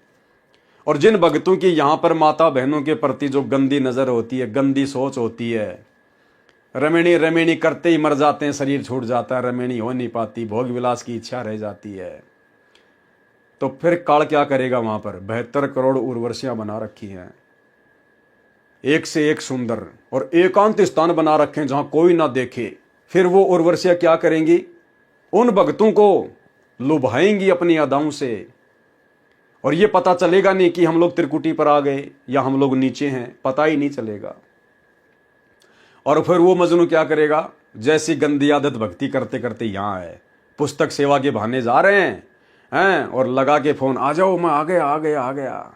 और जिन भक्तों की यहां पर माता बहनों के प्रति जो गंदी नजर होती है, गंदी सोच होती है, रमणी रमणी करते ही मर जाते हैं, शरीर छूट जाता है, रमणी हो नहीं पाती, भोग विलास की इच्छा रह जाती है, तो फिर काल क्या करेगा? वहां पर 72 करोड़ उर्वशियां बना रखी हैं, एक से एक सुंदर, और एकांत स्थान बना रखे हैं जहां कोई ना देखे। फिर वो उर्वशियां क्या करेंगी? उन भक्तों को लुभाएंगी अपनी अदाओं से, और ये पता चलेगा नहीं कि हम लोग त्रिकुटी पर आ गए या हम लोग नीचे हैं, पता ही नहीं चलेगा। और फिर वो मजनू क्या करेगा? जैसी गंदी आदत भक्ति करते करते यहां है, पुस्तक सेवा के बहाने जा रहे हैं और लगा के फोन, आ जाओ, मैं आ गया आ गया आ गया,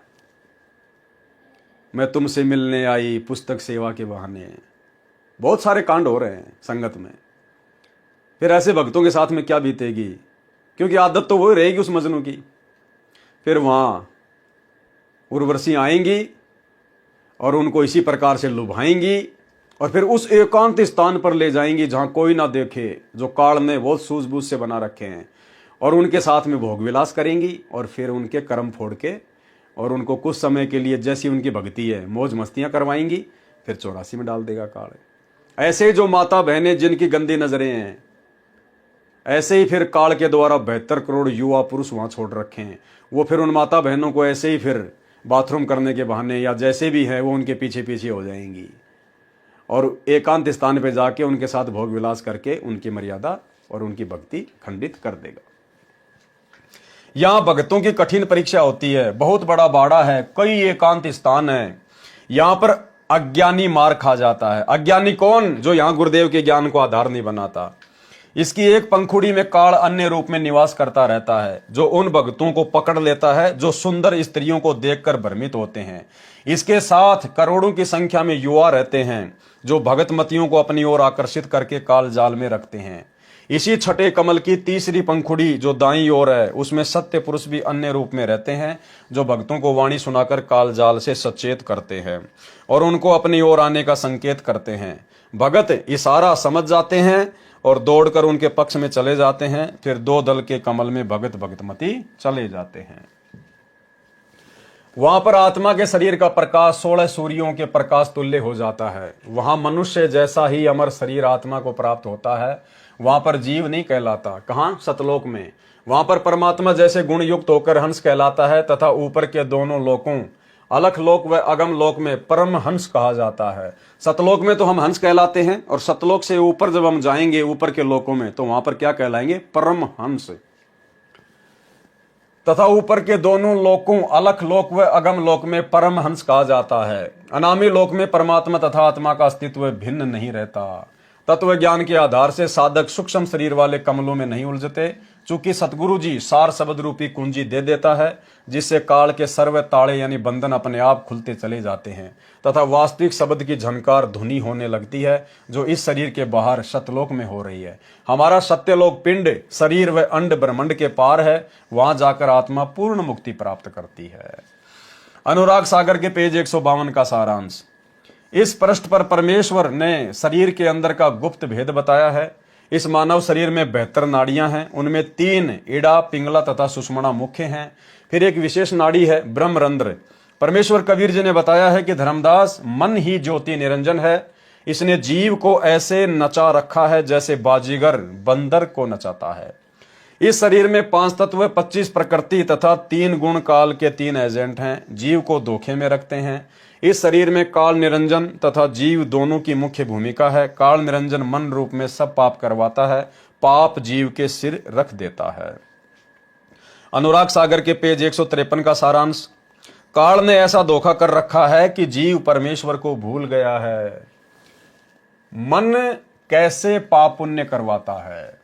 मैं तुमसे मिलने आई, पुस्तक सेवा के बहाने। बहुत सारे कांड हो रहे हैं संगत में। फिर ऐसे भक्तों के साथ में क्या बीतेगी? क्योंकि आदत तो वही रहेगी उस मजनू की। फिर वहां उर्वशी आएंगी और उनको इसी प्रकार से लुभाएंगी और फिर उस एकांत स्थान पर ले जाएंगी जहां कोई ना देखे, जो काल ने बहुत सूझबूझ से बना रखे हैं, और उनके साथ में भोग विलास करेंगी और फिर उनके कर्म फोड़ के और उनको कुछ समय के लिए जैसी उनकी भक्ति है मौज मस्तियां करवाएंगी, फिर 84 में डाल देगा काल। ऐसे जो माता बहनें जिनकी गंदी नजरें हैं, ऐसे ही फिर काल के द्वारा 72 करोड़ युवा पुरुष वहां छोड़ रखे हैं। वो फिर उन माता बहनों को ऐसे ही फिर बाथरूम करने के बहाने या जैसे भी है वो उनके पीछे पीछे हो जाएंगी और एकांत स्थान पे जाके उनके साथ भोग विलास करके उनकी मर्यादा और उनकी भक्ति खंडित कर देगा। यहां भक्तों की कठिन परीक्षा होती है। बहुत बड़ा बाड़ा है, कई एकांत स्थान है। यहां पर अज्ञानी मार खा जाता है। अज्ञानी कौन? जो यहां गुरुदेव के ज्ञान को आधार नहीं बनाता। इसकी एक पंखुड़ी में काल अन्य रूप में निवास करता रहता है, जो उन भक्तों को पकड़ लेता है जो सुंदर स्त्रियों को देखकर भ्रमित होते हैं। इसके साथ करोड़ों की संख्या में युवा रहते हैं जो भगतमतियों को अपनी ओर आकर्षित करके काल जाल में रखते हैं। इसी छठे कमल की तीसरी पंखुड़ी जो दाईं ओर है, उसमें सत्य पुरुष भी अन्य रूप में रहते हैं जो भक्तों को वाणी सुनाकर काल जाल से सचेत करते हैं और उनको अपनी ओर आने का संकेत करते हैं। भगत इशारा समझ जाते हैं और दौड़कर उनके पक्ष में चले जाते हैं। फिर 2 दल के कमल में भगत भगतमती चले जाते हैं। वहां पर आत्मा के शरीर का प्रकाश 16 सूर्यों के प्रकाश तुल्य हो जाता है। वहां मनुष्य जैसा ही अमर शरीर आत्मा को प्राप्त होता है। वहां पर जीव नहीं कहलाता। कहां? सतलोक में। वहां पर परमात्मा जैसे गुण युक्त होकर हंस कहलाता है तथा ऊपर के दोनों लोकों अलख लोक व अगम लोक में परम हंस कहा जाता है। सतलोक में तो हम हंस कहलाते हैं और सतलोक से ऊपर जब हम जाएंगे ऊपर के लोकों में तो वहां पर क्या कहलाएंगे? परम हंस। तथा ऊपर के दोनों लोकों अलख लोक व अगम लोक में परम हंस कहा जाता है। अनामी लोक में परमात्मा तथा आत्मा का अस्तित्व भिन्न नहीं रहता। तत्व ज्ञान के आधार से साधक सूक्ष्म शरीर वाले कमलों में नहीं उलझते, चूंकि सतगुरु जी सार शब्द रूपी कुंजी दे देता है जिससे काल के सर्व ताड़े यानी बंधन अपने आप खुलते चले जाते हैं तथा वास्तविक शब्द की झनकार धुनी होने लगती है जो इस शरीर के बाहर सतलोक में हो रही है। हमारा सत्यलोक पिंड शरीर व अंड ब्रह्मांड के पार है। वहां जाकर आत्मा पूर्ण मुक्ति प्राप्त करती है। अनुराग सागर के पेज 152 का सारांश। इस पृष्ठ पर परमेश्वर ने शरीर के अंदर का गुप्त भेद बताया है। इस मानव शरीर में 72 नाड़ियां हैं। उनमें 3 ईड़ा, पिंगला तथा सुषुम्ना मुख्य हैं। फिर एक विशेष नाड़ी है ब्रह्मरंध्र। परमेश्वर कबीर जी ने बताया है कि धर्मदास मन ही ज्योति निरंजन है। इसने जीव को ऐसे नचा रखा है जैसे बाजीगर बंदर को नचाता है। इस शरीर में 5 तत्व, 25 प्रकृति तथा 3 गुण काल के 3 एजेंट हैं, जीव को धोखे में रखते हैं। इस शरीर में काल निरंजन तथा जीव दोनों की मुख्य भूमिका है। काल निरंजन मन रूप में सब पाप करवाता है, पाप जीव के सिर रख देता है। अनुराग सागर के पेज 153 का सारांश। काल ने ऐसा धोखा कर रखा है कि जीव परमेश्वर को भूल गया है। मन कैसे पाप पुण्य करवाता है?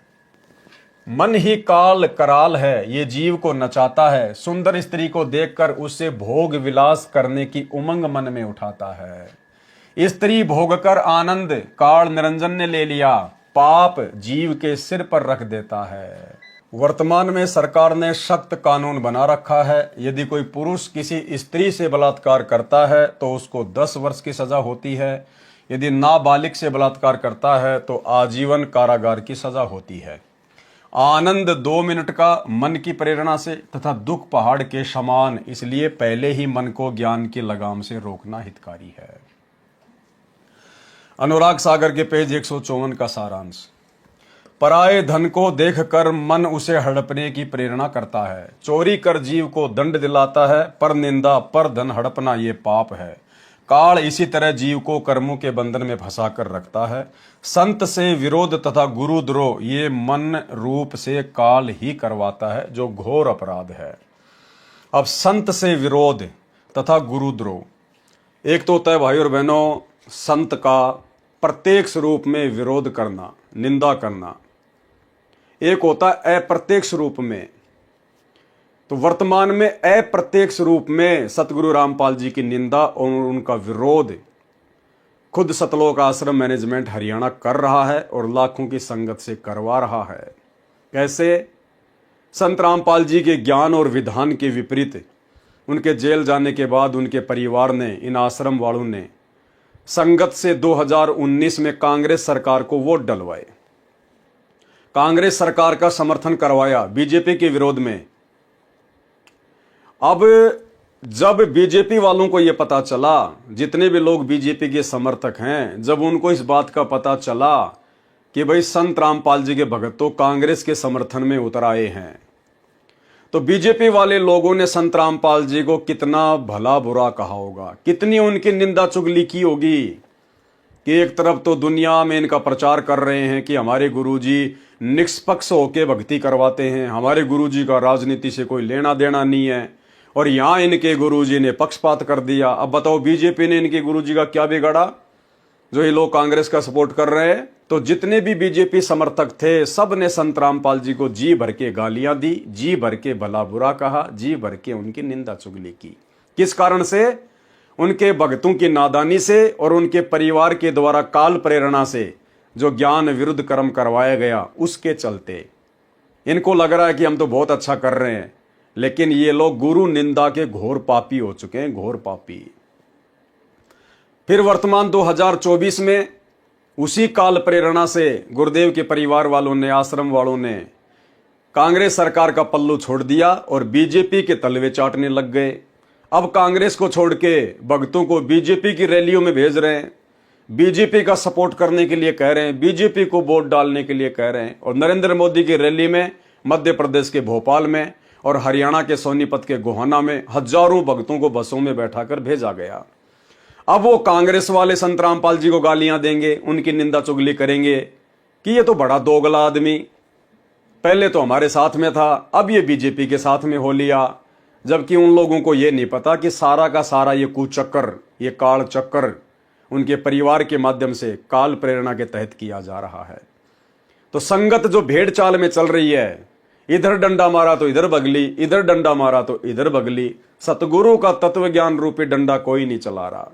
मन ही काल कराल है, ये जीव को नचाता है। सुंदर स्त्री को देखकर उससे भोग विलास करने की उमंग मन में उठाता है। स्त्री भोग कर आनंद काल निरंजन ने ले लिया, पाप जीव के सिर पर रख देता है। वर्तमान में सरकार ने सख्त कानून बना रखा है, यदि कोई पुरुष किसी स्त्री से बलात्कार करता है तो उसको 10 वर्ष की सजा होती है। यदि नाबालिग से बलात्कार करता है तो आजीवन कारागार की सजा होती है। आनंद 2 मिनट का मन की प्रेरणा से तथा दुख पहाड़ के समान, इसलिए पहले ही मन को ज्ञान की लगाम से रोकना हितकारी है। अनुराग सागर के पेज 154 का सारांश। पराये धन को देखकर मन उसे हड़पने की प्रेरणा करता है। चोरी कर जीव को दंड दिलाता है, पर निंदा पर धन हड़पना ये पाप है। काल इसी तरह जीव को कर्मों के बंधन में फंसा कर रखता है। संत से विरोध तथा गुरुद्रोह ये मन रूप से काल ही करवाता है, जो घोर अपराध है। अब संत से विरोध तथा गुरुद्रोह, एक तो होता है भाई और बहनों संत का प्रत्यक्ष रूप में विरोध करना, निंदा करना। एक होता है अप्रत्यक्ष रूप में। तो वर्तमान में अप्रत्यक्ष रूप में सतगुरु रामपाल जी की निंदा और उनका विरोध खुद सतलोक आश्रम मैनेजमेंट हरियाणा कर रहा है और लाखों की संगत से करवा रहा है। कैसे? संत रामपाल जी के ज्ञान और विधान के विपरीत उनके जेल जाने के बाद उनके परिवार ने, इन आश्रम वालों ने संगत से 2019 में कांग्रेस सरकार को वोट डलवाए, कांग्रेस सरकार का समर्थन करवाया बीजेपी के विरोध में। अब जब बीजेपी वालों को यह पता चला, जितने भी लोग बीजेपी के समर्थक हैं, जब उनको इस बात का पता चला कि भाई संत रामपाल जी के भगत तो कांग्रेस के समर्थन में उतर आए हैं, तो बीजेपी वाले लोगों ने संत रामपाल जी को कितना भला बुरा कहा होगा, कितनी उनकी निंदा चुगली की होगी कि एक तरफ तो दुनिया में इनका प्रचार कर रहे हैं कि हमारे गुरुजी निष्पक्ष होकर भक्ति करवाते हैं, हमारे गुरुजी का राजनीति से कोई लेना देना नहीं है, और यहां इनके गुरुजी ने पक्षपात कर दिया। अब बताओ बीजेपी ने इनके गुरुजी का क्या बिगाड़ा जो ये लोग कांग्रेस का सपोर्ट कर रहे हैं? तो जितने भी बीजेपी समर्थक थे सब ने संत रामपाल जी को जी भर के गालियां दी, जी भर के भला बुरा कहा, जी भर के उनकी निंदा चुगली की। किस कारण से? उनके भक्तों की नादानी से और उनके परिवार के द्वारा काल प्रेरणा से जो ज्ञान विरुद्ध कर्म करवाया गया उसके चलते इनको लग रहा है कि हम तो बहुत अच्छा कर रहे हैं, लेकिन ये लोग गुरु निंदा के घोर पापी हो चुके हैं, घोर पापी। फिर वर्तमान 2024 में उसी काल प्रेरणा से गुरुदेव के परिवार वालों ने, आश्रम वालों ने कांग्रेस सरकार का पल्लू छोड़ दिया और बीजेपी के तलवे चाटने लग गए। अब कांग्रेस को छोड़ के भक्तों को बीजेपी की रैलियों में भेज रहे हैं, बीजेपी का सपोर्ट करने के लिए कह रहे हैं, बीजेपी को वोट डालने के लिए कह रहे हैं। और नरेंद्र मोदी की रैली में मध्य प्रदेश के भोपाल में और हरियाणा के सोनीपत के गोहाना में हजारों भक्तों को बसों में बैठाकर भेजा गया। अब वो कांग्रेस वाले संत रामपाल जी को गालियां देंगे, उनकी निंदा चुगली करेंगे कि ये तो बड़ा दोगला आदमी, पहले तो हमारे साथ में था, अब ये बीजेपी के साथ में हो लिया। जबकि उन लोगों को ये नहीं पता कि सारा का सारा ये कुचक्कर, ये काल चक्कर उनके परिवार के माध्यम से काल प्रेरणा के तहत किया जा रहा है। तो संगत जो भेड़ चाल में चल रही है, इधर डंडा मारा तो इधर बगली, इधर डंडा मारा तो इधर बगली, सतगुरु का तत्व ज्ञान रूपी डंडा कोई नहीं चला रहा।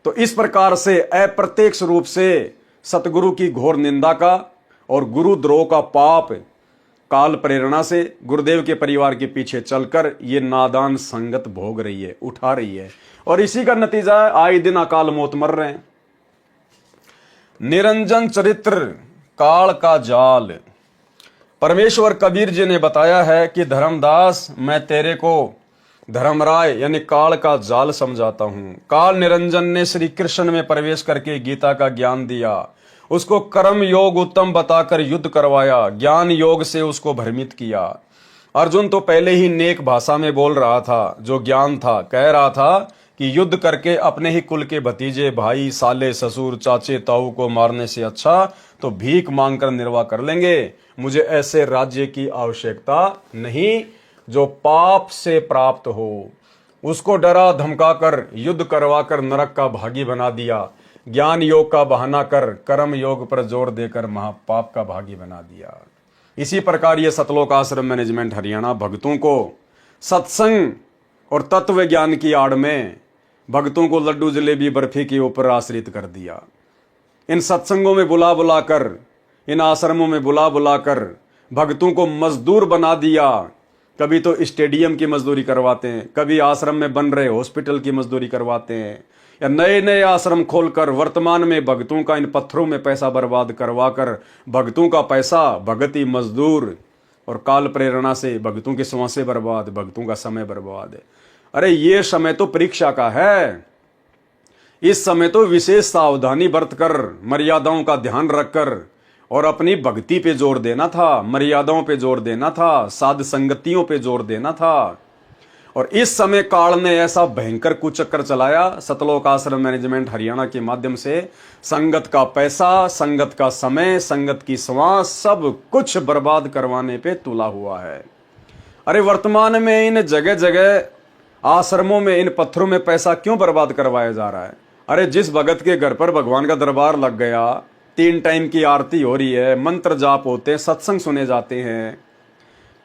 तो इस प्रकार से अप्रत्यक्ष रूप से सतगुरु की घोर निंदा का और गुरुद्रोह का पाप काल प्रेरणा से गुरुदेव के परिवार के पीछे चलकर ये नादान संगत भोग रही है, उठा रही है, और इसी का नतीजा है आए दिन अकाल मौत मर रहे हैं। निरंजन चरित्र काल का जाल। परमेश्वर कबीर जी ने बताया है कि धर्मदास मैं तेरे को धर्मराय यानी काल का जाल समझाता हूं। काल निरंजन ने श्री कृष्ण में प्रवेश करके गीता का ज्ञान दिया, उसको कर्म योग उत्तम बताकर युद्ध करवाया, ज्ञान योग से उसको भ्रमित किया। अर्जुन तो पहले ही नेक भाषा में बोल रहा था, जो ज्ञान था, कह रहा था कि युद्ध करके अपने ही कुल के भतीजे, भाई, साले, ससुर, चाचे, ताऊ को मारने से अच्छा तो भीख मांगकर निर्वाह कर लेंगे। मुझे ऐसे राज्य की आवश्यकता नहीं जो पाप से प्राप्त हो। उसको डरा धमकाकर युद्ध करवाकर नरक का भागी बना दिया, ज्ञान योग का बहाना कर कर्म योग पर जोर देकर महापाप का भागी बना दिया। इसी प्रकार ये सतलोक आश्रम मैनेजमेंट हरियाणा भक्तों को सत्संग और तत्व ज्ञान की आड़ में भक्तों को लड्डू जलेबी बर्फी के ऊपर आश्रित कर दिया। इन सत्संगों में बुला बुलाकर, इन आश्रमों में बुला बुलाकर भक्तों को मजदूर बना दिया। कभी तो स्टेडियम की मजदूरी करवाते हैं, कभी आश्रम में बन रहे हॉस्पिटल की मजदूरी करवाते हैं, या नए नए आश्रम खोलकर वर्तमान में भक्तों का इन पत्थरों में पैसा बर्बाद करवाकर भक्तों का पैसा, भगती मजदूर और काल प्रेरणा से भक्तों की श्वासें बर्बाद, भक्तों का समय बर्बाद है। अरे ये समय तो परीक्षा का है। इस समय तो विशेष सावधानी बरतकर, मर्यादाओं का ध्यान रखकर और अपनी भक्ति पे जोर देना था, मर्यादाओं पे जोर देना था, साध संगतियों पे जोर देना था। और इस समय काल ने ऐसा भयंकर कुचक्कर चलाया सतलोक आश्रम मैनेजमेंट हरियाणा के माध्यम से, संगत का पैसा, संगत का समय, संगत की श्वास, सब कुछ बर्बाद करवाने पे तुला हुआ है। अरे वर्तमान में इन जगह जगह आश्रमों में इन पत्थरों में पैसा क्यों बर्बाद करवाया जा रहा है? अरे जिस भगत के घर पर भगवान का दरबार लग गया, 3 टाइम की आरती हो रही है, मंत्र जाप होते हैं, सत्संग सुने जाते हैं,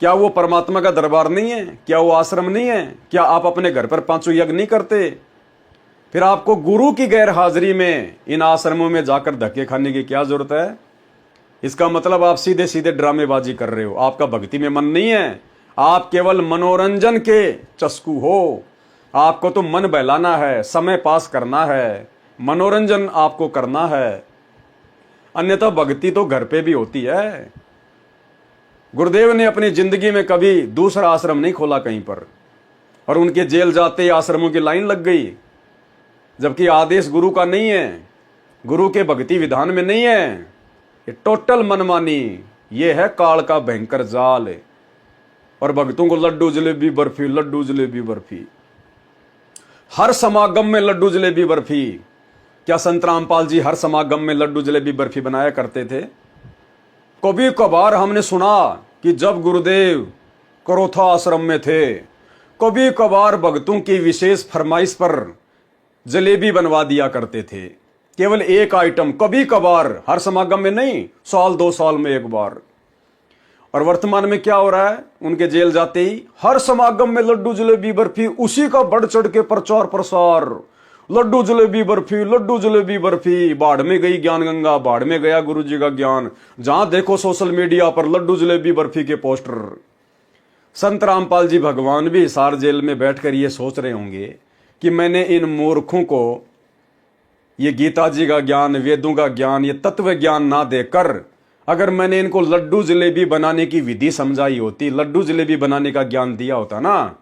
क्या वो परमात्मा का दरबार नहीं है? क्या वो आश्रम नहीं है? क्या आप अपने घर पर 5 यज्ञ नहीं करते? फिर आपको गुरु की गैर हाजिरी में इन आश्रमों में जाकर धक्के खाने की क्या जरूरत है? इसका मतलब आप सीधे सीधे ड्रामेबाजी कर रहे हो, आपका भक्ति में मन नहीं है, आप केवल मनोरंजन के चस्कू हो। आपको तो मन बहलाना है, समय पास करना है, मनोरंजन आपको करना है, अन्यथा भक्ति तो घर पे भी होती है। गुरुदेव ने अपनी जिंदगी में कभी दूसरा आश्रम नहीं खोला कहीं पर, और उनके जेल जाते ही आश्रमों की लाइन लग गई, जबकि आदेश गुरु का नहीं है, गुरु के भक्ति विधान में नहीं है। ये टोटल मनमानी, ये है काल का भयंकर जाल। और भक्तों को लड्डू जलेबी बर्फी, लड्डू जलेबी बर्फी, हर समागम में लड्डू जलेबी बर्फी। क्या संत रामपाल जी हर समागम में लड्डू जलेबी बर्फी बनाया करते थे? कभी कभार हमने सुना कि जब गुरुदेव करोथा आश्रम में थे, कभी कभार भक्तों की विशेष फरमाइश पर जलेबी बनवा दिया करते थे, केवल एक आइटम, कभी कभार, हर समागम में नहीं, साल 2 साल में एक बार। और वर्तमान में क्या हो रहा है? उनके जेल जाते ही हर समागम में लड्डू जलेबी बर्फी, उसी का बढ़ चढ़ के प्रचार प्रसार, लड्डू जलेबी बर्फी, लड्डू जलेबी बर्फी। बाढ़ में गई ज्ञान गंगा, बाढ़ में गया गुरु जी का ज्ञान, जहां देखो सोशल मीडिया पर लड्डू जलेबी बर्फी के पोस्टर। संत रामपाल जी भगवान भी हिसार जेल में बैठकर ये सोच रहे होंगे कि मैंने इन मूर्खों को ये गीता जी का ज्ञान, वेदों का ज्ञान, ये तत्व ज्ञान ना देकर अगर मैंने इनको लड्डू जलेबी बनाने की विधि समझाई होती, लड्डू जलेबी बनाने का ज्ञान दिया होता ना,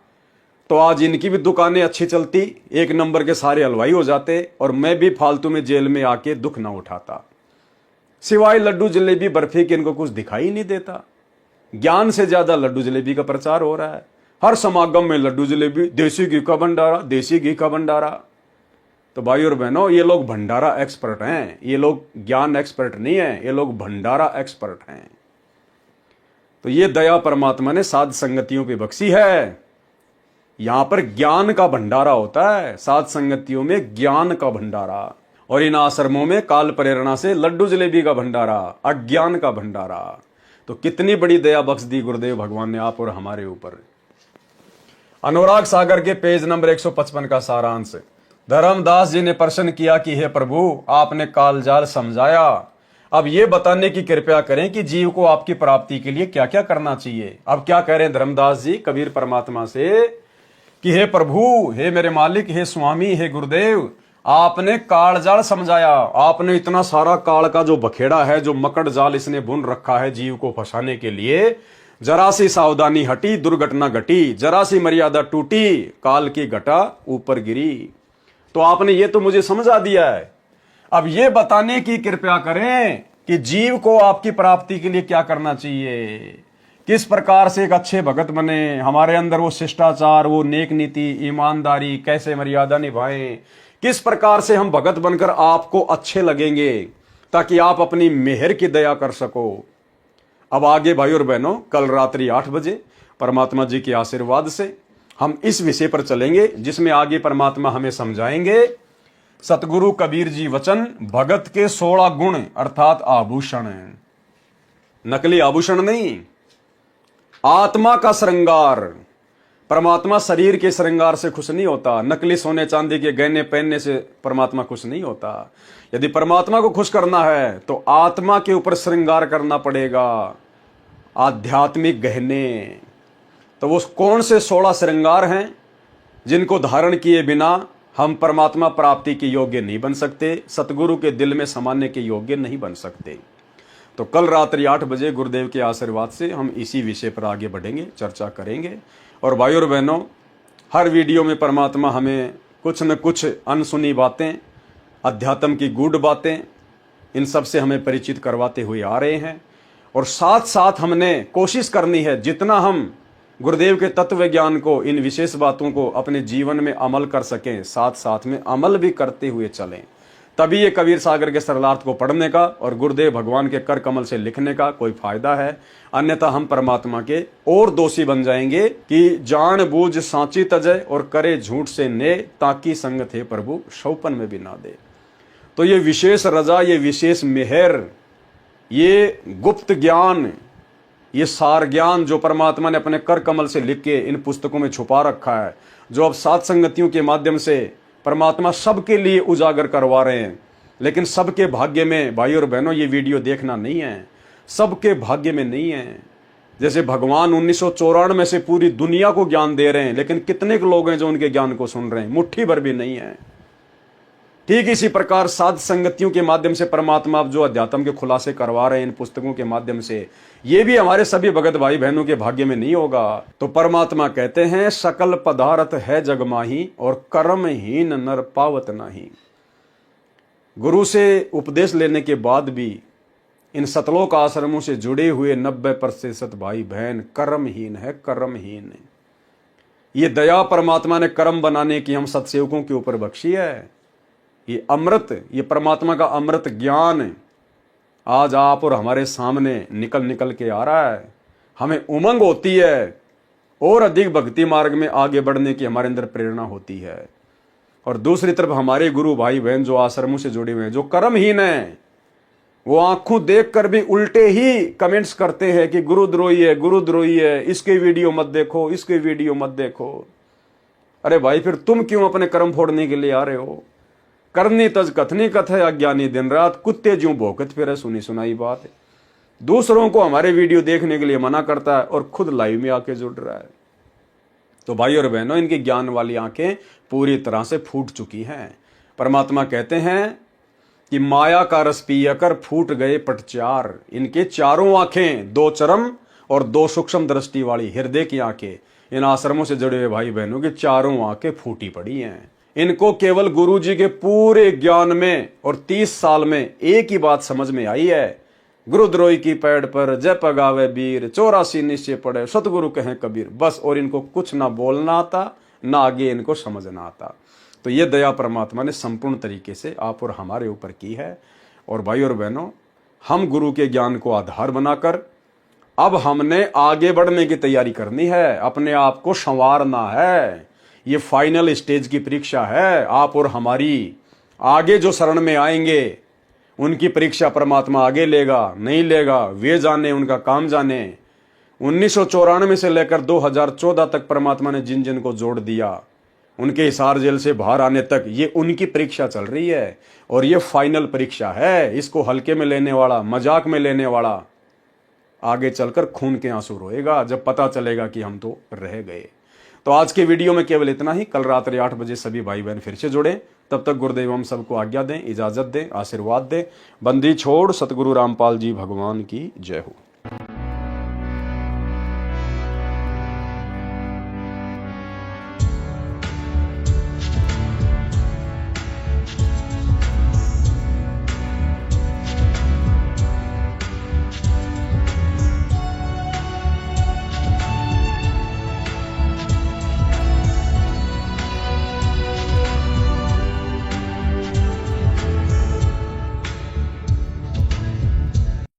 तो आज इनकी भी दुकानें अच्छी चलती, 1 नंबर के सारे हलवाई हो जाते, और मैं भी फालतू में जेल में आके दुख ना उठाता। सिवाय लड्डू जलेबी बर्फी के इनको कुछ दिखाई नहीं देता। ज्ञान से ज्यादा लड्डू जलेबी का प्रचार हो रहा है। हर समागम में लड्डू जलेबी, देसी घी का भंडारा, देसी घी का भंडारा। तो भाई और बहनों, ये लोग भंडारा एक्सपर्ट हैं, ये लोग ज्ञान एक्सपर्ट नहीं है, ये लोग भंडारा एक्सपर्ट हैं। तो ये दया परमात्मा ने साध संगतियों पे बख्शी है। यहां पर ज्ञान का भंडारा होता है, साध संगतियों में ज्ञान का भंडारा, और इन आश्रमों में काल प्रेरणा से लड्डू जलेबी का भंडारा, अज्ञान का भंडारा। तो कितनी बड़ी दया बख्श दी गुरुदेव भगवान ने आप और हमारे ऊपर। अनुराग सागर के पेज नंबर 155 का सारांश। धर्मदास जी ने प्रश्न किया कि हे प्रभु, आपने कालजाल समझाया, अब ये बताने की कृपया करें कि जीव को आपकी प्राप्ति के लिए क्या क्या करना चाहिए। अब क्या कह रहे हैं धर्मदास जी कबीर परमात्मा से कि हे प्रभु, हे मेरे मालिक, हे स्वामी, हे गुरुदेव, आपने कालजाल समझाया, आपने इतना सारा काल का जो बखेड़ा है, जो मकड़ जाल इसने बुन रखा है जीव को फंसाने के लिए, जरा सी सावधानी हटी दुर्घटना घटी, जरा सी मर्यादा टूटी काल की घटा ऊपर गिरी। तो आपने ये तो मुझे समझा दिया है, अब ये बताने की कृपया करें कि जीव को आपकी प्राप्ति के लिए क्या करना चाहिए, किस प्रकार से एक अच्छे भगत बने, हमारे अंदर वो शिष्टाचार, वो नेक नीति, ईमानदारी, कैसे मर्यादा निभाएं, किस प्रकार से हम भगत बनकर आपको अच्छे लगेंगे ताकि आप अपनी मेहर की दया कर सको। अब आगे भाई और बहनों, कल रात्रि 8 बजे परमात्मा जी के आशीर्वाद से हम इस विषय पर चलेंगे जिसमें आगे परमात्मा हमें समझाएंगे सतगुरु कबीर जी वचन, भगत के 16 गुण अर्थात आभूषण, नकली आभूषण नहीं, आत्मा का श्रृंगार। परमात्मा शरीर के श्रृंगार से खुश नहीं होता, नकली सोने चांदी के गहने पहनने से परमात्मा खुश नहीं होता। यदि परमात्मा को खुश करना है तो आत्मा के ऊपर श्रृंगार करना पड़ेगा, आध्यात्मिक गहने। तो वो कौन से 16 श्रृंगार हैं जिनको धारण किए बिना हम परमात्मा प्राप्ति के योग्य नहीं बन सकते, सतगुरु के दिल में समाने के योग्य नहीं बन सकते। तो कल रात्रि 8 बजे गुरुदेव के आशीर्वाद से हम इसी विषय पर आगे बढ़ेंगे, चर्चा करेंगे। और भाई और बहनों, हर वीडियो में परमात्मा हमें कुछ न कुछ अनसुनी बातें, अध्यात्म की गूढ़ बातें, इन सब से हमें परिचित करवाते हुए आ रहे हैं। और साथ साथ हमने कोशिश करनी है जितना हम गुरुदेव के तत्व ज्ञान को, इन विशेष बातों को अपने जीवन में अमल कर सकें, साथ साथ में अमल भी करते हुए चलें। तभी ये कबीर सागर के सरलार्थ को पढ़ने का और गुरुदेव भगवान के कर कमल से लिखने का कोई फायदा है। अन्यथा हम परमात्मा के और दोषी बन जाएंगे कि जान बूझ सांची तजय और करे झूठ से ने, ताकि संग थे प्रभु शौपन में भी ना दे। तो ये विशेष रजा, ये विशेष मेहर, ये गुप्त ज्ञान, ये सार ज्ञान जो परमात्मा ने अपने कर कमल से लिख के इन पुस्तकों में छुपा रखा है, जो अब सात संगतियों के माध्यम से परमात्मा सबके लिए उजागर करवा रहे हैं। लेकिन सबके भाग्य में भाई और बहनों ये वीडियो देखना नहीं है, सबके भाग्य में नहीं है। जैसे भगवान 1994 में से पूरी दुनिया को ज्ञान दे रहे हैं, लेकिन कितने लोग हैं जो उनके ज्ञान को सुन रहे हैं, मुट्ठी भर भी नहीं है। ठीक इसी प्रकार साध संगतियों के माध्यम से परमात्मा अब जो अध्यात्म के खुलासे करवा रहे हैं इन पुस्तकों के माध्यम से, ये भी हमारे सभी भगत भाई बहनों के भाग्य में नहीं होगा। तो परमात्मा कहते हैं सकल पदार्थ है जगमाही और कर्महीन नर पावत नाही। गुरु से उपदेश लेने के बाद भी इन सतलोक आश्रमों से जुड़े हुए 90% भाई बहन कर्महीन है, कर्महीन। ये दया परमात्मा ने कर्म बनाने की हम सत्सेवकों के ऊपर बख्शी है। ये अमृत, ये परमात्मा का अमृत ज्ञान आज आप और हमारे सामने निकल निकल के आ रहा है। हमें उमंग होती है और अधिक भक्ति मार्ग में आगे बढ़ने की हमारे अंदर प्रेरणा होती है। और दूसरी तरफ हमारे गुरु भाई बहन जो आश्रमों से जुड़े हुए हैं, जो कर्महीन हैं, वो आंखों देखकर भी उल्टे ही कमेंट्स करते हैं कि गुरुद्रोही है, गुरुद्रोही है, इसके वीडियो मत देखो, इसके वीडियो मत देखो। अरे भाई, फिर तुम क्यों अपने कर्म फोड़ने के लिए आ रहे हो? करनी तज कथनी कथ है, अज्ञानी दिन रात, कुत्ते ज्यों भौंकत फिरे, सुनी सुनाई बात है। दूसरों को हमारे वीडियो देखने के लिए मना करता है और खुद लाइव में आके जुड़ रहा है। तो भाई और बहनों, इनकी ज्ञान वाली आंखें पूरी तरह से फूट चुकी हैं। परमात्मा कहते हैं कि माया का रस पियाकर फूट गए पटचार। इनके चारों आंखें, 2 चरम और 2 सूक्ष्म दृष्टि वाली हृदय की आंखें, इन आश्रमों से जुड़े हुए भाई बहनों की चारों आंखें फूटी पड़ी हैं। इनको केवल गुरु जी के पूरे ज्ञान में और 30 साल में एक ही बात समझ में आई है, गुरुद्रोही की पैड़ पर जय पगावे वीर, 84 निश्चय पड़े सतगुरु कहें कबीर, बस। और इनको कुछ ना बोलना आता, ना आगे इनको समझना आता। तो ये दया परमात्मा ने संपूर्ण तरीके से आप और हमारे ऊपर की है। और भाई और बहनों, हम गुरु के ज्ञान को आधार बनाकर अब हमने आगे बढ़ने की तैयारी करनी है, अपने आप को संवारना है। ये फाइनल स्टेज की परीक्षा है आप और हमारी। आगे जो शरण में आएंगे उनकी परीक्षा परमात्मा आगे लेगा, नहीं लेगा वे जाने, उनका काम जाने। 1994 से लेकर 2014 तक परमात्मा ने जिन जिन को जोड़ दिया, उनके हिसार जेल से बाहर आने तक ये उनकी परीक्षा चल रही है। और ये फाइनल परीक्षा है। इसको हल्के में लेने वाला, मजाक में लेने वाला आगे चलकर खून के आंसू रोएगा जब पता चलेगा कि हम तो रह गए। तो आज के वीडियो में केवल इतना ही। कल रात्रि 8 बजे सभी भाई बहन फिर से जुड़े। तब तक गुरुदेव हम सबको आज्ञा दें, इजाजत दें, आशीर्वाद दें। बंदी छोड़ सतगुरु रामपाल जी भगवान की जय हो।